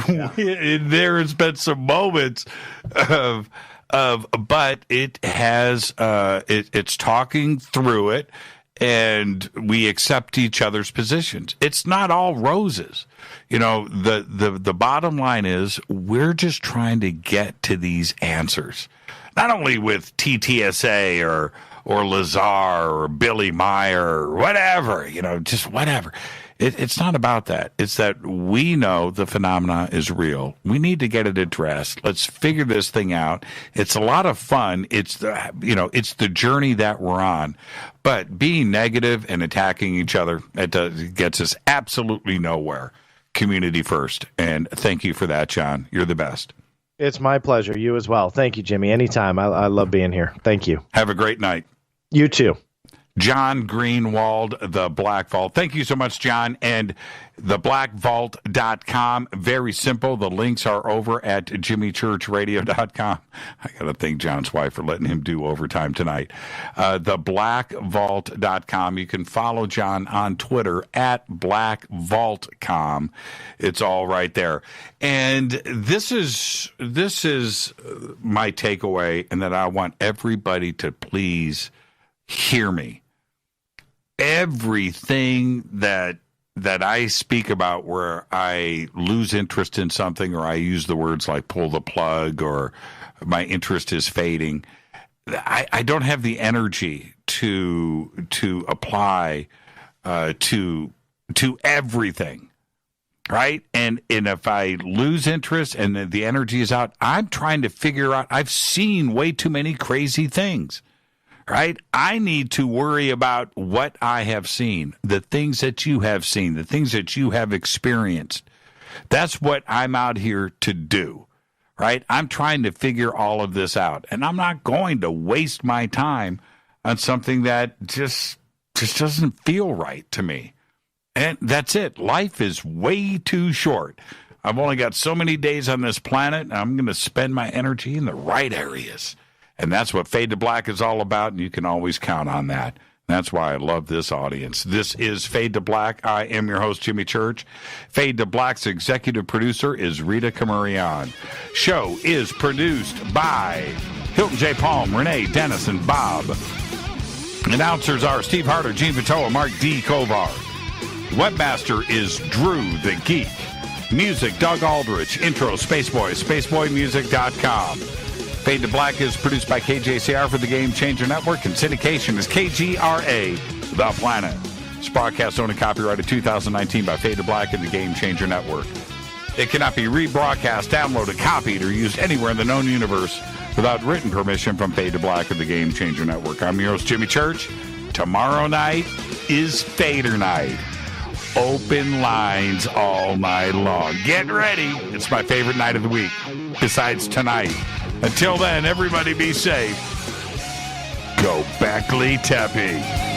Yeah. There has been some moments but it has it's talking through it, and we accept each other's positions. It's not all roses. The bottom line is we're just trying to get to these answers, not only with TTSA or Lazar or Billy Meyer or whatever, just whatever. It's not about that. It's that we know the phenomena is real. We need to get it addressed. Let's figure this thing out. It's a lot of fun. It's the journey that we're on. But being negative and attacking each other, it gets us absolutely nowhere. Community first. And thank you for that, John. You're the best. It's my pleasure. You as well. Thank you, Jimmy. Anytime. I love being here. Thank you. Have a great night. You too. John Greenewald, The Black Vault. Thank you so much, John. And theblackvault.com, very simple. The links are over at jimmychurchradio.com. I got to thank John's wife for letting him do overtime tonight. Theblackvault.com. You can follow John on Twitter at blackvaultcom. It's all right there. And this is my takeaway, and that I want everybody to please hear me. Everything that I speak about where I lose interest in something, or I use the words like pull the plug, or my interest is fading, I don't have the energy to apply to everything, right? And if I lose interest and the energy is out, I'm trying to figure out. I've seen way too many crazy things, right? I need to worry about what I have seen, the things that you have seen, the things that you have experienced. That's what I'm out here to do. Right? I'm trying to figure all of this out, and I'm not going to waste my time on something that just doesn't feel right to me. And that's it. Life is way too short. I've only got so many days on this planet, and I'm going to spend my energy in the right areas. And that's what Fade to Black is all about, and you can always count on that. That's why I love this audience. This is Fade to Black. I am your host, Jimmy Church. Fade to Black's executive producer is Rita Camurian. Show is produced by Hilton J. Palm, Renee Dennis, and Bob. Announcers are Steve Harder, Gene Vitoa, Mark D. Kovar. Webmaster is Drew the Geek. Music, Doug Aldrich. Intro, Spaceboy, spaceboymusic.com. Fade to Black is produced by KJCR for the Game Changer Network, and syndication is KGRA, The Planet. This broadcast owned and copyrighted 2019 by Fade to Black and the Game Changer Network. It cannot be rebroadcast, downloaded, copied, or used anywhere in the known universe without written permission from Fade to Black and the Game Changer Network. I'm your host, Jimmy Church. Tomorrow night is Fader night. Open lines all night long. Get ready. It's my favorite night of the week, besides tonight. Until then, everybody be safe. Go Beckley Tepe.